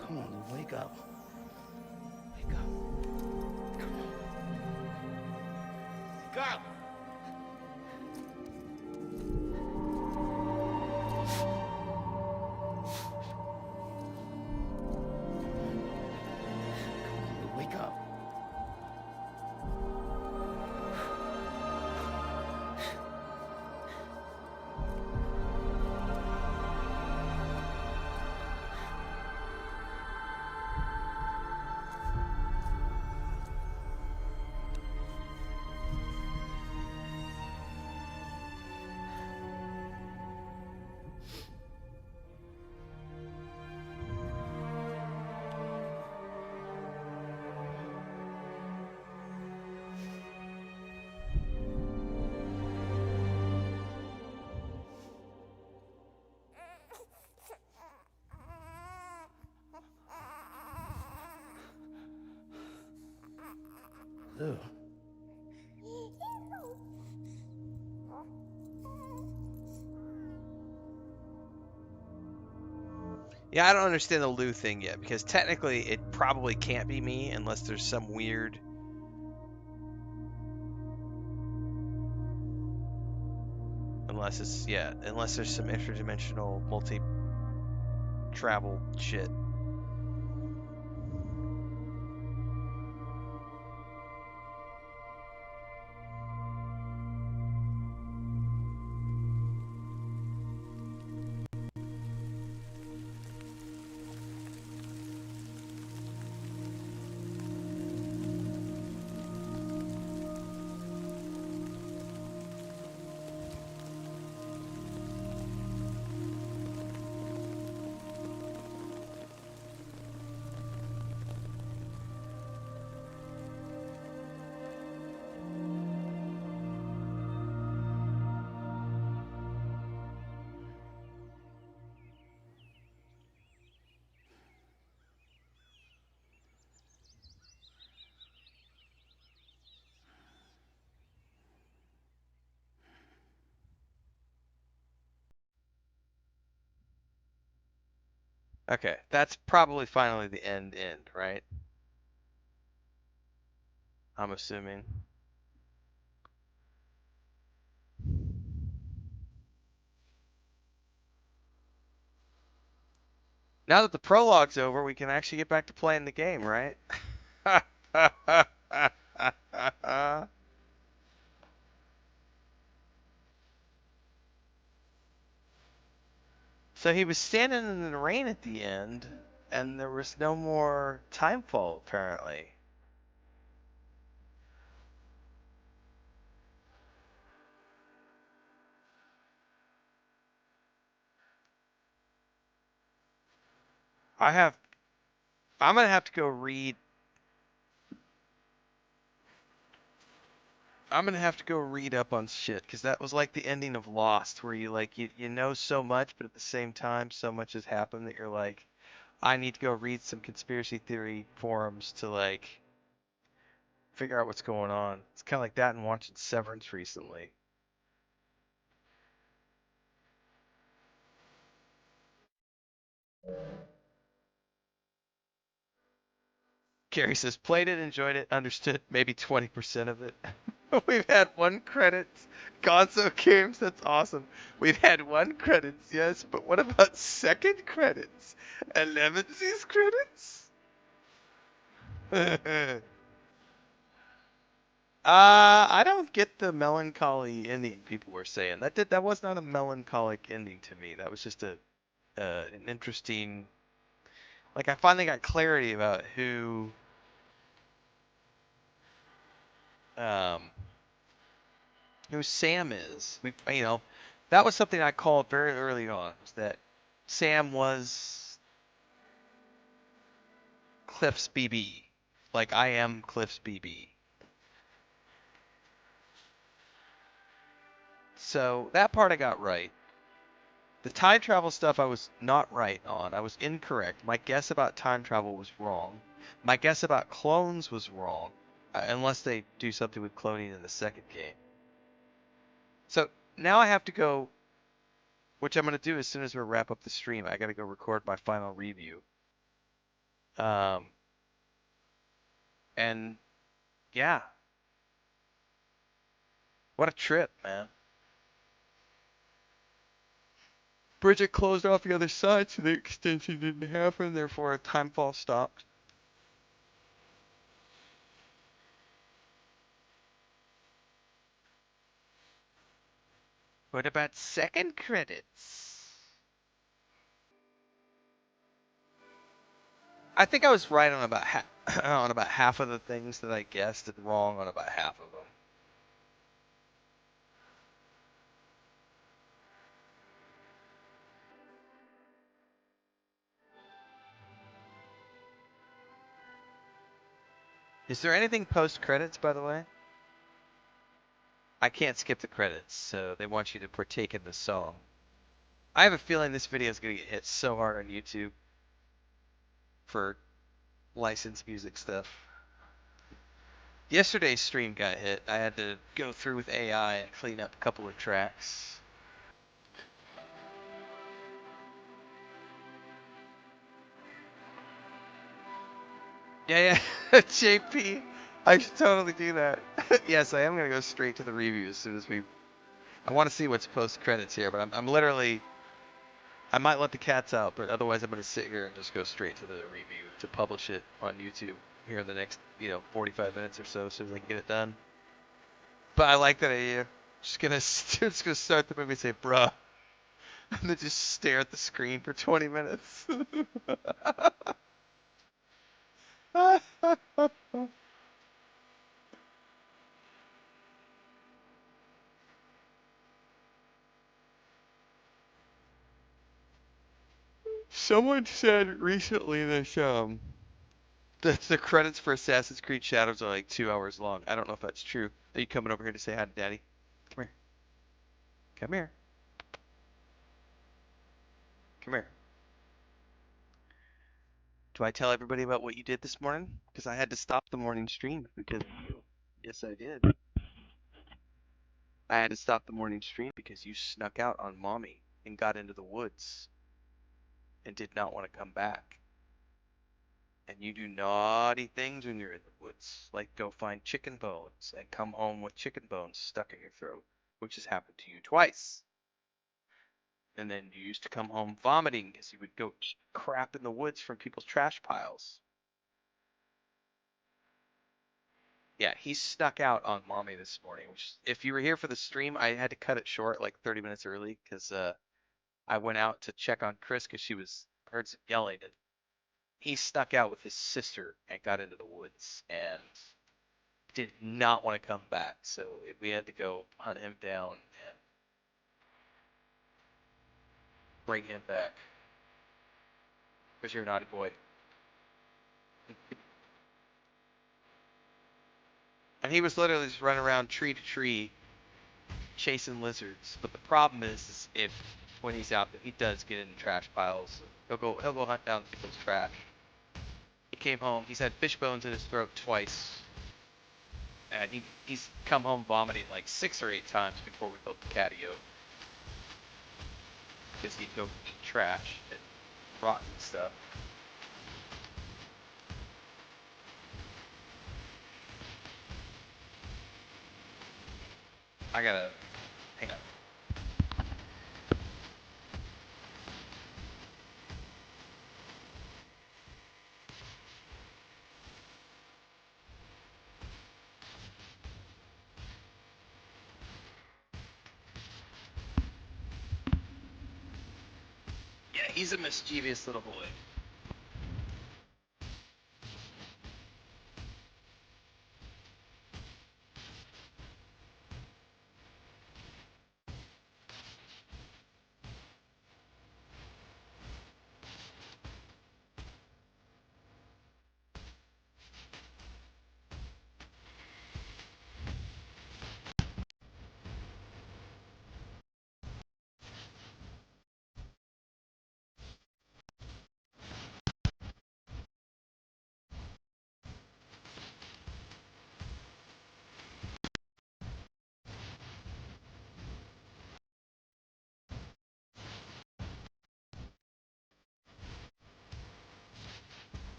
D: Come on, Lou, wake up. Wake up. Come on. Wake up! Come on, Lou, wake up. Lou.
B: Yeah, I don't understand the Lou thing yet, because technically it probably can't be me unless there's some weird... Unless it's, yeah, unless there's some interdimensional multi-travel shit. Okay, that's probably finally the end, right? I'm assuming. Now that the prologue's over, we can actually get back to playing the game, right? So he was standing in the rain at the end, and there was no more timefall, apparently. I'm gonna have to go read. I'm gonna have to go read up on shit, because that was like the ending of Lost, where you know so much, but at the same time, so much has happened that you're like, I need to go read some conspiracy theory forums to like figure out what's going on. It's kind of like that and watching Severance recently. Gary says, played it, enjoyed it, understood maybe 20% of it. We've had one credits. Gonzo Games, that's awesome. We've had one credits, yes, but what about second credits? 11th credits? I don't get the melancholy ending people were saying. That was not a melancholic ending to me. That was just an interesting. Like I finally got clarity about um who Sam is. That was something I called very early on. Was that Sam was Cliff's BB. Like I am Cliff's BB. So that part I got right. The time travel stuff I was not right on. I was incorrect. My guess about time travel was wrong. My guess about clones was wrong. Unless they do something with cloning in the second game. So now I have to go, which I'm going to do as soon as we wrap up the stream. I got to go record my final review. And yeah. What a trip, man. Bridget closed off the other side, so the extension didn't happen, therefore timefall stopped. What about second credits? I think I was right on about on about half of the things that I guessed and wrong on about half of them. Is there anything post credits, by the way? I can't skip the credits, so they want you to partake in the song. I have a feeling this video is going to get hit so hard on YouTube for licensed music stuff. Yesterday's stream got hit. I had to go through with AI and clean up a couple of tracks. Yeah, JP. I should totally do that. Yes, I am going to go straight to the review as soon as I want to see what's post credits here, but I'm literally. I might let the cats out, but otherwise I'm going to sit here and just go straight to the review to publish it on YouTube here in the next, 45 minutes or so, as soon as I can get it done. But I like that idea. Just gonna start the movie and say, bruh. And then just stare at the screen for 20 minutes. Someone said recently that the credits for Assassin's Creed Shadows are like 2 hours long. I don't know if that's true. Are you coming over here to say hi to Daddy? Come here. Come here. Come here. Do I tell everybody about what you did this morning? Because I had to stop the morning stream because of you. Yes, I did. I had to stop the morning stream because you snuck out on Mommy and got into the woods. and did not want to come back. And you do naughty things when you're in the woods, like go find chicken bones and come home with chicken bones stuck in your throat, which has happened to you twice. And then you used to come home vomiting because you would go crap in the woods from people's trash piles. Yeah, he snuck out on mommy this morning, which if you were here for the stream, I had to cut it short like 30 minutes early because I went out to check on Chris because she heard some yelling, and he snuck out with his sister and got into the woods and did not want to come back. So we had to go hunt him down and bring him back because you're a naughty boy. And he was literally just running around tree to tree chasing lizards. But the problem is if when he's out there, he does get in trash piles. He'll go hunt down people's trash. He came home. He's had fish bones in his throat twice, and he's come home vomiting like 6 or 8 times before we built the catio. Because he'd go eat trash and rotten stuff. I gotta hang on. Yeah, he's a mischievous little boy.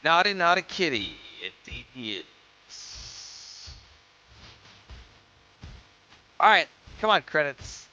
B: Naughty, naughty kitty. Indeed he is. Alright, come on, credits.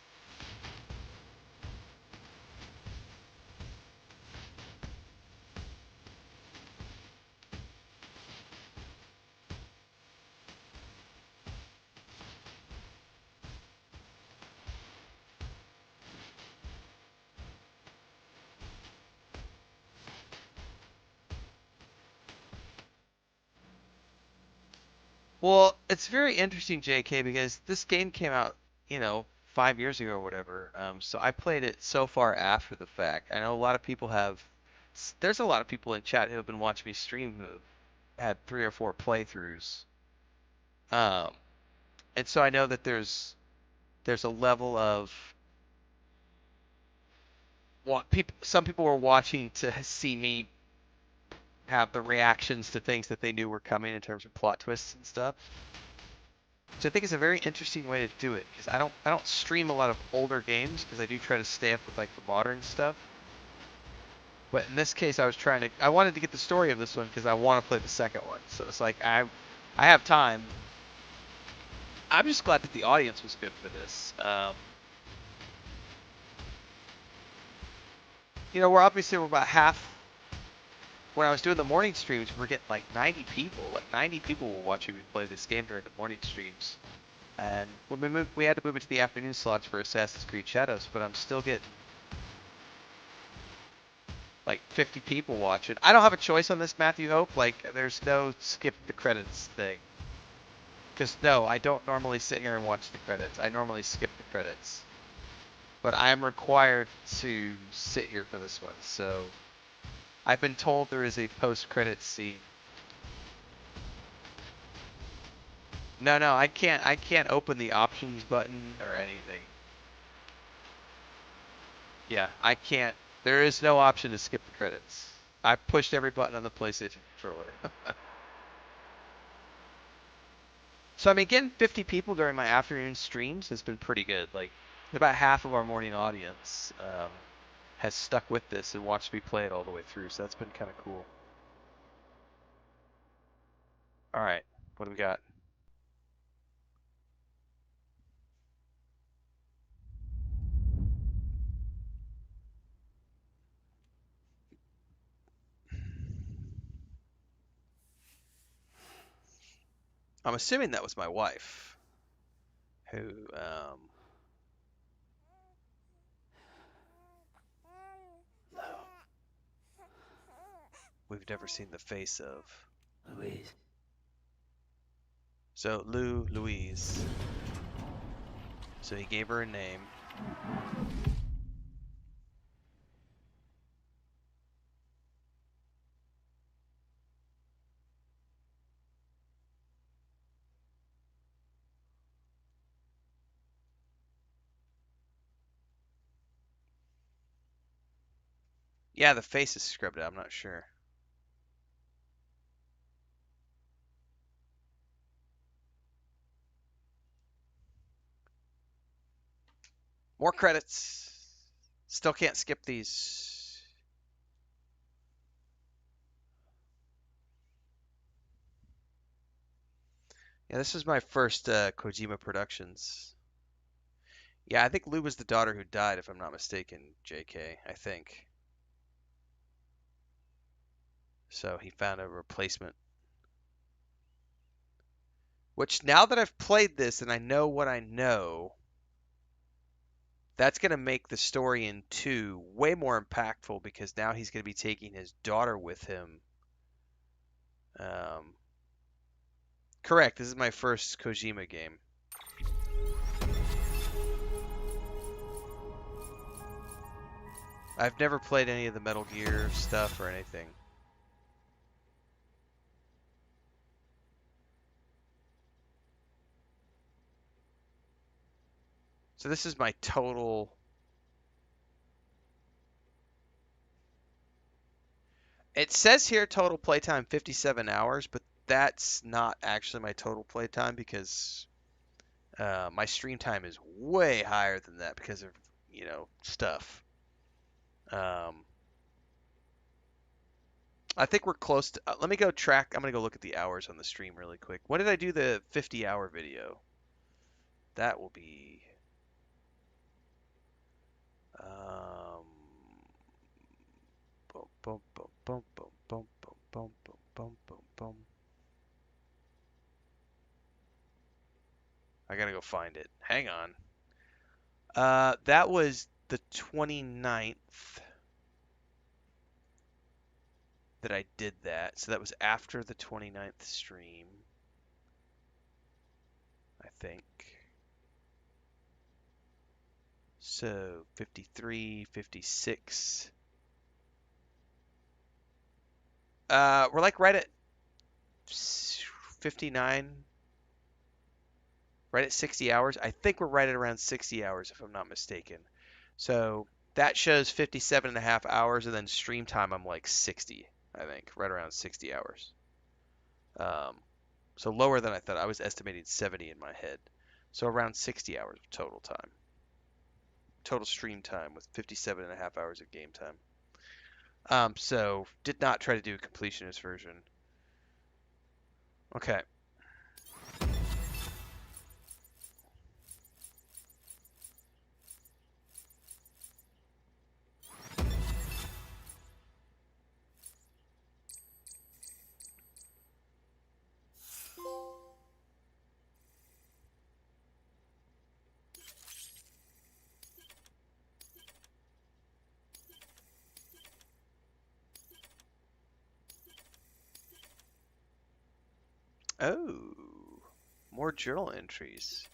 B: Well, it's very interesting, JK, because this game came out, 5 years ago or whatever. So I played it so far after the fact. I know a lot of people have. There's a lot of people in chat who have been watching me stream who have had 3 or 4 playthroughs. Um, and so I know that there's a level of what people. Some people were watching to see me have the reactions to things that they knew were coming in terms of plot twists and stuff. So I think it's a very interesting way to do it because I don't stream a lot of older games because I do try to stay up with like the modern stuff. But in this case, I wanted to get the story of this one because I want to play the second one. So it's like I have time. I'm just glad that the audience was good for this. We're obviously about half. When I was doing the morning streams, we're getting like 90 people. Like 90 people were watching me play this game during the morning streams. And when we had to move it to the afternoon slots for Assassin's Creed Shadows, but I'm still getting like 50 people watching. I don't have a choice on this, Matthew Hope. Like, there's no skip the credits thing. Because, no, I don't normally sit here and watch the credits. I normally skip the credits. But I am required to sit here for this one, so I've been told there is a post-credits scene. No, I can't open the options button or anything. Yeah, I can't. There is no option to skip the credits. I pushed every button on the PlayStation controller. So I mean, getting 50 people during my afternoon streams has been pretty good. Like,
J: About half of our morning audience has stuck with this and watched me play it all the way through, so that's been kind of cool. All right, what do we got? I'm assuming that was my wife, who we've never seen the face of.
D: Louise.
B: So Louise. So he gave her a name. Yeah, the face is scripted. I'm not sure. More credits. Still can't skip these. Yeah, this was my first Kojima Productions. Yeah, I think Lou was the daughter who died, if I'm not mistaken, JK, I think. So he found a replacement. Which, now that I've played this and I know what I know, that's going to make the story in 2 way more impactful, because now he's going to be taking his daughter with him. Correct, this is my first Kojima game. I've never played any of the Metal Gear stuff or anything. So this is my total. It says here total playtime 57 hours, but that's not actually my total playtime, because my stream time is way higher than that because of, stuff. I think we're close to. Let me go track. I'm going to go look at the hours on the stream really quick. When did I do the 50-hour video? That will be. Boom, boom, boom, boom, boom, boom, boom, boom, boom, boom, boom. I gotta go find it. Hang on. That was the 29th that I did that. So that was after the 29th stream, I think. So 53, 56. We're like right at 59, right at 60 hours. I think we're right at around 60 hours, if I'm not mistaken. So that shows 57 and a half hours, and then stream time I'm like 60, I think, right around 60 hours. So lower than I thought. I was estimating 70 in my head. So around 60 hours of total time. Total stream time with 57 and a half hours of game time. So did not try to do a completionist version. Okay. Oh, more journal entries.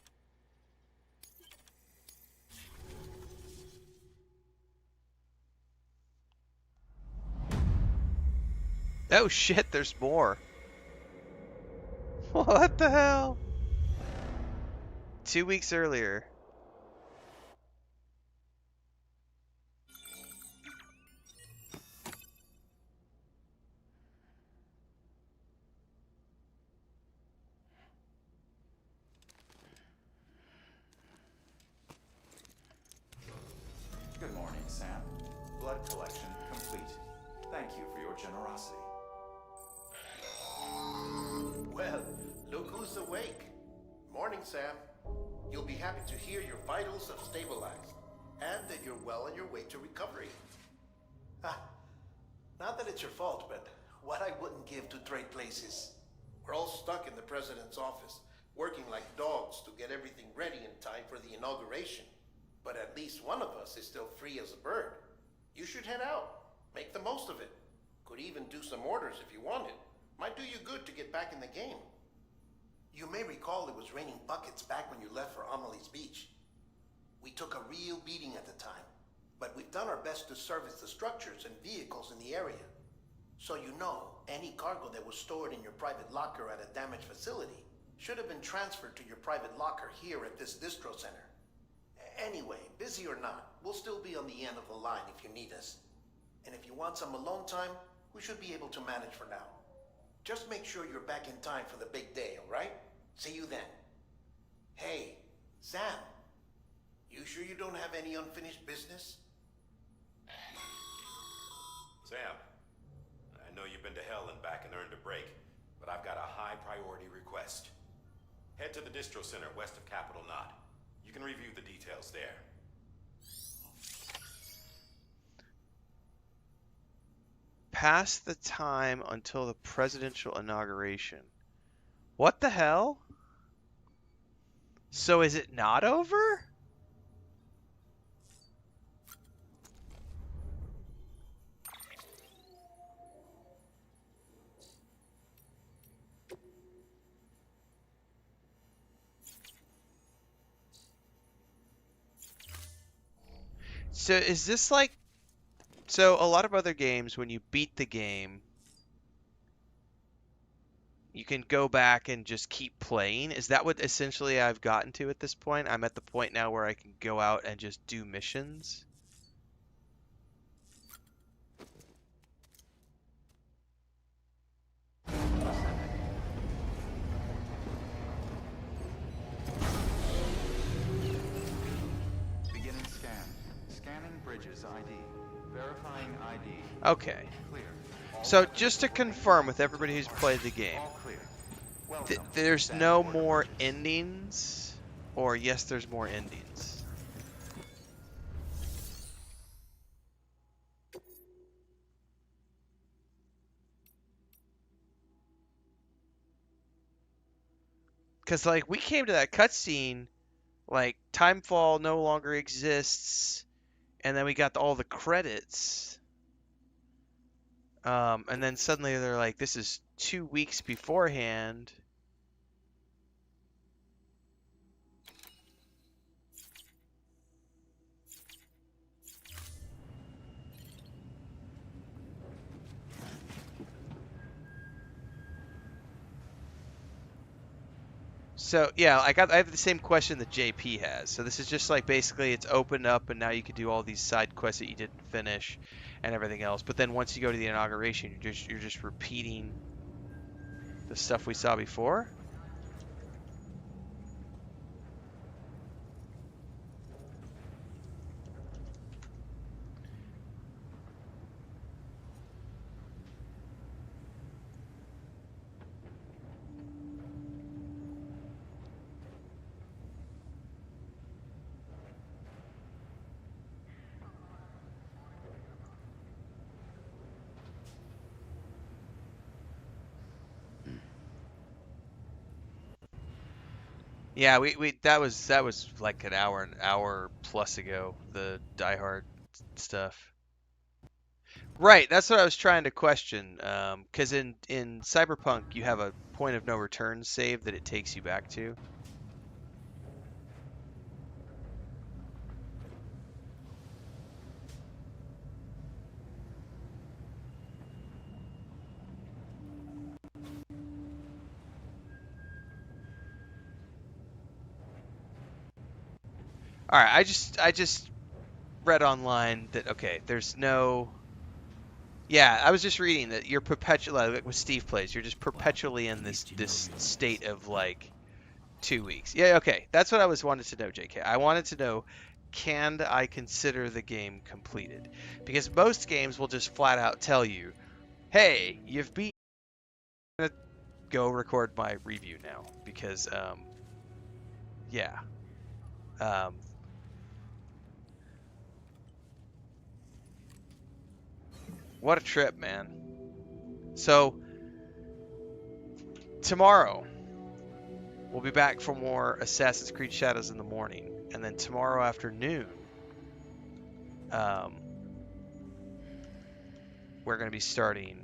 B: Oh shit, there's more. What the hell? 2 weeks earlier.
A: Good morning, Sam. Blood collection complete. Thank you for your generosity.
C: Well, look who's awake. Morning, Sam. You'll be happy to hear your vitals have stabilized, and that you're well on your way to recovery. Ah, not that it's your fault, but what I wouldn't give to trade places. We're all stuck in the president's office, working like dogs to get everything ready in time for the inauguration. But at least one of us is still free as a bird. You should head out. Make the most of it. Could even do some orders if you wanted. Might do you good to get back in the game. You may recall it was raining buckets back when you left for Amelie's Beach. We took a real beating at the time, but we've done our best to service the structures and vehicles in the area. So you know, any cargo that was stored in your private locker at a damaged facility should have been transferred to your private locker here at this distro center. Anyway, busy or not, we'll still be on the end of the line if you need us. And if you want some alone time, we should be able to manage for now. Just make sure you're back in time for the big day, all right? See you then. Hey, Sam, you sure you don't have any unfinished business?
K: Sam, I know you've been to hell and back and earned a break, but I've got a high priority request. Head to the distro center west of Capitol Knot. You can review the details there.
B: Pass the time until the presidential inauguration. What the hell? So is it not over? So is this like... So a lot of other games, when you beat the game, you can go back and just keep playing. Is that what essentially I've gotten to at this point? I'm at the point now where I can go out and just do missions.
A: Beginning scan. Scanning Bridges ID. Verifying ID.
B: Okay.
A: Clear.
B: So just to confirm with everybody who's played the game,
A: All clear. Welcome.
B: there's
A: Sam
B: no
A: Porter.
B: more endings? Or yes, there's more endings? Because, like, we came to that cutscene, like, Timefall no longer exists, and then we got all the credits. And then suddenly they're like, this is 2 weeks beforehand. So yeah, I have the same question that JP has. So this is just like basically it's opened up and now you can do all these side quests that you didn't finish and everything else. But then once you go to the inauguration, you're just repeating the stuff we saw before. Yeah, that was like an hour plus ago, the Die Hard stuff. Right, that's what I was trying to question. Because in Cyberpunk, you have a point of no return save that it takes you back to. All right, I just read online that okay, there's no. Yeah, I was just reading that you're perpetually like with Steve plays, you're just perpetually in this state of like 2 weeks. Yeah, okay, that's what I was wanted to know, JK. I wanted to know, can I consider the game completed? Because most games will just flat out tell you, hey, you've beat. I'm gonna go record my review now because, yeah. Um, what a trip, man. So, tomorrow, we'll be back for more Assassin's Creed Shadows in the morning. And then tomorrow afternoon, we're going to be starting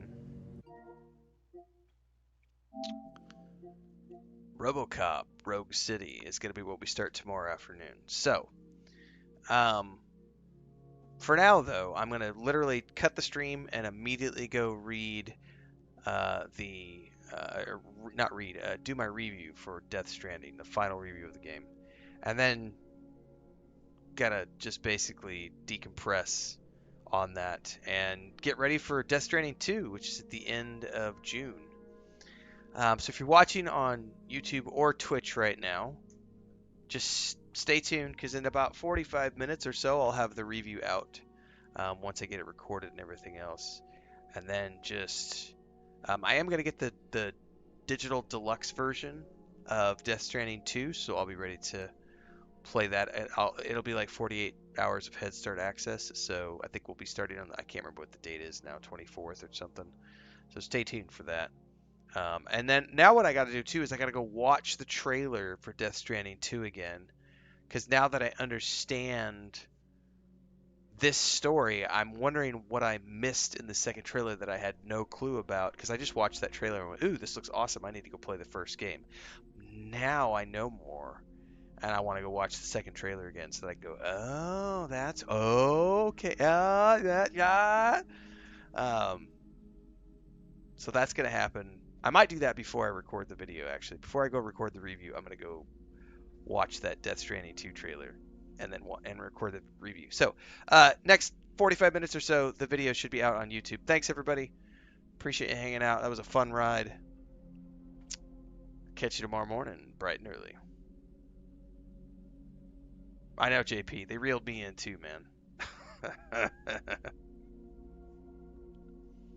B: RoboCop Rogue City is going to be what we start tomorrow afternoon. So, for now, though, I'm going to literally cut the stream and immediately go read do my review for Death Stranding, the final review of the game. And then gotta just basically decompress on that and get ready for Death Stranding 2, which is at the end of June. So if you're watching on YouTube or Twitch right now, just stay tuned because in about 45 minutes or so, I'll have the review out once I get it recorded and everything else. And then just, I am going to get the digital deluxe version of Death Stranding 2, so I'll be ready to play that. It'll be like 48 hours of Head Start access, so I think we'll be starting on, I can't remember what the date is now, 24th or something. So stay tuned for that. And then now what I got to do too is I got to go watch the trailer for Death Stranding 2 again, because now that I understand this story, I'm wondering what I missed in the second trailer that I had no clue about, because I just watched that trailer and went, ooh, this looks awesome. I need to go play the first game. Now I know more, and I want to go watch the second trailer again so that I can go, oh, that's okay. Yeah. So that's going to happen. I might do that before I record the video, actually. Before I go record the review, I'm going to go watch that Death Stranding 2 trailer and then record the review. So, next 45 minutes or so, the video should be out on YouTube. Thanks, everybody. Appreciate you hanging out. That was a fun ride. Catch you tomorrow morning, bright and early. I know, JP. They reeled me in too, man.